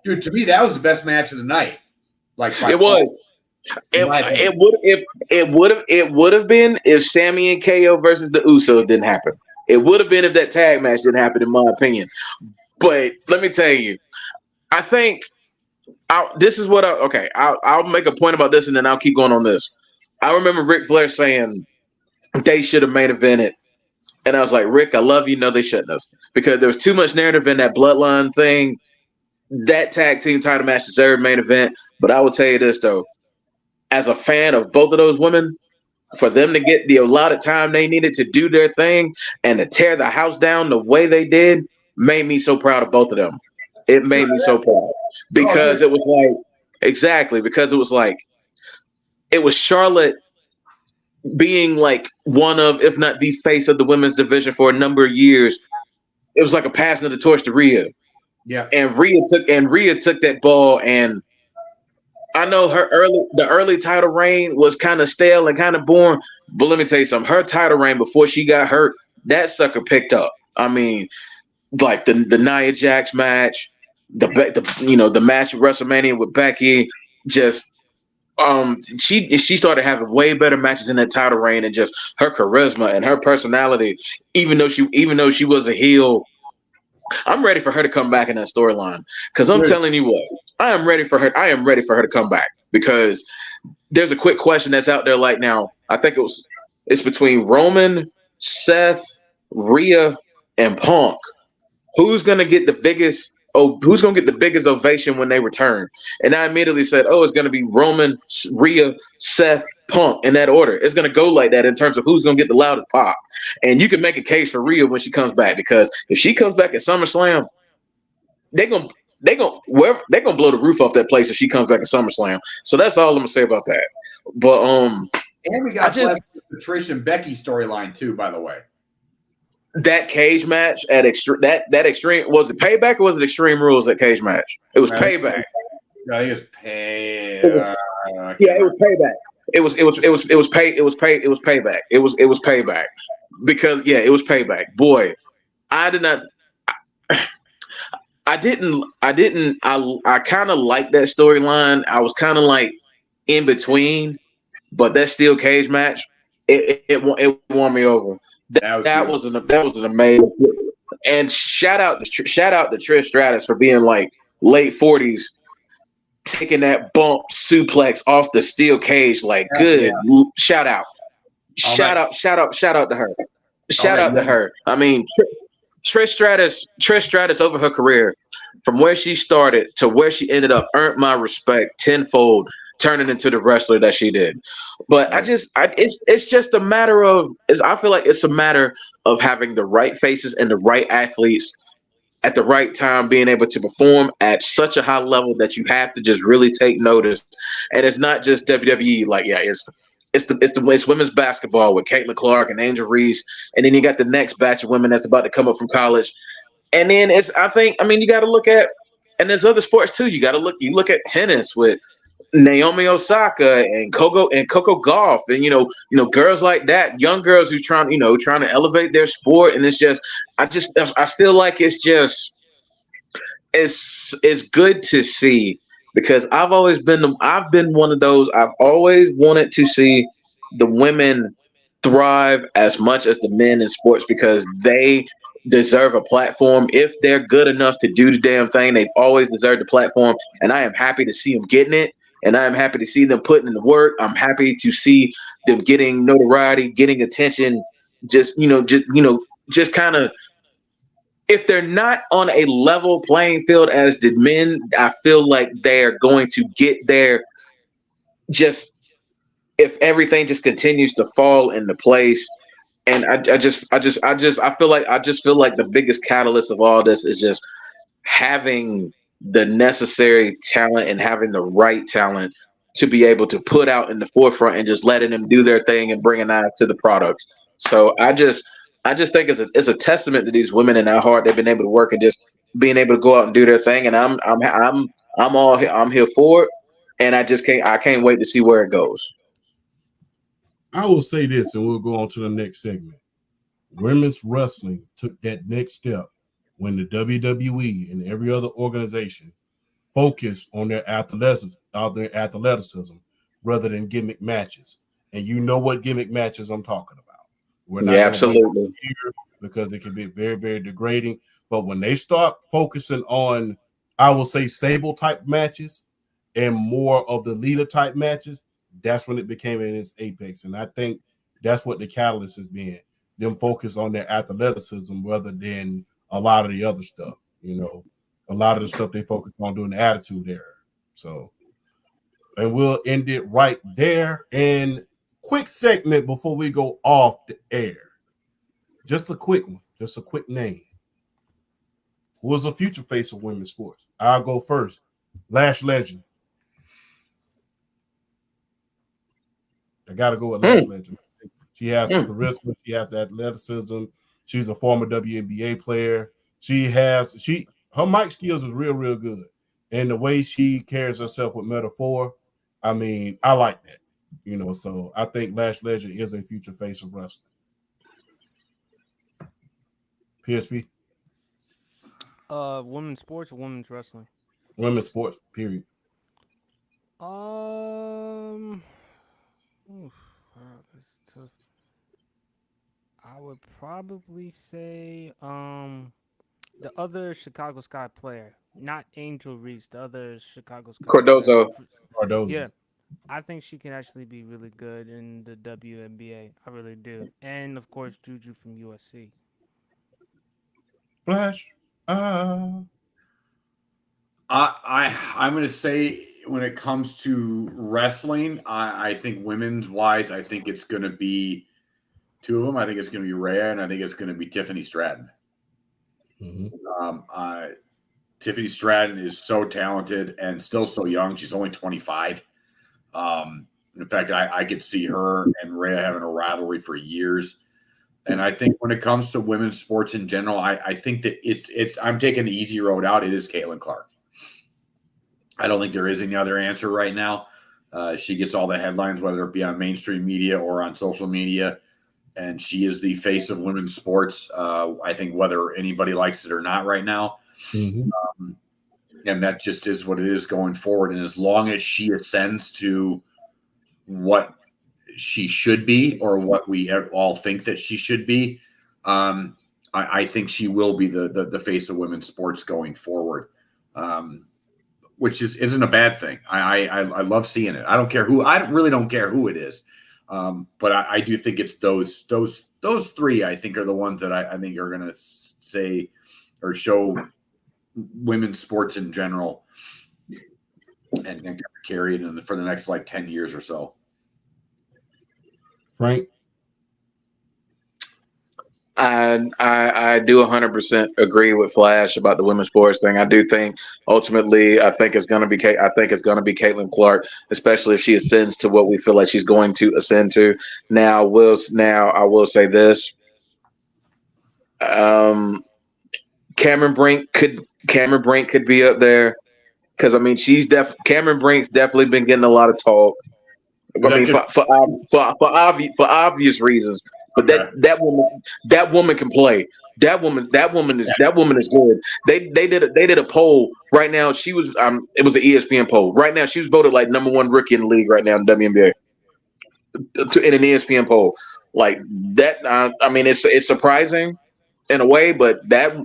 Dude, to me, that was the best match of the night. It was. It would have been if Sammy and KO versus the Usos didn't happen. It would have been if that tag match didn't happen, in my opinion. But let me tell you, I think I'll make a point about this, and then I'll keep going on this. I remember Ric Flair saying they should have main evented. And I was like, Rick, I love you. No, they shouldn't have. Because there was too much narrative in that bloodline thing. That tag team title match deserved main event. But I will tell you this, though. As a fan of both of those women, for them to get the allotted time they needed to do their thing and to tear the house down the way they did made me so proud of both of them. It made me so proud. Because it was like, it was Charlotte being like one of, if not the face of the women's division for a number of years. It was like a passing of the torch to Rhea. Yeah. And Rhea took that ball, and I know the early title reign was kind of stale and kind of boring, but let me tell you something. Her title reign before she got hurt, that sucker picked up. I mean, like the Nia Jax match, the match at WrestleMania with Becky, just she started having way better matches in that title reign, and just her charisma and her personality, even though she was a heel. I'm ready for her to come back in that storyline, because I'm telling you what, I am ready for her to come back, because there's a quick question that's out there like now. I think it's between Roman Seth, Rhea, and Punk. Who's gonna get the biggest? Oh, who's gonna get the biggest ovation when they return? And I immediately said, "Oh, it's gonna be Roman, Rhea, Seth, Punk in that order. It's gonna go like that in terms of who's gonna get the loudest pop." And you can make a case for Rhea when she comes back because if she comes back at SummerSlam, they gonna they gonna blow the roof off that place if she comes back at SummerSlam. So that's all I'm gonna say about that. But And we got the Trish and Becky storyline too, by the way. That cage match at that extreme, was it Payback or was it Extreme Rules? That cage match, it was Payback. I think it was Pay. Yeah, it was Payback. It was Payback. It was Payback because it was Payback. Boy, I did not. I kind of liked that storyline. I was kind of like in between, but that steel cage match, it won me over. That was an amazing. And shout out to Trish Stratus for being like late 40s, taking that bump suplex off the steel cage. Like good. Shout out to her. Shout out to her. I mean, Trish Stratus over her career, from where she started to where she ended up, earned my respect tenfold, turning into the wrestler that she did. But it's just a matter of, I feel like it's a matter of having the right faces and the right athletes at the right time, being able to perform at such a high level that you have to just really take notice. And it's not just WWE. Like, it's women's basketball with Caitlin Clark and Angel Reese, and then you got the next batch of women that's about to come up from college. And then you got to look at, and there's other sports too. You look at tennis with Naomi Osaka and Coco Gauff, and girls like that, young girls who trying to elevate their sport. And it's just, I feel like it's good to see, because I've been one of those. I've always wanted to see the women thrive as much as the men in sports, because they deserve a platform. If they're good enough to do the damn thing, they've always deserved the platform. And I am happy to see them getting it. And I am happy to see them putting in the work. I'm happy to see them getting notoriety, getting attention. Just kind of, if they're not on a level playing field as the men, I feel like they're going to get there. Just if everything just continues to fall into place. And I feel like the biggest catalyst of all this is just having the necessary talent and having the right talent to be able to put out in the forefront, and just letting them do their thing and bringing eyes to the products. So I just think it's a testament to these women and how hard they've been able to work and just being able to go out and do their thing. And I'm here for it, and I can't wait to see where it goes. I will say this, and we'll go on to the next segment. Women's wrestling took that next step when the WWE and every other organization focused on their athleticism rather than gimmick matches. And you know what gimmick matches I'm talking about. We're not absolutely here because it can be very, very degrading. But when they start focusing on, I will say, stable type matches and more of the leader type matches, that's when it became in its apex. And I think that's what the catalyst has been. Them focus on their athleticism rather than a lot of the other stuff. A lot of the stuff they focus on doing the attitude era. So, and we'll end it right there. And quick segment before we go off the air. Just a quick one. Just a quick name. Who is a future face of women's sports? I'll go first. Lash Legend. I got to go with Lash Legend. She has the charisma. She has the athleticism. She's a former WNBA player. Her mic skills is real, real good. And the way she carries herself with metaphor, I mean, I like that. So I think Lash Legend is a future face of wrestling. PSP? Women's sports or women's wrestling? Women's sports, period. That's tough. I would probably say the other Chicago Sky player, not Angel Reese, the other Chicago Sky Cardozo. Cardozo. Yeah, I think she can actually be really good in the WNBA. I really do. And of course, Juju from USC. Flash. I'm going to say when it comes to wrestling, I think women's wise, I think it's going to be two of them. I think it's going to be Rhea, and I think it's going to be Tiffany Stratton. Tiffany Stratton is so talented and still so young. She's only 25. In fact, I could see her and Rhea having a rivalry for years. And I think when it comes to women's sports in general, I think that it's I'm taking the easy road out. It is Caitlin Clark. I don't think there is any other answer right now. She gets all the headlines, whether it be on mainstream media or on social media. And she is the face of women's sports. I think whether anybody likes it or not right now. Mm-hmm. And that just is what it is going forward. And as long as she ascends to what she should be or what we all think that she should be, I think she will be the face of women's sports going forward, which isn't a bad thing. I love seeing it. I really don't care who it is. But I do think it's those three, I think, are the ones that I think are going to say or show women's sports in general and carry it for the next like 10 years or so. Frank? I do 100% agree with Flash about the women's sports thing. I do think ultimately, I think it's going to be Caitlin Clark, especially if she ascends to what we feel like she's going to ascend to. Now, I will say this: Cameron Brink could be up there because I mean Cameron Brink's definitely been getting a lot of talk. I mean, for obvious reasons. But okay. that woman can play. That woman is good. They did a poll right now. She was it was an ESPN poll. Right now she was voted like #1 rookie in the league right now in WNBA. In an ESPN poll, like that. I mean, it's surprising in a way, but that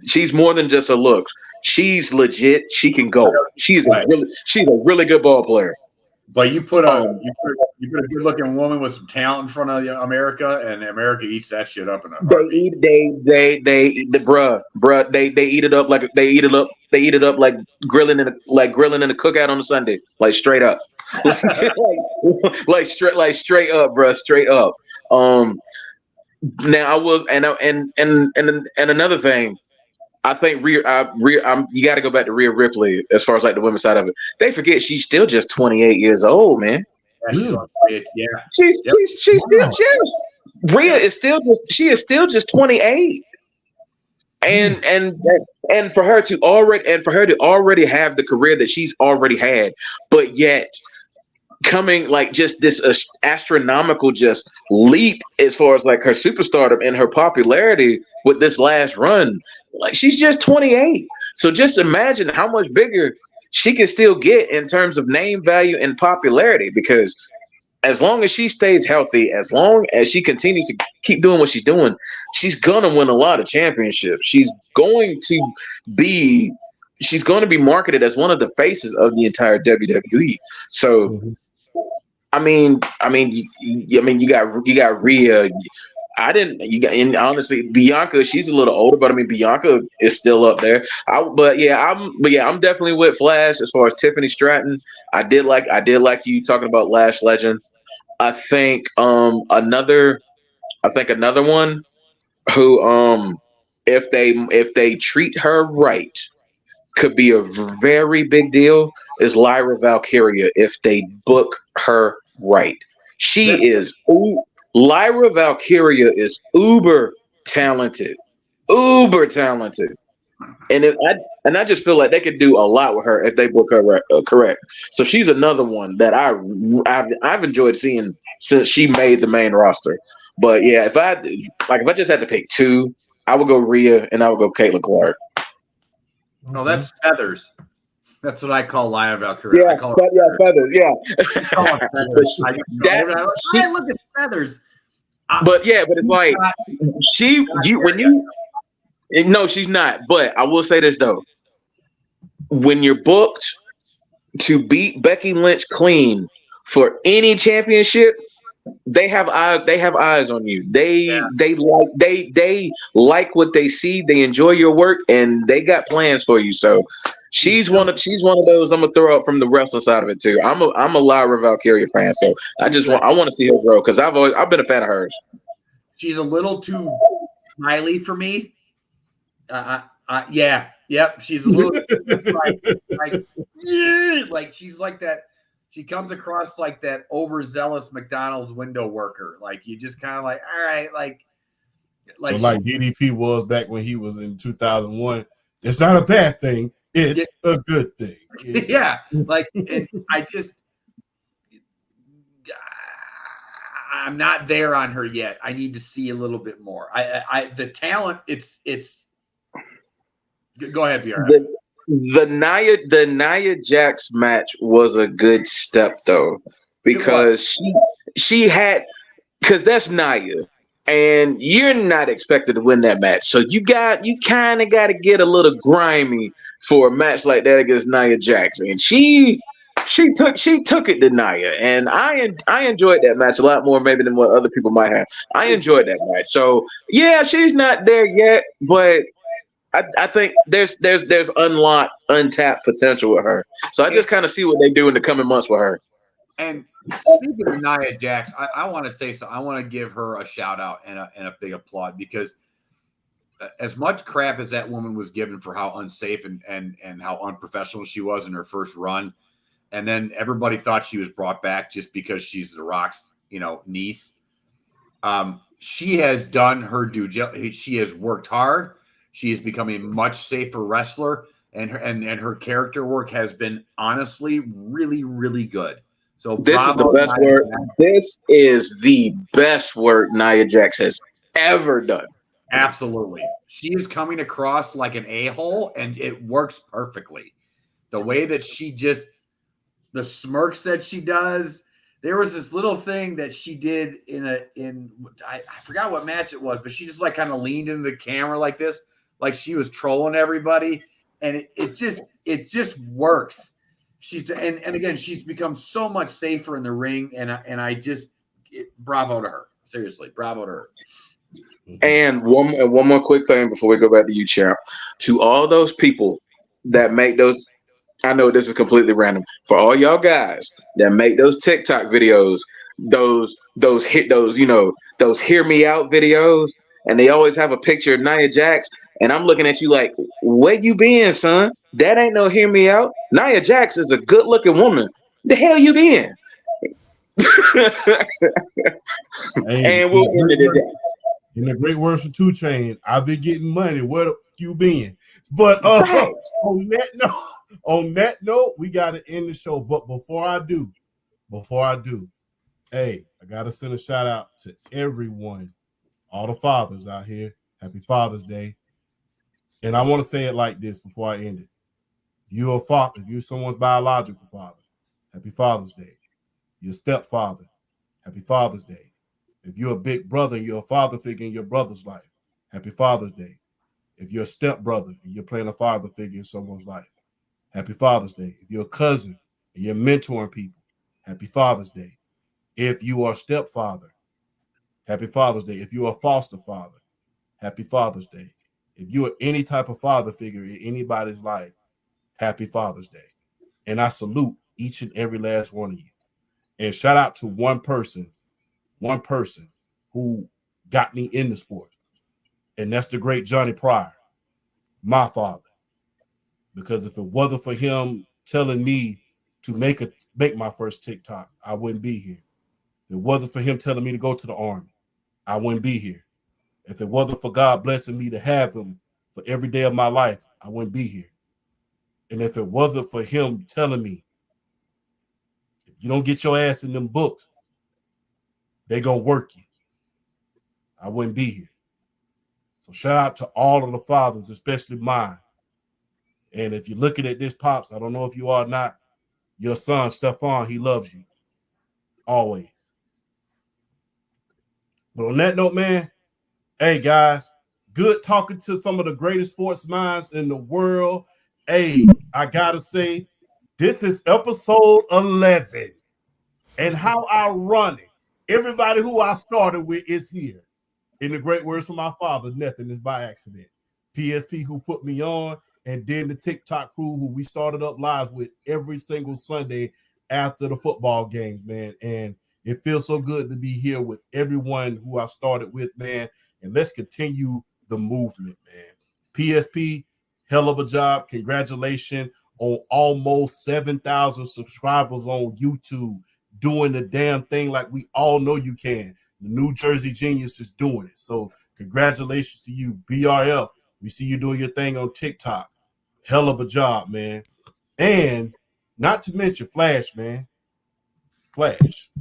she's more than just her looks. She's legit. She can go. She's a really good ball player. But you put a good looking woman with some talent in front of America, and America eats that shit up in a heartbeat. They eat it up like grilling in a cookout on a Sunday, like straight up, like straight up, bro, straight up. Now I was and another thing. I think you got to go back to Rhea Ripley as far as like the women's side of it. They forget she's still just 28 years old, man. Yeah, she's still just Rhea is still just 28, and for her to already have the career that she's already had, but yet coming like just this astronomical just leap as far as like her superstardom and her popularity with this last run. Like she's just 28. So just imagine how much bigger she can still get in terms of name value and popularity, because as long as she stays healthy, as long as she continues to keep doing what she's doing, she's going to win a lot of championships. She's going to be marketed as one of the faces of the entire WWE. So I mean, you got Rhea. And honestly, Bianca, she's a little older, but I mean, Bianca is still up there. I'm definitely with Flash as far as Tiffany Stratton. I did like you talking about Lash Legend. I think another one who if they treat her right could be a very big deal is Lyra Valkyria if they book her right. Lyra Valkyria is uber talented, and I just feel like they could do a lot with her if they book her right, correct. So she's another one that I've enjoyed seeing since she made the main roster. But yeah, if I just had to pick two, I would go Rhea and I would go Caitlin Clark. No, that's Feathers. That's what I call Lyra Valkyria. Yeah, I call Feathers. Yeah. I look at Feathers. But it's like no, she's not. But I will say this though: when you're booked to beat Becky Lynch clean for any championship, they have eyes on you. They like what they see. They enjoy your work, and they got plans for you. So she's one of those. I'm gonna throw out from the wrestling side of it too. I'm a Lyra Valkyria fan, so I want to see her grow because I've been a fan of hers. She's a little too smiley for me. Yep. She's a little like she's like that. She comes across like that overzealous McDonald's window worker. Like you just kind of like, all right, like DDP was back when he was in 2001. It's not a bad thing. It's a good thing. Yeah, like and I'm not there on her yet. I need to see a little bit more. The talent. It's. Go ahead, BR. The Nia Jax match was a good step though, because she had, because that's Nia, and you're not expected to win that match, so you kind of got to get a little grimy for a match like that against Nia Jax, and she took it to Nia, and I enjoyed that match a lot more maybe than what other people might have. I enjoyed that match, so yeah, she's not there yet, but I think there's unlocked, untapped potential with her. So I just kind of see what they do in the coming months with her. And speaking of Nia Jax, I want to say so. I want to give her a shout out and a big applaud, because as much crap as that woman was given for how unsafe and how unprofessional she was in her first run, and then everybody thought she was brought back just because she's The Rock's niece. She has done her due. She has worked hard. She is becoming a much safer wrestler, and her character work has been honestly really, really good. So this is the best work. This is the best work Nia Jax has ever done. Absolutely. She is coming across like an a-hole, and it works perfectly. The way that the smirks that she does. There was this little thing that she did I forgot what match it was, but she just like kind of leaned into the camera like this, like she was trolling everybody, and it just works. And again, she's become so much safer in the ring, and bravo to her. Seriously, bravo to her. And one more quick thing before we go back to you, Champ. To all those people that make those, I know this is completely random. For all y'all guys that make those TikTok videos, those hear me out videos, and they always have a picture of Nia Jax, and I'm looking at you like, where you been, son? That ain't no hear me out. Nia Jax is a good looking woman. The hell you been? And we'll end it at that. In the great words of 2 Chainz, I've been getting money. Where the you been? But on that note, we got to end the show. But before I do, hey, I got to send a shout out to everyone, all the fathers out here. Happy Father's Day. And I want to say it like this before I end it. If you're a father, if you're someone's biological father, happy Father's Day. Your stepfather, happy Father's Day. If you're a big brother and you're a father figure in your brother's life, happy Father's Day. If you're a stepbrother and you're playing a father figure in someone's life, happy Father's Day. If you're a cousin and you're mentoring people, happy Father's Day. If you are a stepfather, happy Father's Day. If you're a foster father, happy Father's Day. If you are any type of father figure in anybody's life, happy Father's Day. And I salute each and every last one of you. And shout out to one person who got me in the sport. And that's the great Johnny Pryor, my father. Because if it wasn't for him telling me to make my first TikTok, I wouldn't be here. If it wasn't for him telling me to go to the Army, I wouldn't be here. If it wasn't for God blessing me to have him for every day of my life, I wouldn't be here. And if it wasn't for him telling me, if you don't get your ass in them books, they're going to work you, I wouldn't be here. So shout out to all of the fathers, especially mine. And if you're looking at this, Pops, I don't know if you are or not, your son, Stephon, he loves you. Always. But on that note, man, hey, guys, good talking to some of the greatest sports minds in the world. Hey, I got to say, this is episode 11. And how ironic. Everybody who I started with is here. In the great words from my father, nothing is by accident. PSP who put me on, and then the TikTok crew who we started up lives with every single Sunday after the football games, man. And it feels so good to be here with everyone who I started with, man. And let's continue the movement, man. PSP, hell of a job. Congratulations on almost 7,000 subscribers on YouTube, doing the damn thing like we all know you can. The New Jersey Genius is doing it. So congratulations to you, BRF. We see you doing your thing on TikTok. Hell of a job, man. And not to mention Flash, man. Flash.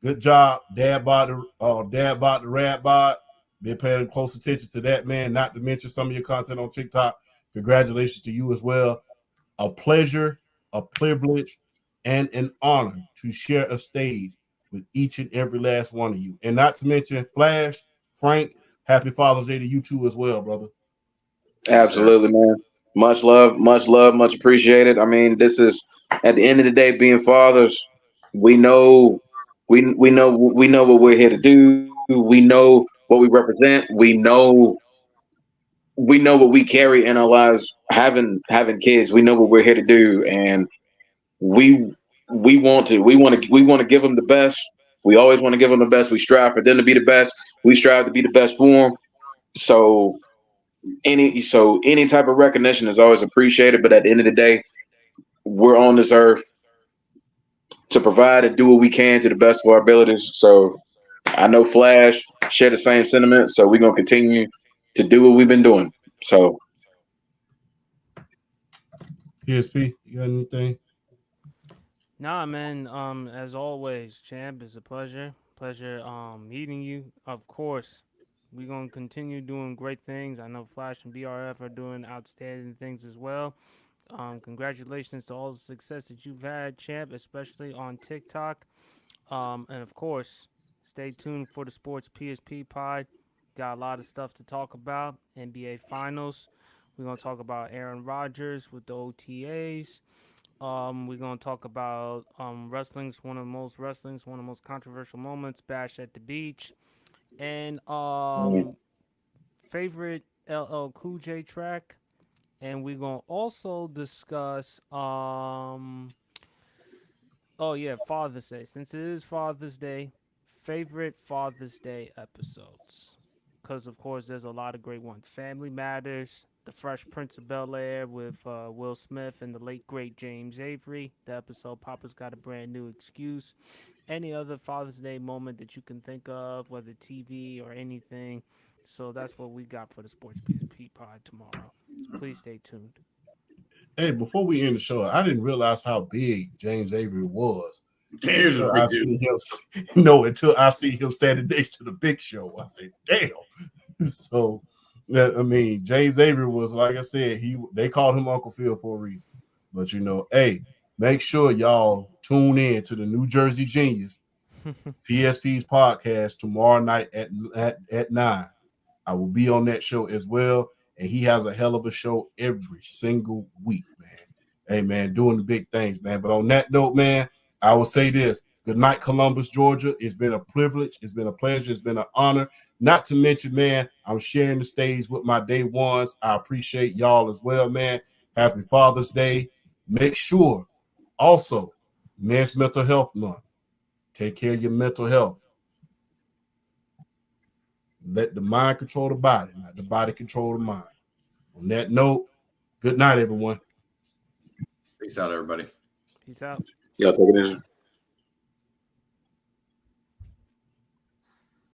Good job. Dad bought the Rad Bod. Been paying close attention to that, man. Not to mention some of your content on TikTok. Congratulations to you as well. A pleasure, a privilege, and an honor to share a stage with each and every last one of you. And not to mention Flash, Frank, happy Father's Day to you too as well, brother. Absolutely, man. Much love, much appreciated. I mean, this is at the end of the day, being fathers, we know what we're here to do. We know what we represent. We know what we carry in our lives. Having kids, we know what we're here to do, and we we want to give them the best. We always want to give them the best. We strive for them to be the best. We strive to be the best for them. So any type of recognition is always appreciated. But at the end of the day, we're on this earth to provide and do what we can to the best of our abilities. So I know Flash share the same sentiment. So we're gonna continue to do what we've been doing. So PSP, you got anything? Nah, man. As always, champ, it's a pleasure. Pleasure meeting you. Of course, we're gonna continue doing great things. I know Flash and BRF are doing outstanding things as well. Congratulations to all the success that you've had, champ, especially on TikTok. And of course, stay tuned for the Sports PSP pod. Got a lot of stuff to talk about. NBA Finals. We're gonna talk about Aaron Rodgers with the OTAs. We're gonna talk about one of the most controversial moments, Bash at the Beach, and favorite LL Cool J track, and we're gonna also discuss oh yeah, Father's Day. Since it is Father's Day, favorite Father's Day episodes. Because of course, there's a lot of great ones. Family Matters, The Fresh Prince of Bel Air with Will Smith and the late great James Avery. The episode Papa's Got a Brand New Excuse. Any other Father's Day moment that you can think of, whether TV or anything. So that's what we got for the Sports PSP pod tomorrow. Please stay tuned. Hey, before we end the show, I didn't realize how big James Avery was. Here's a big dude. Until I see him standing next to the Big Show, I said, "Damn!" So, I mean, James Avery was, like I said, they called him Uncle Phil for a reason. But hey, make sure y'all tune in to the New Jersey Genius PSP's podcast tomorrow night at 9. I will be on that show as well. And he has a hell of a show every single week, man. Hey, man, doing the big things, man. But on that note, man, I will say this. Good night, Columbus, Georgia. It's been a privilege. It's been a pleasure. It's been an honor. Not to mention, man, I'm sharing the stage with my day ones. I appreciate y'all as well, man. Happy Father's Day. Make sure, also, Men's Mental Health Month. Take care of your mental health. Let the mind control the body, not the body control the mind. On that note, good night, everyone. Peace out, everybody. Peace out. y'all take it easy.